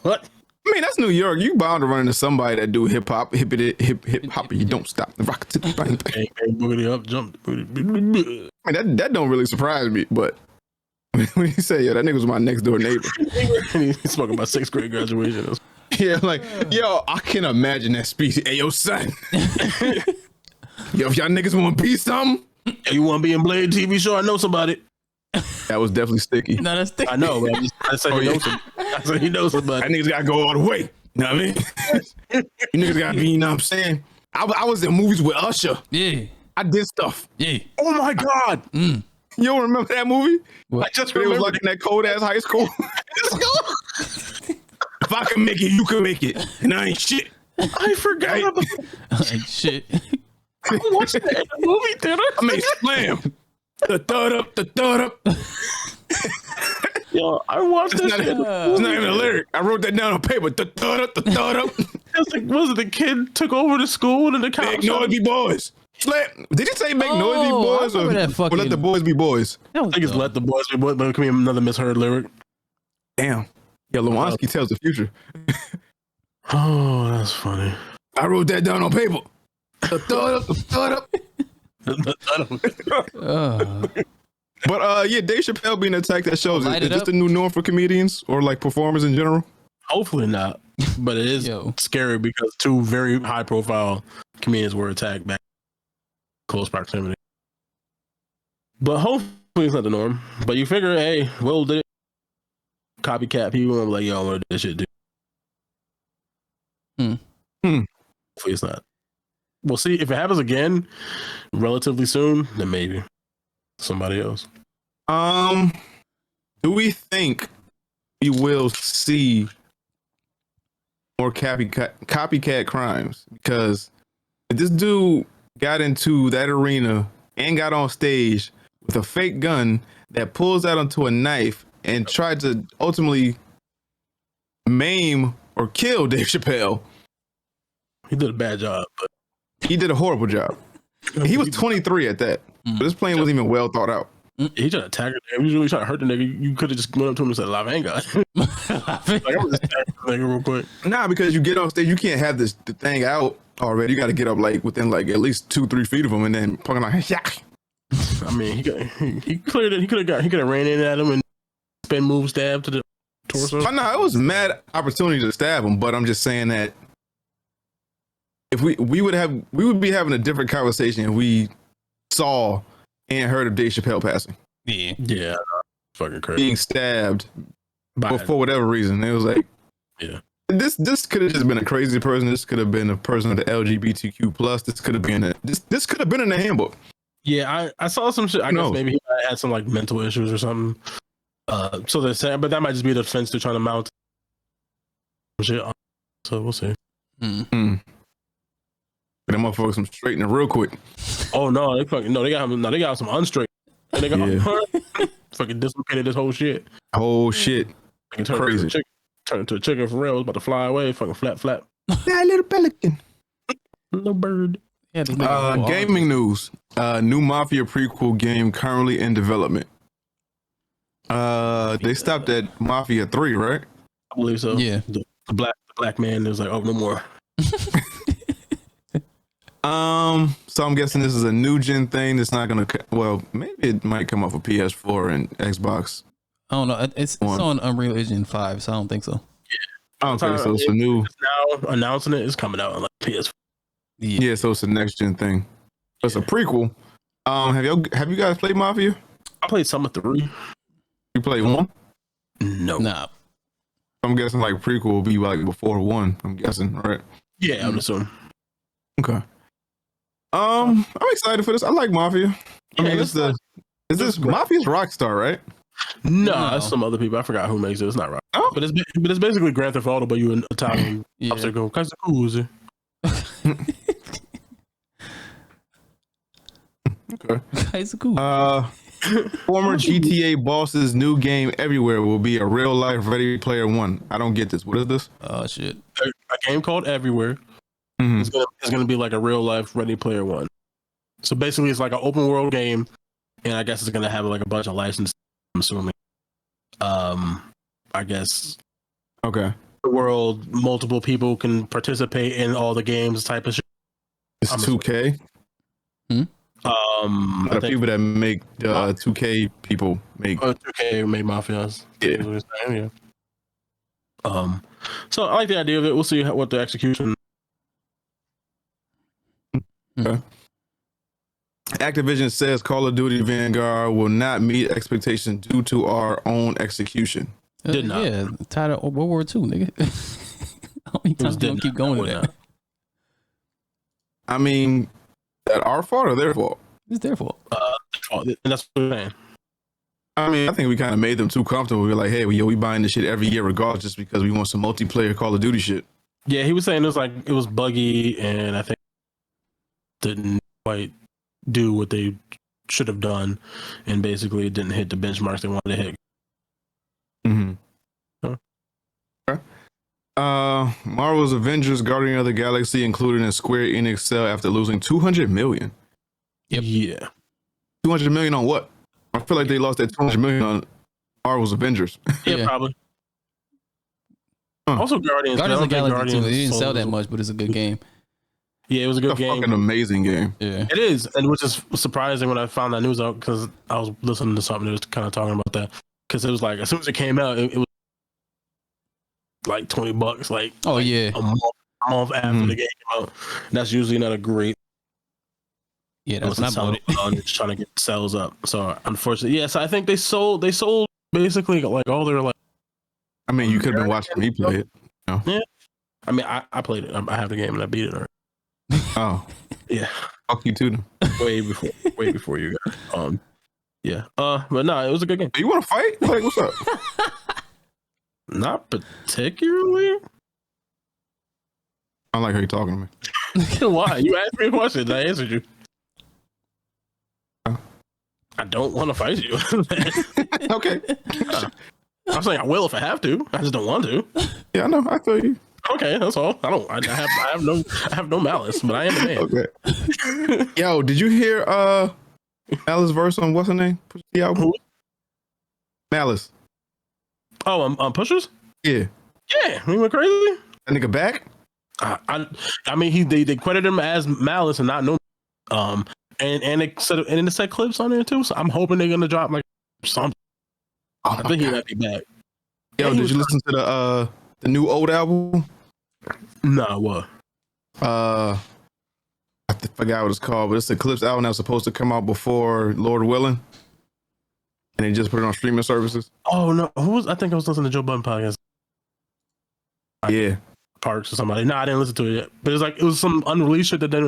C: What?
A: I mean, that's New York. You bound to run into somebody that do hip hop, hip hop, you don't stop. The rock to the bang, bang.
C: Bang, boogity up, jump.
A: I mean, that don't really surprise me, but when you say, yo, that nigga was my next door neighbor.
C: He's talking about 6th grade graduation.
A: Yeah, like, yo, I can imagine that speech. Hey, yo, son. Yo, if y'all niggas want to be something,
C: Hey, you want to be in Blade TV show? I know somebody.
A: that was definitely sticky.
B: No, that's
C: I know, but I said he knows somebody. I said he knows somebody.
A: That niggas gotta go all the way. You know what I mean? You niggas gotta be, you know what I'm saying? I was in movies with Usher.
B: Yeah.
A: I did stuff.
B: Yeah.
C: Oh my God.
A: You don't remember that movie?
B: What?
C: I just
A: It was
C: remembered
A: like in that cold ass high school. If I can make it, you can make it. And I ain't shit.
C: I forgot
A: Right?
C: about
B: Like, shit.
C: I watched that in the movie theater.
A: I made slam. The thud up.
C: Yo, I watched
A: It's
C: that
A: not,
C: shit.
A: it's not even a lyric. I wrote that down on paper. The thud up.
C: It's like, was it the kid took over the school and the cops?
A: Big noisy boys. Did you say make noisy
B: Oh, I
A: boys or
B: remember that
A: let
B: fucking-
A: the boys be boys?
B: That
C: I
B: was
C: think it's
B: dumb.
C: let the boys be boys, but it could be another misheard lyric.
A: Damn. Yeah, Lewinsky tells the future.
C: Oh, that's funny.
A: I wrote that down on paper. The thud up. But yeah, Dave Chappelle being attacked at shows.
B: Light
A: Is
B: it
A: this
B: up.
A: the new norm for comedians or like performers in general?
C: Hopefully not, but it is
B: Yo.
C: scary because 2 very high-profile comedians were attacked back in close proximity. But hopefully it's not the norm. But you figure, hey, Will did it. Copycat people are like, yo, I want to do this shit too. Hopefully it's not. We'll see if it happens again relatively soon. Then maybe somebody else.
A: Do we think we will see more copycat crimes? Because if this dude got into that arena and got on stage with a fake gun that pulls out onto a knife and tried to ultimately maim or kill Dave Chappelle,
C: He did a bad job, but
A: he did a horrible job. He was 23 at that. So this plan wasn't even well thought out.
C: he tried to attack her. He was really trying to hurt the nigga. You could have just went up to him and said, "La venga." Like, I'm just attacking the nigga real quick.
A: Nah, because you get on stage, you can't have the thing out already. You got to get up like within like at least 2-3 feet of him, and then fucking like, yeah.
C: I mean, he cleared it. He could have ran in at him and spin move stab to the torso.
A: Oh, no, it was mad opportunity to stab him, but I'm just saying that if we would be having a different conversation if we saw and heard of Dave Chappelle passing,
C: Yeah, fucking crazy.
A: being stabbed
C: By-
A: for whatever reason. It was like,
C: Yeah.
A: This could have just been a crazy person. This could have been a person of the LGBTQ plus. This could have been this could have been in the handbook.
C: Yeah, I saw some shit. I guess maybe he had some like mental issues or something. So they're saying, but that might just be the defense they're trying to mount shit on. So we'll see.
A: Them motherfuckers some straightening real quick.
C: Oh no, they fucking no, they got him. No, they got some unstraight. And they got fucking dislocated this whole shit.
A: Whole shit.
C: Crazy. Turn into a chicken for real. It was about to fly away. Fucking flap.
A: That little pelican.
C: No bird.
B: Yeah,
A: gaming news. New Mafia Prequel game currently in development. They stopped at Mafia 3, right?
C: I believe so.
B: Yeah.
C: The black man is like, oh, no more.
A: So I'm guessing this is a new gen thing. That's not gonna. Well, maybe it might come off of PS4 and Xbox.
B: I don't know. It's on Unreal Engine 5, so I don't think so.
C: Yeah.
A: Okay, so it's a new.
C: Now announcing it is coming out on like PS4.
A: Yeah, so it's a next gen thing. It's a prequel. Have you guys played Mafia?
C: I played some of 3.
A: You played 1?
C: No.
B: Nah.
A: I'm guessing like prequel will be like before 1. I'm guessing, right?
C: Yeah, I'm assuming.
A: Okay. I'm excited for this. I like Mafia. I mean, is this Mafia's Rockstar, right?
C: No, that's some other people. I forgot who makes it. It's not right.
A: Oh.
C: But it's basically Grand Theft Auto, but you in Italian.
B: Yeah.
C: Go, okay.
B: It's cool.
A: Former GTA bosses' new game Everywhere will be a real life Ready Player One. I don't get this. What is this?
B: Oh shit.
C: A game called Everywhere.
A: Mm-hmm.
C: It's gonna be like a real life Ready Player One. So basically, it's like an open world game, and I guess it's gonna have like a bunch of licenses. I'm assuming. I guess.
A: Okay.
C: The world, multiple people can participate in all the games type of shit.
A: It's 2K.
C: I think
A: people that make 2K people make
C: 2K made Mafias.
A: Yeah.
C: So I like the idea of it. We'll see what the execution.
A: Okay. Activision says Call of Duty Vanguard will not meet expectations due to our own execution.
C: Did not.
B: Yeah, tired of World War II, nigga. How many times do you keep going to that?
A: I mean, that our fault or their fault?
B: It's their fault.
C: And that's what I'm saying.
A: I mean, I think we kind of made them too comfortable. We're like, hey, we buying this shit every year regardless, just because we want some multiplayer Call of Duty shit.
C: Yeah, he was saying it was buggy, and I think didn't quite do what they should have done, and basically it didn't hit the benchmarks they wanted to hit.
A: Mm-hmm. Okay. Marvel's Avengers: Guardian of the Galaxy included in Square Enix sale after losing $200 million.
B: Yep.
C: Yeah.
A: 200 million on what? I feel like they lost that 200 million on Marvel's Avengers.
C: Yeah, probably. Also, Guardians
B: of the Galaxy too. It didn't sell that
C: sold-
B: much, but it's a good game.
C: Yeah, it was a good
A: It's a
C: game.
A: fucking amazing game.
B: Yeah.
C: It is, and which is surprising when I found that news out because I was listening to something that was kind of talking about that because it was like as soon as it came out, it was like $20, like
B: Oh yeah.
C: a month after the game came out. That's usually not a great.
B: Yeah, that's not
C: selling
B: about it.
C: just trying to get sales up. So unfortunately, yes, I think they sold basically like all their like.
A: I mean, you could have been watching me play it. You know?
C: Yeah, I mean, I played it. I have the game and I beat it already.
A: Oh,
C: Yeah,
A: fuck you too. Then.
C: way before you guys. Yeah. But no, it was a good game.
A: You want to fight? Like, what's up?
C: Not particularly.
A: I don't like how you're talking to me.
C: Why? You asked me a question. I answered you. I don't want to fight you.
A: Okay.
C: I'm saying I will if I have to. I just don't want to.
A: Yeah, I know. I feel you.
C: Okay, that's all. I have no malice, but I am a man.
A: Okay. Yo, did you hear Malice verse on what's her name? Push the album.
C: Who?
A: Malice.
C: Oh, I'm pushers.
A: Yeah.
C: Yeah, we went crazy.
A: That nigga back.
C: I mean, they credited him as Malice and not no. And it said clips on there too. So I'm hoping they're gonna drop like something.
A: Oh,
C: I think he might be back.
A: Yo,
C: Yeah,
A: did you listen to the new old album?
C: Nah, what?
A: I forgot what it's called, but it's the Clips album that was supposed to come out before Lord Willing, and they just put it on streaming services.
C: Oh no, I think I was listening to Joe Budden podcast.
A: Yeah.
C: Parks or somebody. No, I didn't listen to it yet. But it was some unreleased shit that they.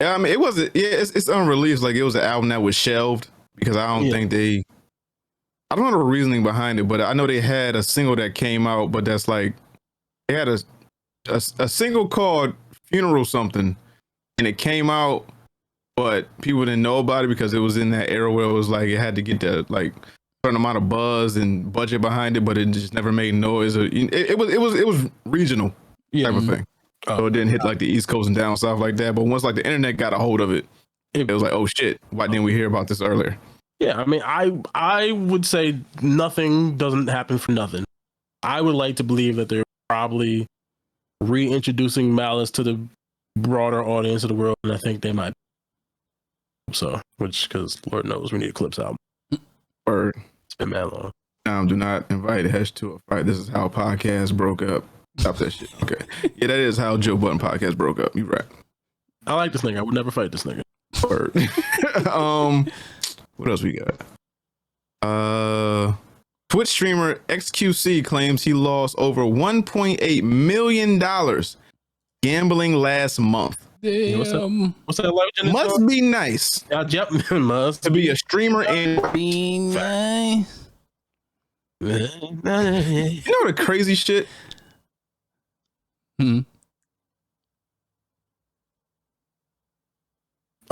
A: Yeah, I mean, it wasn't. Yeah, it's unreleased. Like it was an album that was shelved because I don't think they. I don't know the reasoning behind it, but I know they had a single that came out, but that's like they had a single called "Funeral Something," and it came out, but people didn't know about it because it was in that era where it was like it had to get the like certain amount of buzz and budget behind it, but it just never made noise. It was regional type of thing. So it didn't hit like the East Coast and down south like that. But once like the internet got a hold of it, it was like, oh shit, why didn't we hear about this earlier?
C: Yeah, I mean, I would say nothing doesn't happen for nothing. I would like to believe that they're probably reintroducing Malice to the broader audience of the world, and I think they might. So, because Lord knows we need a Clips album.
A: Or
C: it's been that long.
A: Do not invite Hesh to a fight. This is how podcasts broke up. Stop that shit. Okay. Yeah, that is how Joe Budden podcast broke up. You're right.
C: I like this nigga. I would never fight this nigga.
A: Word. What else we got? Twitch streamer XQC claims he lost over $1.8 million gambling last month.
B: Damn.
C: What's that?
A: Must be nice.
C: Must
A: to be a streamer and
B: be nice.
A: You know the crazy shit?
C: I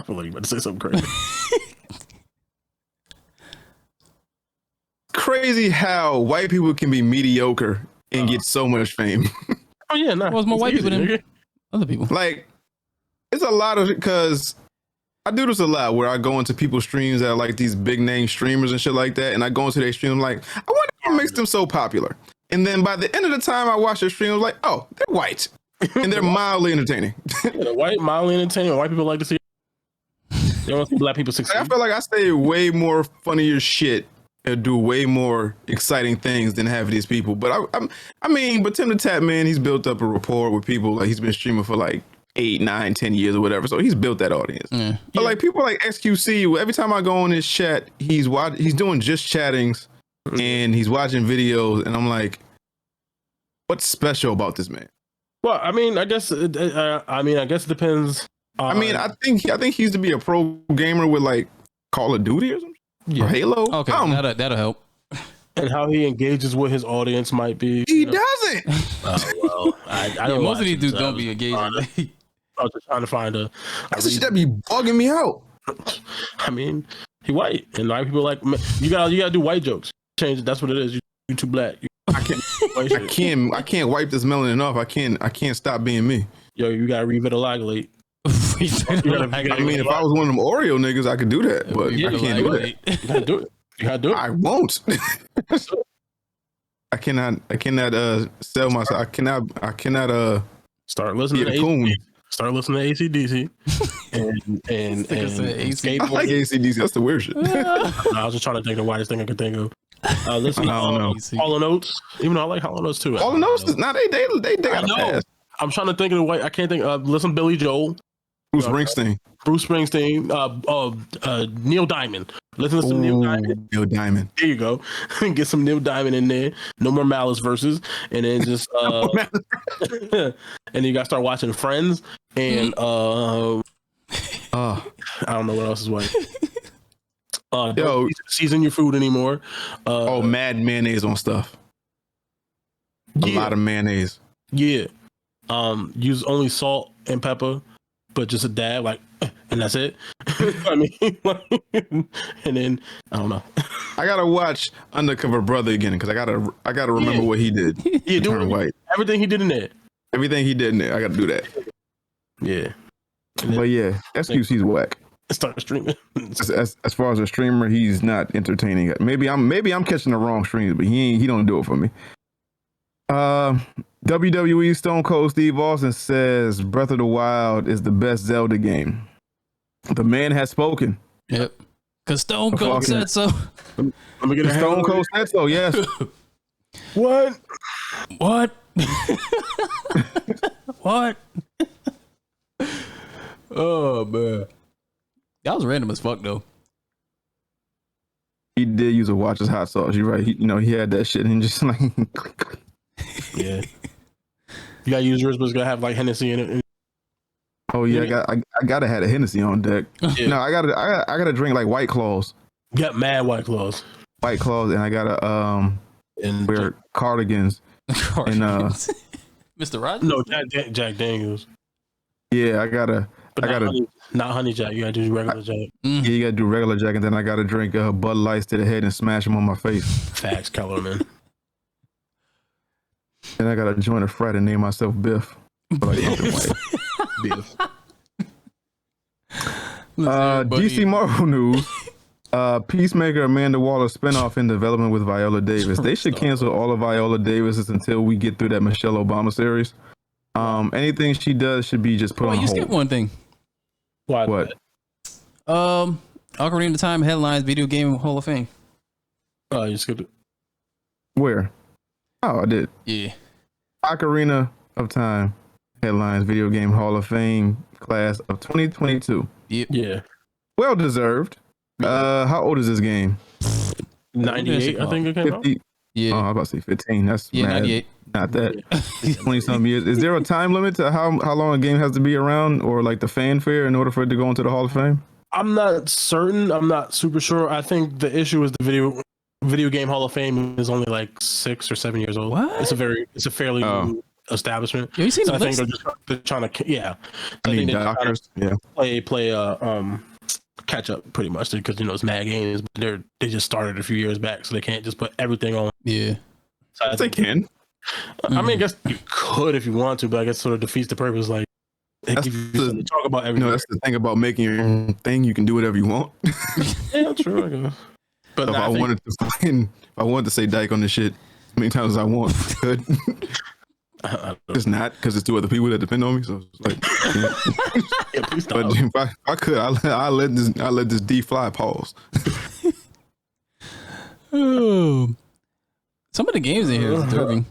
C: feel like you about to say something crazy.
A: Crazy how white people can be mediocre and get so much fame.
C: Oh yeah, no.
B: Well, it's more white people than other people.
A: Like, it's a lot of it because I do this a lot where I go into people's streams that are like these big name streamers and shit like that, and I go into their stream I'm like, I wonder what makes them so popular. And then by the end of the time I watch their stream, I'm like, oh, they're white and they're mildly entertaining.
C: Yeah, white, mildly entertaining. White people like to see. They want to see black people succeed.
A: I feel like I say way more funnier shit and do way more exciting things than half of these people. But I mean, but Tim the Tap Man, he's built up a rapport with people. Like he's been streaming for like 8, 9, 10 years or whatever. So he's built that audience. But like people like XQC, every time I go on his chat, he's doing just chattings and he's watching videos, and I'm like, what's special about this man?
C: Well, I mean, I guess it depends.
A: I think he used to be a pro gamer with like Call of Duty or something.
C: Yeah.
A: Or Halo.
B: Okay, that'll help.
C: And how he engages with his audience might be.
A: He doesn't.
C: Oh well, I don't.
B: Most of these dudes don't be engaging.
C: I was just trying to find a
A: shit that be bugging me out.
C: I mean, he white, and white people like you gotta do white jokes. Change it. That's what it is. You too black. I
A: can't wipe this melanin off. I can't stop being me.
C: Yo, you gotta revitalize.
A: I mean, if I was one of them Oreo niggas, I could do that, but I can't do that.
C: You gotta do it. You gotta do it.
A: I won't. I cannot sell myself. I cannot
C: start listening to ACDC. Start listening to ACDC. and
A: I like ACDC. That's the weird shit.
C: I was just trying to think of the widest thing I could think of. Listen,
A: I don't know.
C: Hall & Oates, even though I like Hall & Oates too.
A: Hall & Oates, they got a pass.
C: I'm trying to think of the white. I can't think. Listen, Billy Joel,
A: Bruce Springsteen,
C: Neil Diamond. Listen to some Neil Diamond.
A: Neil Diamond.
C: There you go. Get some Neil Diamond in there. No more Malice verses, and then just and then you got to start watching Friends and I don't know what else is white. Don't season your food anymore.
A: Mad mayonnaise on stuff. A lot of mayonnaise.
C: Yeah. Use only salt and pepper, but just a dab, like, and that's it. I mean, and then I don't know.
A: I gotta watch Undercover Brother again because I gotta remember what he did.
C: Yeah, do white. Everything he did in there.
A: I gotta do that.
C: Yeah.
A: But yeah, XQC's whack.
C: Start streaming.
A: As far as a streamer, he's not entertaining. Maybe I'm catching the wrong streams, but he don't do it for me. WWE Stone Cold Steve Austin says Breath of the Wild is the best Zelda game. The man has spoken.
B: Yep. Because Stone Cold said so.
C: Let me get
A: Stone Cold said so, yes.
C: What?
B: What? Oh, man. That was random as fuck, though.
A: He did use a Watcher's hot sauce. You're right. He had that shit and just like...
C: Yeah. You gotta use yours, but it's gonna have like Hennessy in it.
A: Oh yeah, I gotta have a Hennessy on deck.
C: Yeah.
A: No, I gotta drink like White Claws.
C: Got mad White Claws.
A: White Claws, and I gotta
C: And
A: wear cardigans.
B: Cardigans. Mr. Rogers?
C: No, Jack Daniels.
A: Yeah, I gotta.
C: Not honey Jack. You gotta do regular Jack.
A: Yeah, you gotta do regular Jack, and then I gotta drink Bud Lights to the head and smash them on my face.
C: Facts, color man.
A: And I gotta join a frat and name myself Biff. Like
C: Biff.
A: DC Marvel news. Peacemaker Amanda Waller spinoff in development with Viola Davis. They should cancel all of Viola Davis's until we get through that Michelle Obama series. Anything she does should be just put on
B: you
A: hold.
B: skipped one thing.
A: What?
B: Ocarina of Time headlines Video Game Hall of Fame.
C: Oh, you skipped it.
A: Where? Oh, I did.
B: Yeah.
A: Ocarina of Time headlines Video Game Hall of Fame class of 2022.
B: Yep.
C: Yeah.
A: Well deserved. How old is this game?
C: 98, I think it came out.
A: 50.
B: Yeah.
A: Oh, I was about to say 15. That's mad.
B: 98.
A: Not that. 20-some years. Is there a time limit to how long a game has to be around, or like the fanfare in order for it to go into the Hall of Fame?
C: I'm not certain. I'm not super sure. I think the issue is the Video Game Hall of Fame is only like 6 or 7 years old.
B: What?
C: It's a fairly new establishment.
B: Yeah, you seen
C: So
B: the
C: I think
B: list?
C: they're trying to
A: I mean,
C: think they're trying
A: doctors. Yeah.
C: to play catch up pretty much because it's mad games, but they just started a few years back, so they can't just put everything on.
B: Yeah.
C: So I
A: They can.
C: I mean, I guess you could if you want to, but I guess sort of defeats the purpose. Like, they give you something to talk about everything.
A: No, that's the thing about making your own thing. You can do whatever you want.
C: Yeah, true. I guess. But
A: So if I wanted to say dyke on this shit as many times as I want, I could. It's not because it's 2 other people that depend on me. So it's like,
C: yeah, please stop.
A: but if I could, I let this D fly. Pause.
B: Oh. Some of the games in here is disturbing.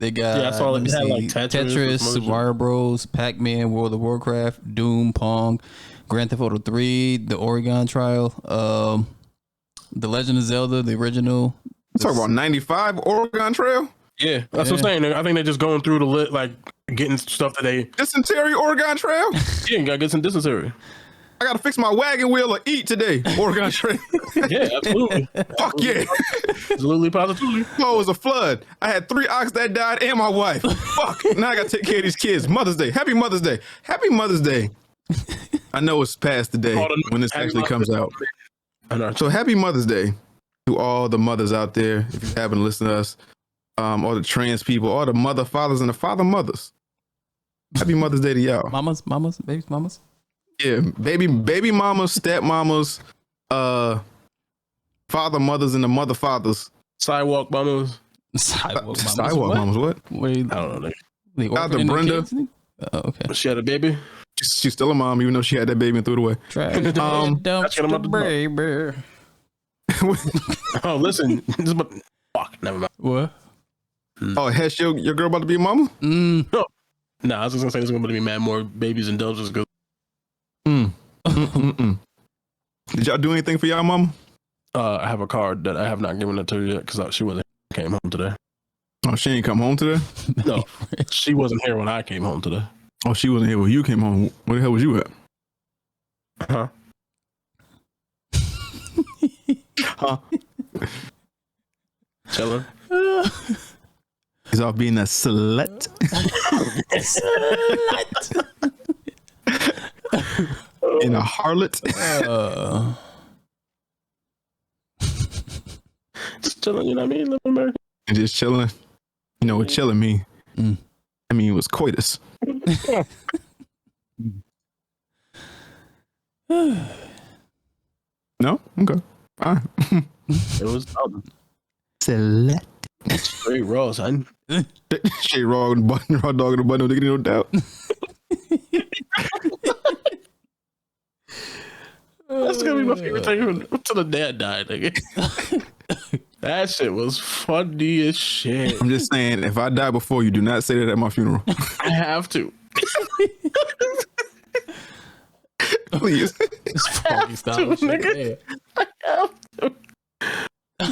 B: They got
C: I saw
B: let me
C: it had,
B: see,
C: like, Tetris,
B: Super Mario Bros, Pac-Man, World of Warcraft, Doom, Pong, Grand Theft Auto 3, The Oregon Trial, The Legend of Zelda, the original.
A: Talk about 95 Oregon Trail.
C: Yeah, that's what I'm saying. I think they're just going through the lit, like getting stuff that they
A: Dysentery Oregon Trail.
C: gotta get some dysentery.
A: I gotta fix my wagon wheel or eat today. Oregon Trail.
C: Yeah, absolutely.
A: Fuck yeah.
C: Absolutely, positively.
A: Oh, it was a flood. I had 3 ox that died and my wife. Fuck. Now I gotta take care of these kids. Mother's Day. Happy Mother's Day. Happy Mother's Day. I know it's past the day when this actually comes out. So happy Mother's Day to all the mothers out there. If you haven't listened to us, all the trans people, all the mother fathers and the father mothers. Happy Mother's Day to y'all.
B: Mamas, babies, mamas.
A: Yeah, baby mamas, step mamas, father mothers and the mother fathers.
C: Sidewalk mamas.
B: Sidewalk
A: mamas. What?
B: Wait,
C: I don't know.
B: the
A: Shout out to
B: orphan and the
A: Brenda.
B: kids? Oh, okay.
C: She had a baby.
A: She's still a mom, even though she had that baby and threw it away.
B: Trash.
C: That's what I'm
B: Dumpster
C: about to do.
B: baby.
C: Oh, listen. Fuck, never mind.
B: What?
A: Oh, has your girl about to be a mama?
C: Nah, I was just gonna say there's gonna be mad more babies and doges.
A: Did y'all do anything for y'all mama?
C: I have a card that I have not given it to her yet because she wasn't here when I came home today.
A: Oh, she ain't come home today?
C: No, she wasn't here when I came home today.
A: Oh, she wasn't here when you came home. Where the hell was you at?
C: Huh? Chilling.
A: He's off being a slut. In a harlot.
C: Just chilling, you know what I mean? Live in America.
A: And just chilling. You know what chilling mean? I mean, it was coitus. No? Okay. Fine.
C: It was
A: Select.
C: straight raw, son.
A: Straight raw and button, raw dog in the button, no diggity, no doubt.
C: That's gonna be my favorite thing until the dad died. Nigga. That shit was funny as shit.
A: I'm just saying, if I die before you, do not say that at my funeral.
C: I have to.
A: Please.
B: It's foggy style
C: to,
B: shit.
C: nigga. I have to.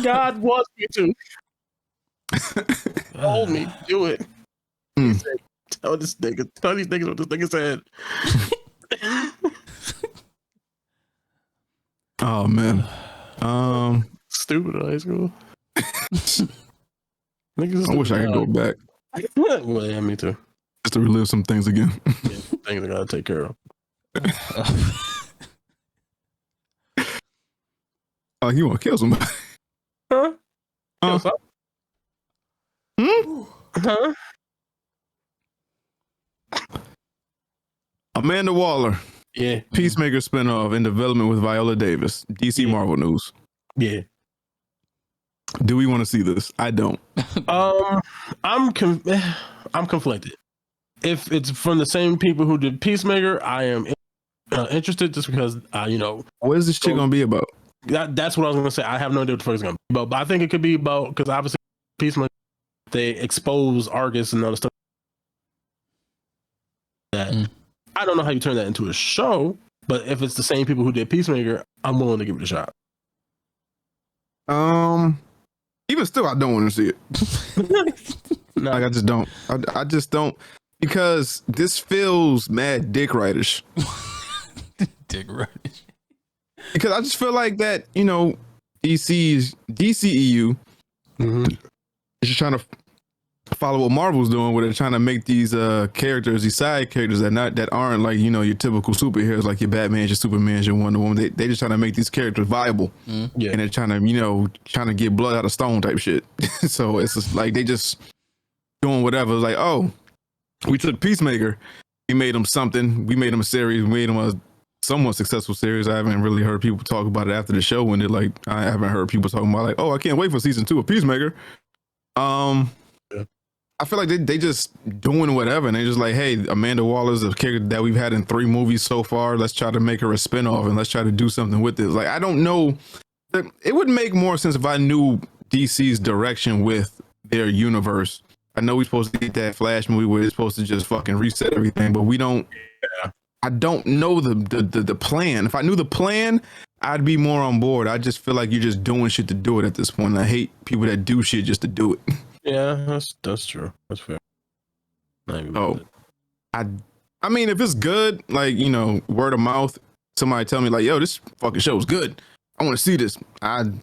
C: God wants me to. Told me to do it. Tell these niggas what this nigga said.
A: Oh man.
C: Stupid in high school.
A: I wish I could go back
C: Well, yeah, me too.
A: just to relive some things again.
C: Yeah, things I gotta take care of.
A: Oh, you want to kill somebody?
C: Huh?
A: Huh?
C: Huh?
A: Amanda Waller,
C: Yeah.
A: Peacemaker spinoff in development with Viola Davis. DC
C: Yeah.
A: Marvel news.
C: Yeah.
A: Do we want to see this? I don't.
C: I'm conflicted. If it's from the same people who did Peacemaker, I am interested just because
A: What is this shit gonna be about?
C: that's what I was gonna say. I have no idea what the fuck it's gonna be about, but I think it could be about because obviously Peacemaker they expose Argus and other stuff. That I don't know how you turn that into a show, but if it's the same people who did Peacemaker, I'm willing to give it a shot.
A: Even still, I don't want to see it.
C: No.
A: Like I just don't. I just don't because this feels mad dick rightish.
B: Dick right.
A: Because I just feel like that DCEU is just trying to follow what Marvel's doing, where they're trying to make these characters, these side characters that aren't like your typical superheroes, like your Batman, your Superman, your Wonder Woman. They just trying to make these characters viable,
C: Yeah.
A: and they're trying to trying to get blood out of stone type shit. So it's just like they just doing whatever. It's like, oh, we took Peacemaker, we made him something, we made him a series, we made him a somewhat successful series. I haven't really heard people talk about it after the show when I haven't heard people talking about like, oh, I can't wait for season 2 of Peacemaker. I feel like they just doing whatever, and they're just like, hey, Amanda Waller's a character that we've had in 3 movies so far. Let's try to make her a spinoff and let's try to do something with this. Like, I don't know. It would make more sense if I knew DC's direction with their universe. I know we're supposed to get that Flash movie where it's supposed to just fucking reset everything, but we don't.
C: Yeah.
A: I don't know the plan. If I knew the plan, I'd be more on board. I just feel like you're just doing shit to do it at this point. I hate people that do shit just to do it.
C: Yeah, that's true. That's fair.
A: Oh, I mean, if it's good, like word of mouth, somebody tell me like, yo, this fucking show is good, I want to see this, I'd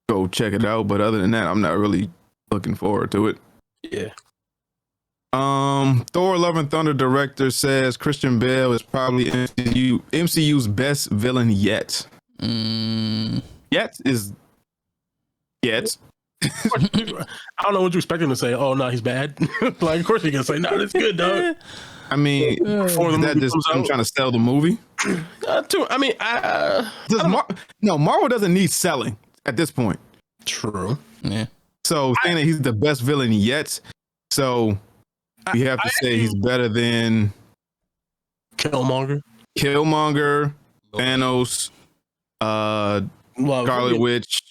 A: go check it out. But other than that, I'm not really looking forward to it.
C: Yeah.
A: Thor: Love and Thunder director says Christian Bale is probably MCU's best villain yet. Yet.
C: I don't know what you expect him to say. Oh no, he's bad. Like, of course you're gonna say, no, that's good, dog.
A: I mean,
C: Before the
A: is that
C: movie
A: just
C: comes
A: them
C: out.
A: trying to sell the movie?
C: I mean,
A: No, Marvel doesn't need selling at this point.
C: true.
B: Yeah.
A: So saying that he's the best villain yet, so we have to say he's better than
C: Killmonger,
A: Thanos,
C: well,
A: Scarlet Witch,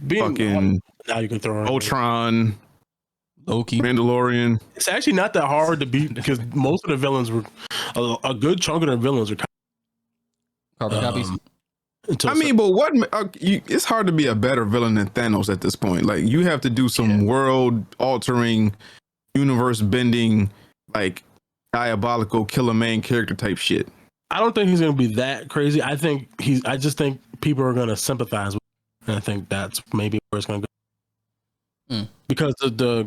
A: fucking
C: now you can throw
A: Ultron,
B: Loki.
A: Mandalorian.
C: It's actually not that hard to beat because most of the villains were a good chunk of the villains are
B: Carbon copies.
A: I mean, but what? It's hard to be a better villain than Thanos at this point. Like, you have to do some world-altering, universe-bending, like diabolical killer main character type shit.
C: I don't think he's going to be that crazy. I just think people are going to sympathize with him. And I think that's maybe where it's going to go. Because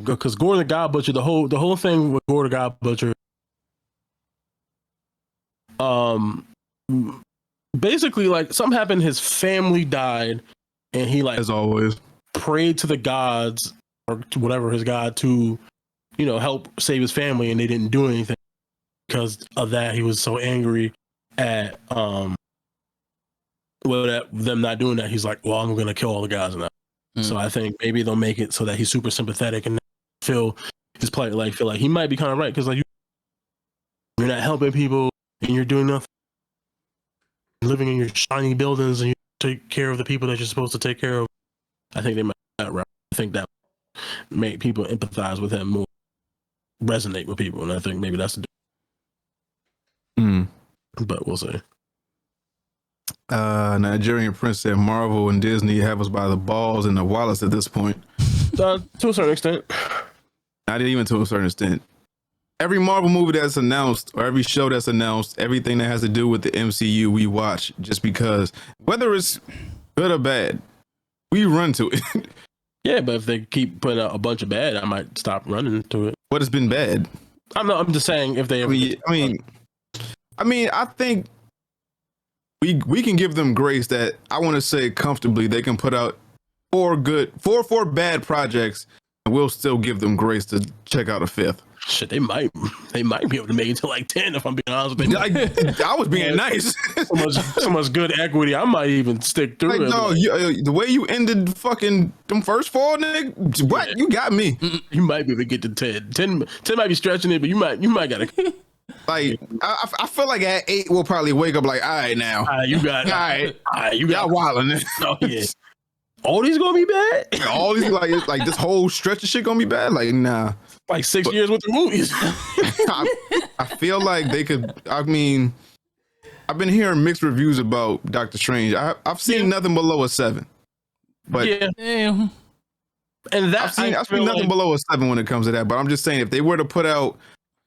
C: because Gore the God Butcher, the whole thing with Gore the God Butcher, basically, like, something happened, his family died, and he, like,
A: As always,
C: prayed to the gods or to whatever his god to, help save his family, and they didn't do anything. Because of that, he was so angry at them not doing that. He's like, well, I'm gonna kill all the gods now. So I think maybe they'll make it so that he's super sympathetic and feel his plight, like feel like he might be kind of right, because like you're not helping people and you're doing nothing, living in your shiny buildings, and you take care of the people that you're supposed to take care of. I think they might that route. I think that make people empathize with him more, resonate with people, and I think maybe that's the but we'll see.
A: Nigerian Prince said Marvel and Disney have us by the balls and the wallets at this point.
C: To a certain extent.
A: Not even to a certain extent. every Marvel movie that's announced or every show that's announced, everything that has to do with the MCU, we watch just because whether it's good or bad, we run to it.
C: Yeah, but if they keep putting out a bunch of bad, I might stop running to it.
A: What has been bad?
C: I'm just saying if they.
A: I mean, I think we can give them grace that I want to say comfortably they can put out four bad projects, and we'll still give them grace to check out a fifth.
C: Shit, they might be able to make it to like 10 if I'm being honest with you.
A: I was being nice.
C: so much good equity. I might even stick through it.
A: No, the way you ended fucking them first 4, nigga, what? Yeah. You got me.
C: You might be able to get to 10. 10 might be stretching it, but you might gotta.
A: Like, I feel like at 8 we'll probably wake up like, all right now.
C: You got it. All right, you got
A: wilding.
C: Oh yeah. All these gonna be bad?
A: All these like this whole stretch of shit gonna be bad? Like, nah.
C: Like 6 years worth of movies.
A: I feel like they could. I mean, I've been hearing mixed reviews about Doctor Strange. I've seen nothing below a 7. But
C: yeah, and that
A: I've seen nothing below a 7 when it comes to that. But I'm just saying, if they were to put out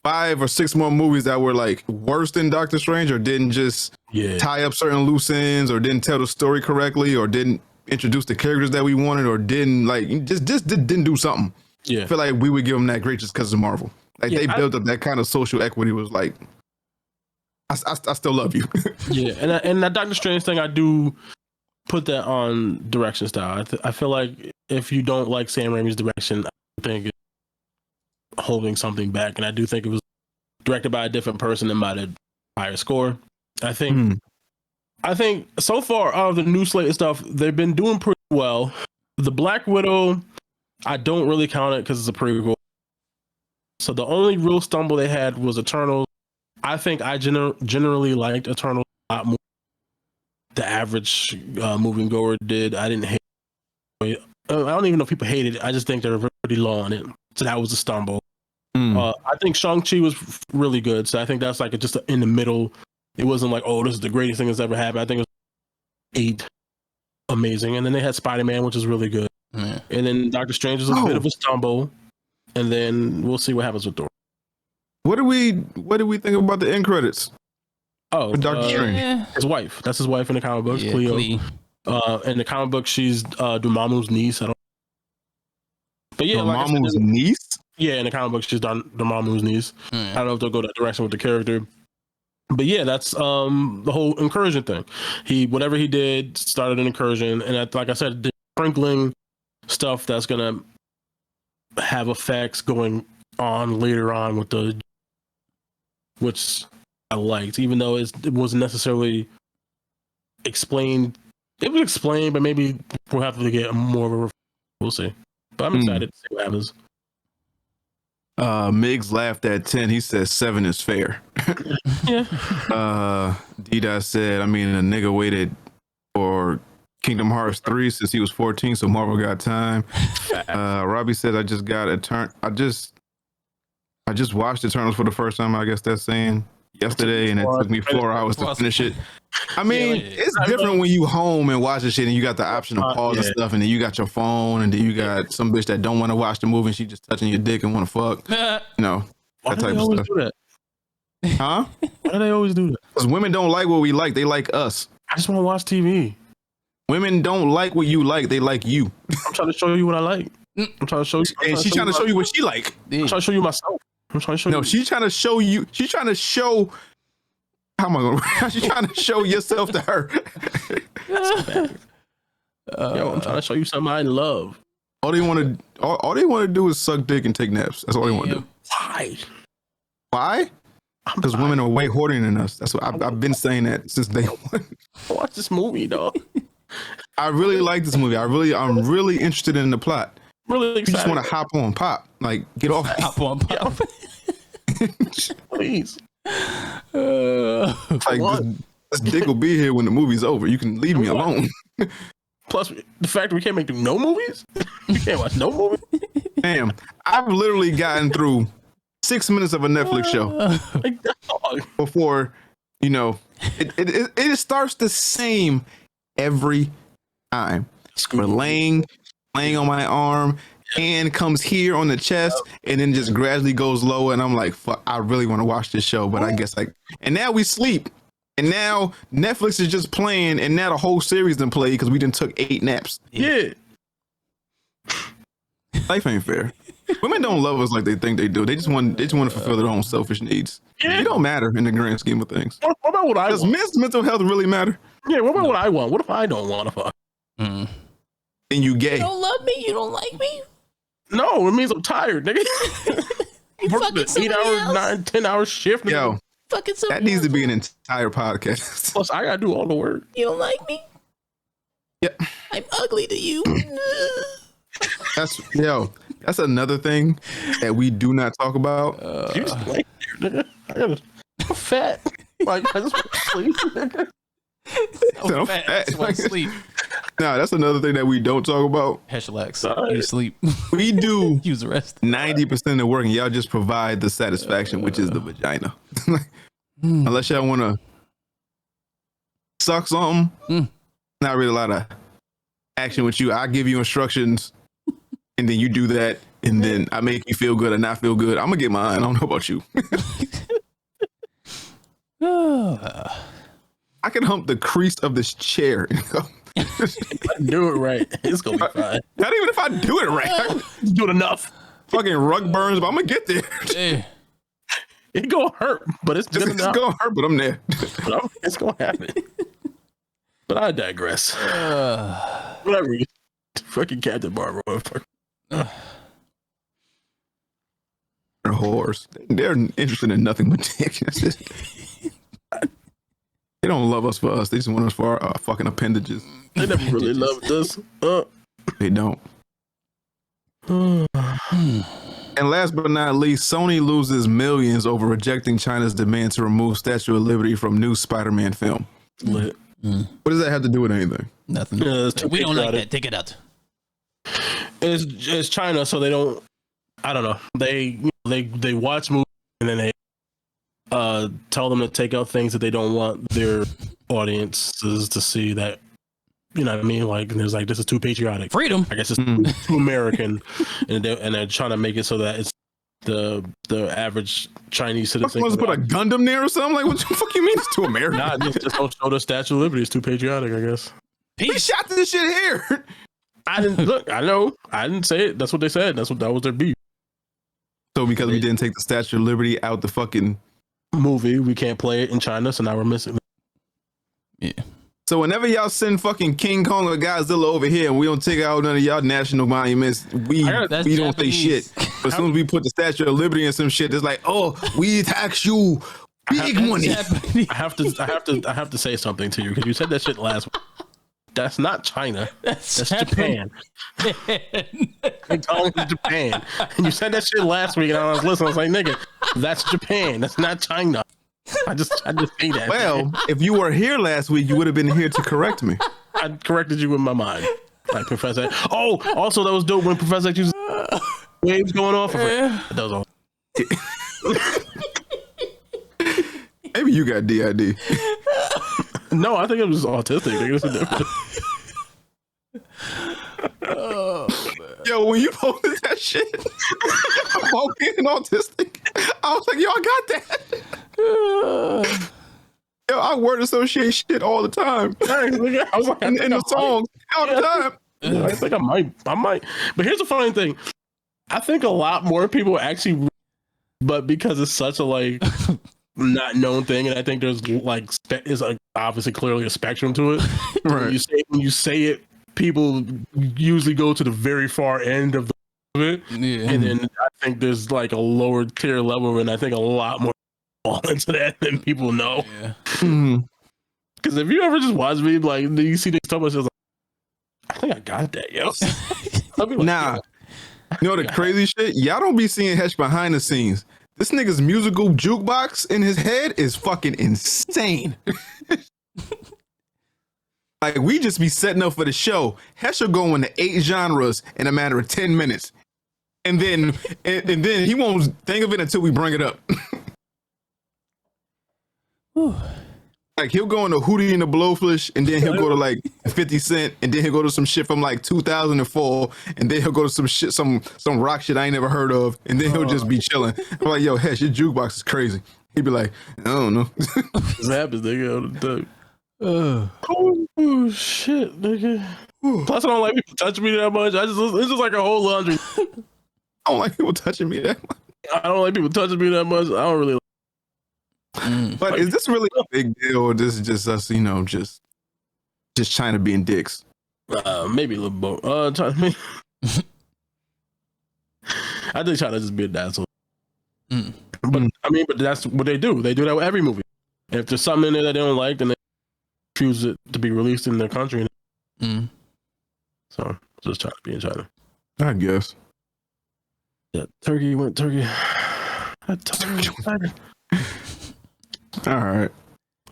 A: 5 or 6 more movies that were like worse than Doctor Strange, or didn't just tie up certain loose ends, or didn't tell the story correctly, or didn't introduce the characters that we wanted, or didn't like just didn't do something. Yeah, I feel like we would give them that grace just because of Marvel. Like they built up that kind of social equity. Was like, I still love you.
C: Yeah, and that Doctor Strange thing, I do put that on direction style. I feel like if you don't like Sam Raimi's direction, I think it's holding something back, and I do think it was directed by a different person and by the higher score. I think so far out of the new slate and stuff, they've been doing pretty well. The Black Widow, I don't really count it because it's a prequel. So the only real stumble they had was Eternals. I think I generally liked Eternals a lot more. The average movie goer did. I didn't hate it. I don't even know if people hated it. I just think they were pretty low on it. So that was a stumble. I think Shang-Chi was really good. So I think that's like just in the middle. It wasn't like, oh, this is the greatest thing that's ever happened. I think it was 8. Amazing. And then they had Spider-Man, which is really good. Yeah. And then Doctor Strange is a bit of a stumble. And then we'll see what happens with Thor. What do we think about the end credits? Oh, Doctor Strange. His wife. That's his wife in the comic books, Cleo. In the comic book, she's Dormammu's niece. But yeah, Dormammu's niece? Yeah, in the comic book, she's Dormammu's niece. I don't know if they'll go that direction with the character. But yeah, that's the whole incursion thing. Whatever he did started an incursion, and like I said, the sprinkling stuff that's gonna have effects going on later on with which I liked, even though it wasn't necessarily explained. It was explained, but maybe we'll have to get more of a. We'll see. But I'm excited to see what happens. Miggs laughed at 10. He said 7 is fair. Yeah. D-Dot said, I mean, a nigga waited for Kingdom Hearts 3 since he was 14, so Marvel got time. Robbie said, I just watched Eternals for the first time, I guess that's saying, yesterday, and it took me 4 hours to finish it. I mean, it's different when you home and watch the shit and you got the option to pause and stuff, and then you got your phone, and then you got some bitch that don't want to watch the movie and she just touching your dick and want to fuck. You know, that type of stuff. Huh? Why do they always do that? Because women don't like what we like. They like us. I just want to watch TV. Women don't like what you like. They like you. I'm trying to show you what I like. I'm trying to show you. And she's trying to show you what she like. I'm trying to show you myself. I'm trying to show you. No, she's trying to show you. She's trying to show. How am I going? She's trying to show yourself to her. Yo, I'm trying to show you something I love. All they want to do is suck dick and take naps. That's all they want to do. Why? Why? Because women are way hornier than us. That's what I've been saying that since day one. Watch this movie, dog. I really like this movie. I'm really interested in the plot. Really excited. You just want to hop on, pop, like get off. Hop on, pop. Please. Like this dick will be here when the movie's over. You can leave me alone. Plus, the fact that we can't make no movies. We can't watch no movie. Damn, I've literally gotten through 6 minutes of a Netflix show before, you know, it starts the same every time. We're laying on my arm.
A: hand comes here on the chest and then just gradually goes lower. And I'm like, fuck, I really want to watch this show, but I guess and now we sleep. And now Netflix is just playing, and now the whole series done played because we done took 8 naps.
C: Yeah.
A: Life ain't fair. Women don't love us like they think they do. They just want to fulfill their own selfish needs. Yeah. It don't matter in the grand scheme of things.
C: What about what I want?
A: Does men's mental health really matter?
C: Yeah, what about what I want? What if I don't want to fuck?
A: Then you gay.
B: You don't love me? You don't like me?
C: No, it means I'm tired, nigga.
B: You fucking
C: 8 hours, 9, 10 hour shift. Nigga.
A: Yo,
B: fucking
A: that needs to be an entire podcast.
C: Plus, I gotta do all the work.
B: You don't like me?
A: Yep.
B: I'm ugly to you.
A: That's another thing that we do not talk about.
C: You just like, nigga. I'm fat. Like, I just want to sleep, nigga.
A: I'm fat. Sleep. Nah, that's another thing that we don't talk about.
B: Heshlex, you sleep.
A: We do
B: use the rest.
A: 90% of the work, and y'all just provide the satisfaction, which is the vagina. Unless y'all want to suck something, not really a lot of action with you. I give you instructions, and then you do that, and then I make you feel good or not feel good. I'm gonna get mine. I don't know about you. I can hump the crease of this chair.
C: Do it right. It's gonna be fine.
A: Not even if I do it right. I
C: do it enough.
A: Fucking rug burns, but I'm gonna get there.
B: Hey.
C: It gonna hurt, but it's good enough.
A: It's gonna hurt, but I'm there.
C: It's gonna happen. But I digress. Whatever. Fucking Captain Marvel.
A: They're whores. They're interested in nothing but dick. They don't love us for us. They just want us for our fucking appendages.
C: They never really loved us.
A: They don't. And last but not least, Sony loses millions over rejecting China's demand to remove Statue of Liberty from new Spider-Man film.
C: Lit.
A: What does that have to do with anything?
B: Nothing. We don't like that. Take it out.
C: It's China, so they don't. I don't know. They watch movies and then they tell them to take out things that they don't want their audiences to see. That, you know what I mean? Like, there's like, this is too patriotic.
B: Freedom.
C: I guess it's too American, and they're trying to make it so that it's the average Chinese citizen.
A: Supposed to put a Gundam there or something? Like, what the fuck you mean it's too American?
C: Nah, just don't show the Statue of Liberty. It's too patriotic, I guess.
A: We shot this shit here.
C: I didn't look. I know. I didn't say it. That's what they said. That was their beef.
A: So because we didn't take the Statue of Liberty out the fucking
C: movie, we can't play it in China, so now we're missing it.
A: Yeah. So whenever y'all send fucking King Kong or Godzilla over here and we don't take out none of y'all national monuments, we don't say shit. But as soon as we put the Statue of Liberty and some shit, it's like, oh, we tax you big money.
C: I have to say something to you because you said that shit last week. That's not China. That's Japan. I'm calling it Japan. And you said that shit last week, and I was listening. I was like, nigga, that's Japan. That's not China. I just say that.
A: Well, if you were here last week, you would have been here to correct me.
C: I corrected you in my mind. Like Professor. Oh, also that was dope when Professor X used waves going off of her. That was all.
A: Maybe you got DID.
C: No, I think it was autistic.
A: Yo, when you posted that shit about being autistic, I was like, yo, I got that. Yo, I word associate shit all the time.
C: I was like,
A: in the songs all the time.
C: I think I might. But here's the funny thing. I think a lot more people actually, but because it's such a like not known thing, and I think there's like is like obviously clearly a spectrum to it.
A: Right.
C: When you say it, people usually go to the very far end of it, and then I think there's like a lower tier level, and I think a lot more fall into that than people know. Because if you ever just watch me, like you see this stuff, it's just like, I think I got that, yo. Like,
A: nah, you know the crazy shit? Y'all don't be seeing Hesh behind the scenes. This nigga's musical jukebox in his head is fucking insane. Like, we just be setting up for the show. Hesh will go into 8 genres in a matter of 10 minutes. And then he won't think of it until we bring it up. Like he'll go into Hootie and the Blowfish, and then he'll go to like 50 Cent, and then he'll go to some shit from like 2004, and then he'll go to some shit, some rock shit I ain't never heard of, and then he'll just be chilling. I'm like, yo, Hesh, your jukebox is crazy. He'd be like, I don't know.
C: This happens, nigga. Oh shit, nigga. Plus, I don't like people touching me that much. It's just like a whole laundry.
A: I don't like people touching me that much.
C: I don't like people touching me that much. I don't really.
A: But is this really a big deal, or this is just us, just China being dicks?
C: Maybe a little both. I think China just be an asshole. But that's what they do. They do that with every movie. If there's something in there that they don't like, then they refuse it to be released in their country. So just trying to be in China,
A: I guess.
C: Yeah, Turkey went Turkey.
A: All right.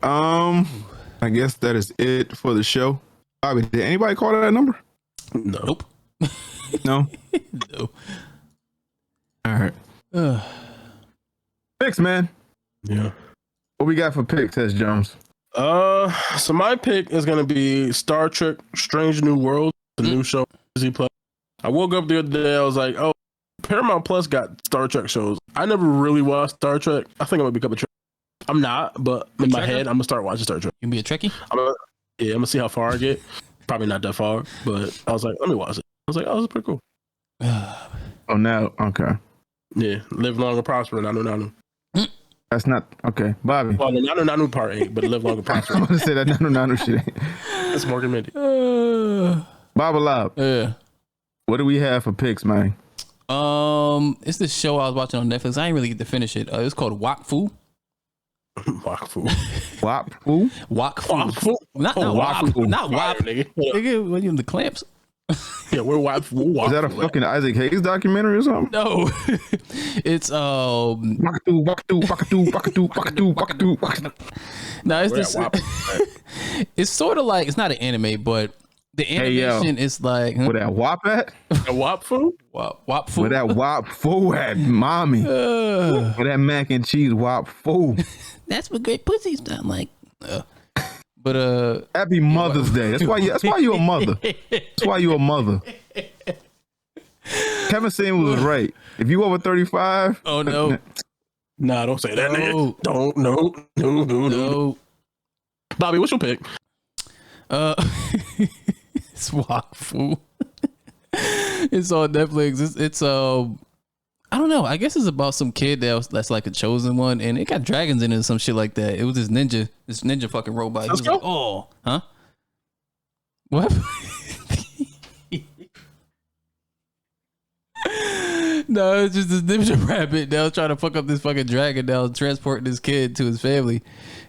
A: I guess that is it for the show. Bobby, did anybody call that number?
C: Nope.
A: No.
B: No.
A: All right. Picks, man.
C: Yeah.
A: What we got for picks, Tess Jones?
C: So my pick is gonna be Star Trek: Strange New World, the new show on Disney Plus. I woke up the other day. I was like, oh, Paramount Plus got Star Trek shows. I never really watched Star Trek. I think I'm gonna become a Trek. I'm not, but in my head, I'm gonna start watching Star Trek.
B: You be a Trekkie?
C: I'm gonna see how far I get. Probably not that far, but I was like, let me watch it. I was like, oh, this is pretty cool.
A: Oh, now, okay.
C: Yeah, live long and prosper. Nanu.
A: That's not okay, Bobby.
C: Well, the Nanu part 8, but live long and prosper.
A: I'm gonna say that Nanu shit.
C: That's Morgan Mindy.
A: Baba Lob.
B: Yeah.
A: What do we have for picks, man?
B: It's this show I was watching on Netflix. I ain't really get to finish it. It's called Wak Fu.
C: Wak Fu.
A: Wap Fu?
B: Wak Fu.
C: Wak Fu.
B: Not
C: Wak
B: Wap.
C: Fu.
B: Not Wap.
C: Nigga.
B: Nigga, what are you in the clamps?
C: Yeah, we're Wak Fu.
A: Is that a fucking Isaac Hayes documentary or something?
B: No. It's No, it's this. It's sort of like, it's not an anime, but the animation is like
A: where that Wap at?
C: A Wap Fu?
B: Wap Fu.
A: Where that Wap Fu at, mommy? Where that mac and cheese Wap Fu?
B: That's what great pussies sound like. But
A: Happy Mother's Day. That's why you a mother. That's why you a mother. Kevin Samuels was right. If you over 35,
B: oh no.
C: Nah, don't say that,
B: No.
C: nigga. Don't, no. Bobby, what's your pick?
B: It's Wak Fu. It's on Netflix. It's I don't know. I guess it's about some kid that's like a chosen one, and it got dragons in it or some shit like that. It was this ninja fucking robot. He was like, oh, huh? What? No, it's just this ninja rabbit that was trying to fuck up this fucking dragon that was transporting this kid to his family.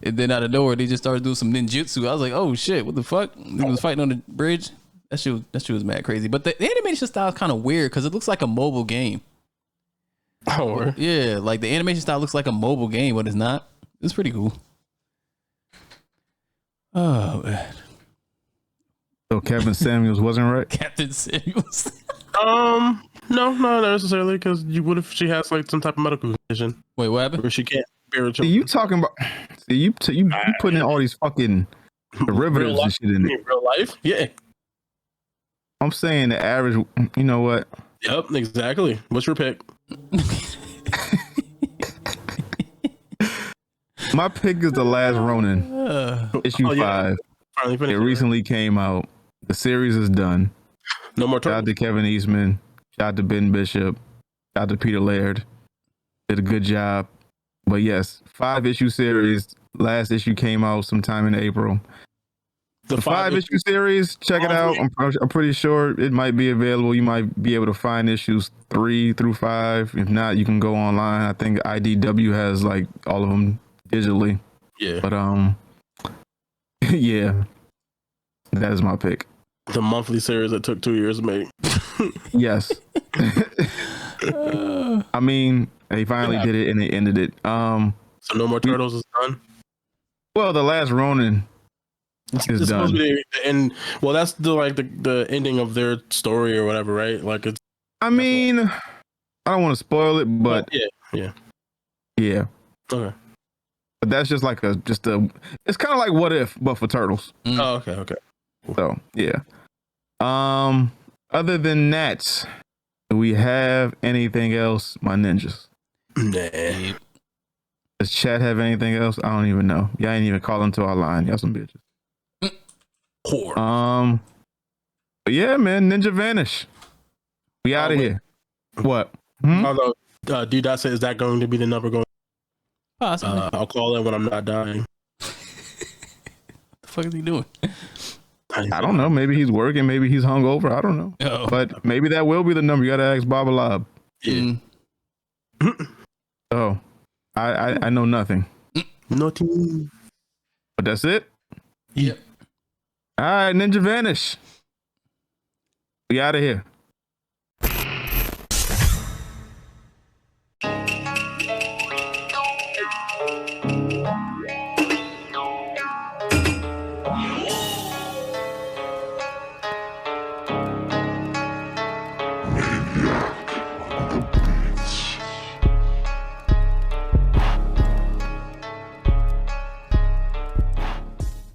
B: And then out of nowhere, they just started doing some ninjutsu. I was like, oh shit, what the fuck? He was fighting on the bridge. That shit was mad crazy. But the animation style is kind of weird because it looks like a mobile game.
C: Oh,
B: yeah, like the animation style looks like a mobile game, but it's not. It's pretty cool. Oh man.
A: So Kevin Samuels wasn't right?
B: Captain Samuels.
C: No, not necessarily, because what if she has like some type of medical condition?
B: Wait, what happened?
C: Where she can't bear her
A: See,
C: children.
A: you talking about? See, you putting in all these fucking derivatives and shit in it.
C: Real life? Yeah.
A: I'm saying the average. You know what?
C: Yep, exactly. What's your pick?
A: My pick is The Last Ronin, issue 5.
C: Finally
A: It
C: finished.
A: recently came out. The series is done.
C: No more
A: Shout out
C: turtles.
A: to Kevin Eastman. Shout out to Ben Bishop. Shout out to Peter Laird. Did a good job. But yes, 5-issue series. Last issue came out sometime in April. The 5-issue series, check it out. I'm pretty sure it might be available. You might be able to find issues 3 through 5. If not, you can go online. I think IDW has like all of them digitally.
C: Yeah.
A: But yeah, that is my pick.
C: The monthly series that took 2 years to make.
A: Yes. I mean, they finally did it and they ended it.
C: So no more turtles is done.
A: Well, The Last Ronin is
C: It's supposed
A: done.
C: to be the end. Well, that's the ending of their story or whatever, right? Like it's.
A: I mean, I don't want to spoil it, but
C: yeah.
A: yeah.
C: Okay.
A: But but that's just like it's kind of like What If, but for turtles.
C: Oh, okay.
A: So yeah. Other than that, do we have anything else, my ninjas?
C: Nah.
A: Does chat have anything else? I don't even know. Y'all ain't even call into our line. Y'all some bitches.
C: Whore.
A: But yeah, man, Ninja Vanish. We out of here. What?
C: Although, D Dot said, is that going to be the number going?
B: Possibly.
C: I'll call in when I'm not dying.
B: What the fuck is he doing?
A: I don't know. Maybe he's working. Maybe he's hungover. I don't know.
B: Oh.
A: But maybe that will be the number. You got to ask Baba Lob.
C: Yeah.
A: Oh, I know nothing.
C: Nothing.
A: But that's it.
C: Yep.
A: All right, Ninja Vanish. We out of here.